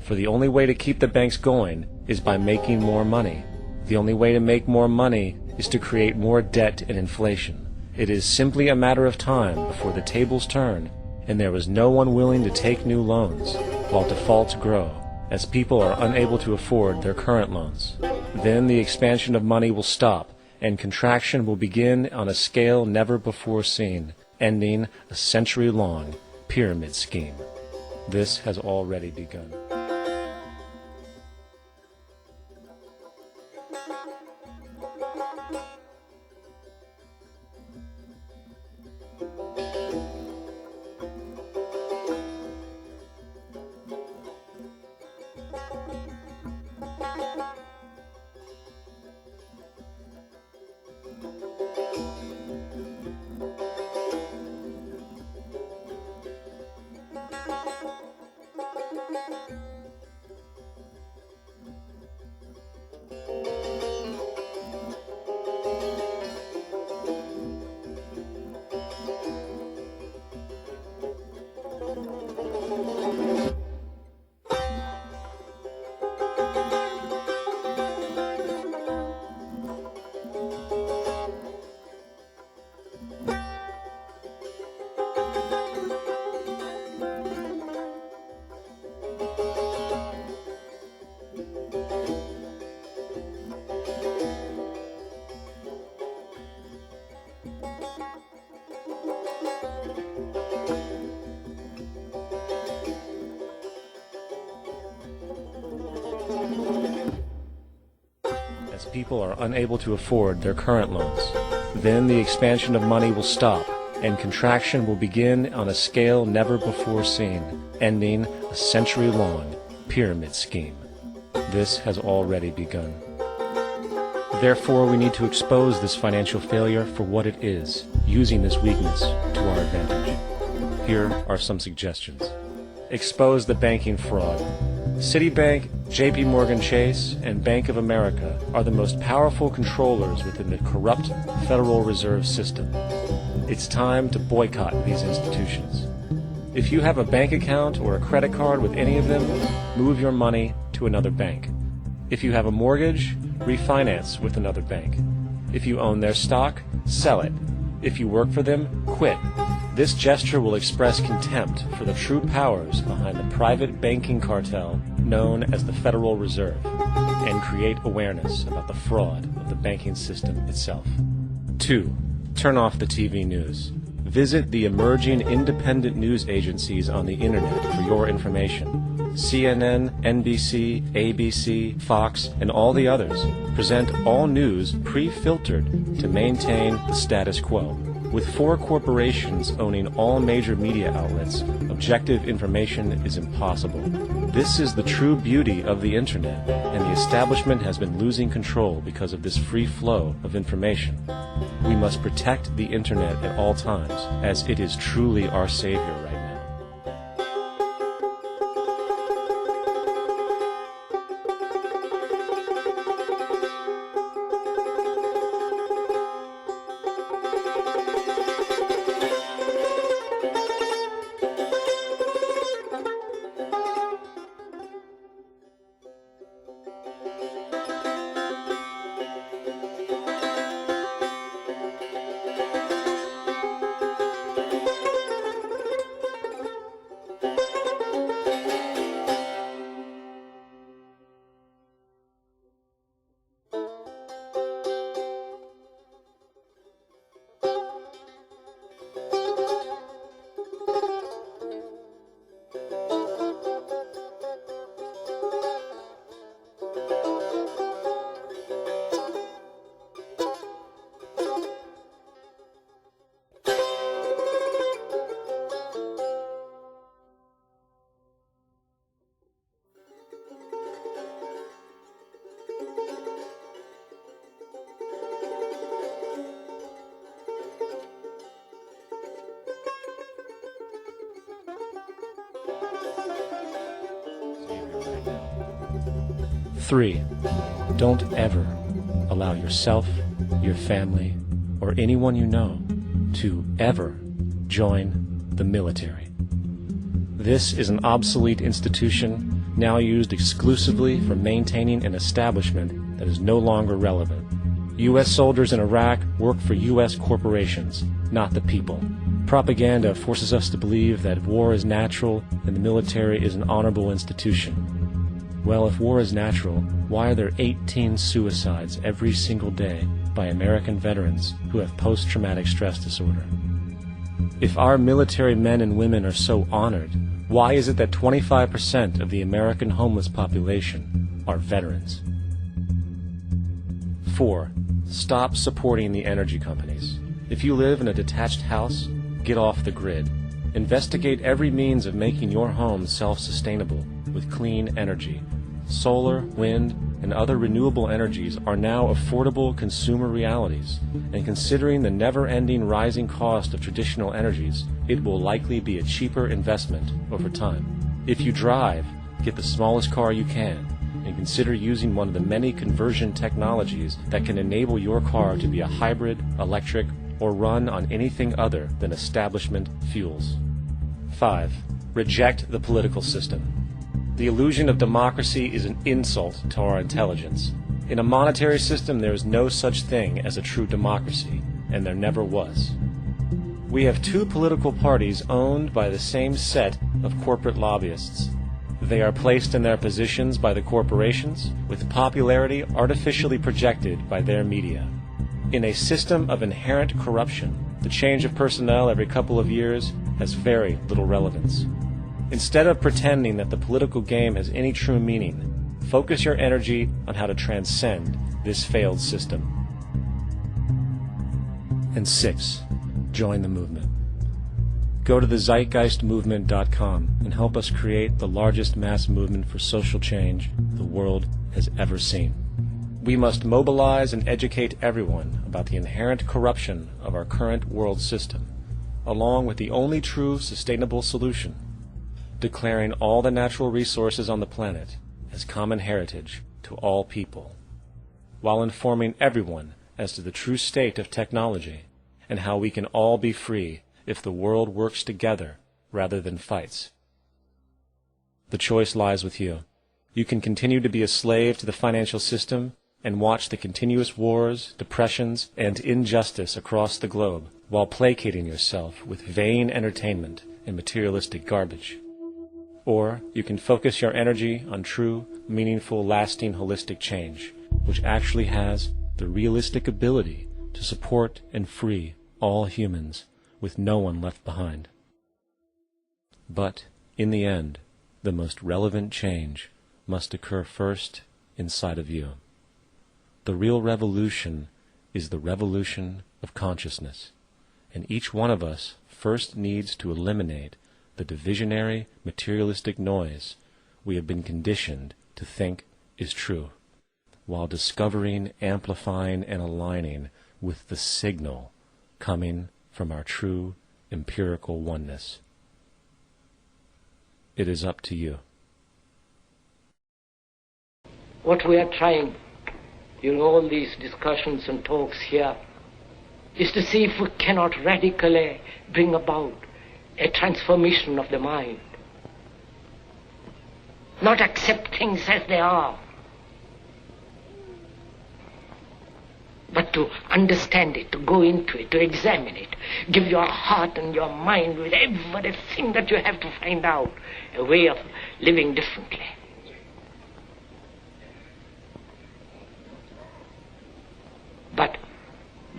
For the only way to keep the banks going is by making more money. The only way to make more money is to create more debt and inflation. It is simply a matter of time before the tables turn, and there is no one willing to take new loans, while defaults grow, as people are unable to afford their current loans. Then the expansion of money will stop, and contraction will begin on a scale never before seen, ending a century-long pyramid scheme. This has already begun. People are unable to afford their current loans. Then the expansion of money will stop, and contraction will begin on a scale never before seen, ending a century-long pyramid scheme. This has already begun. Therefore, we need to expose this financial failure for what it is, using this weakness to our advantage. Here are some suggestions. Expose the banking fraud. Citibank, JP Morgan Chase, and Bank of America are the most powerful controllers within the corrupt Federal Reserve System. It's time to boycott these institutions. If you have a bank account or a credit card with any of them, move your money to another bank. If you have a mortgage, refinance with another bank. If you own their stock, sell it. If you work for them, quit. This gesture will express contempt for the true powers behind the private banking cartel known as the Federal Reserve, and create awareness about the fraud of the banking system itself. 2. Turn off the TV news. Visit the emerging independent news agencies on the internet for your information. CNN, NBC, ABC, Fox, and all the others present all news pre-filtered to maintain the status quo. With 4 corporations owning all major media outlets, objective information is impossible. This is the true beauty of the internet, and the establishment has been losing control because of this free flow of information. We must protect the internet at all times, as it is truly our savior right now. 3. Don't ever allow yourself, your family, or anyone you know to ever join the military. This is an obsolete institution now used exclusively for maintaining an establishment that is no longer relevant. U.S. soldiers in Iraq work for U.S. corporations, not the people. Propaganda forces us to believe that war is natural and the military is an honorable institution. Well, if war is natural, why are there 18 suicides every single day by American veterans who have post-traumatic stress disorder? If our military men and women are so honored, why is it that 25% of the American homeless population are veterans? 4. Stop supporting the energy companies. If you live in a detached house, get off the grid. Investigate every means of making your home self-sustainable with clean energy. Solar, wind, and other renewable energies are now affordable consumer realities, and considering the never-ending rising cost of traditional energies, it will likely be a cheaper investment over time. If you drive, get the smallest car you can, and consider using one of the many conversion technologies that can enable your car to be a hybrid, electric, or run on anything other than establishment fuels. 5. Reject the political system. The illusion of democracy is an insult to our intelligence. In a monetary system, there is no such thing as a true democracy, and there never was. We have two political parties owned by the same set of corporate lobbyists. They are placed in their positions by the corporations, with popularity artificially projected by their media. In a system of inherent corruption, the change of personnel every couple of years has very little relevance. Instead of pretending that the political game has any true meaning, focus your energy on how to transcend this failed system. And 6. Join the movement. Go to the zeitgeistmovement.com and help us create the largest mass movement for social change the world has ever seen. We must mobilize and educate everyone about the inherent corruption of our current world system, along with the only true sustainable solution, declaring all the natural resources on the planet as common heritage to all people, while informing everyone as to the true state of technology and how we can all be free if the world works together rather than fights. The choice lies with you. You can continue to be a slave to the financial system and watch the continuous wars, depressions, and injustice across the globe while placating yourself with vain entertainment and materialistic garbage. Or you can focus your energy on true, meaningful, lasting, holistic change, which actually has the realistic ability to support and free all humans with no one left behind. But, in the end, the most relevant change must occur first inside of you. The real revolution is the revolution of consciousness, and each one of us first needs to eliminate the divisionary, materialistic noise we have been conditioned to think is true, while discovering, amplifying, and aligning with the signal coming from our true empirical oneness. It is up to you. What we are trying during all these discussions and talks here is to see if we cannot radically bring about a transformation of the mind. Not accept things as they are, but to understand it, to go into it, to examine it. Give your heart and your mind with everything that you have to find out a way of living differently. But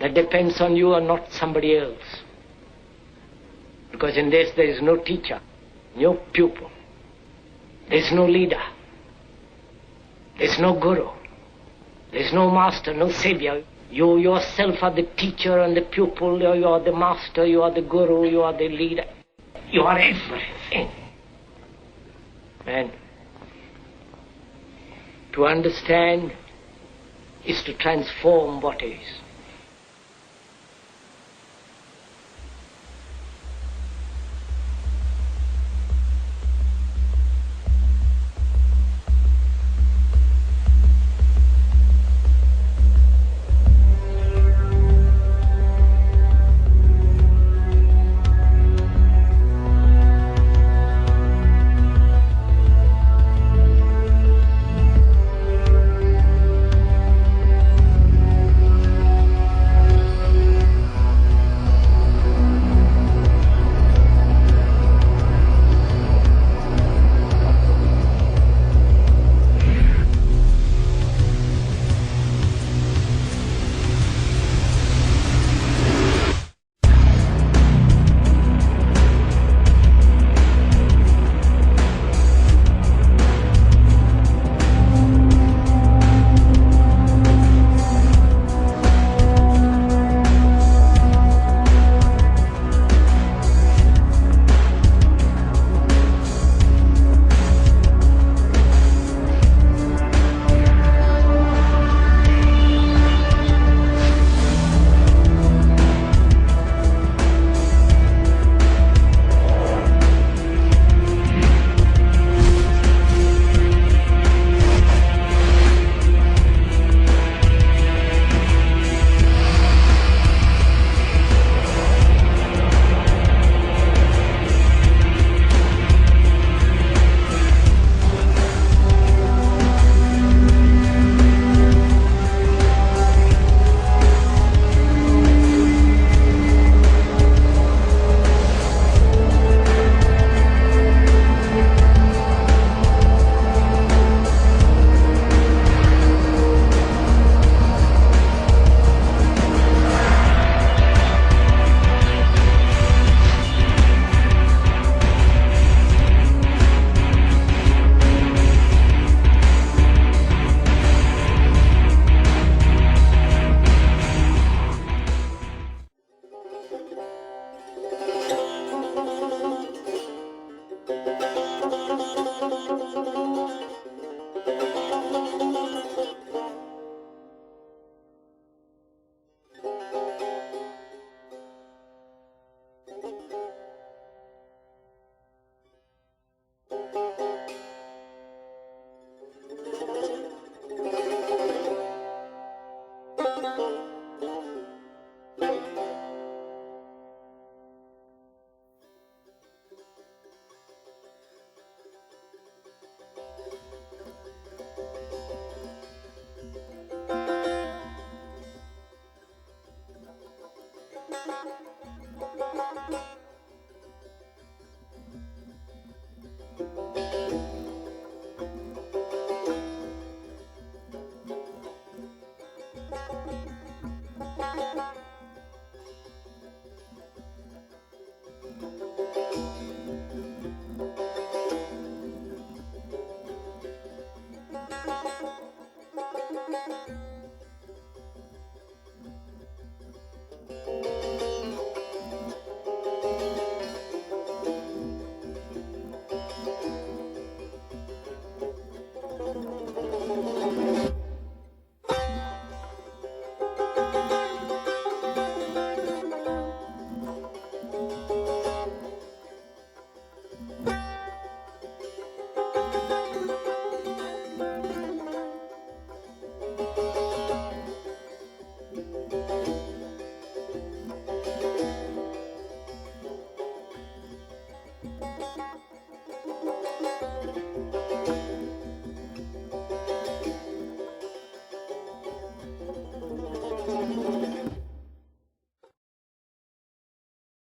that depends on you and not somebody else. Because in this there is no teacher, no pupil, there is no leader, there is no guru, there is no master, no savior. You yourself are the teacher and the pupil, you are the master, you are the guru, you are the leader. You are everything. And to understand is to transform what is.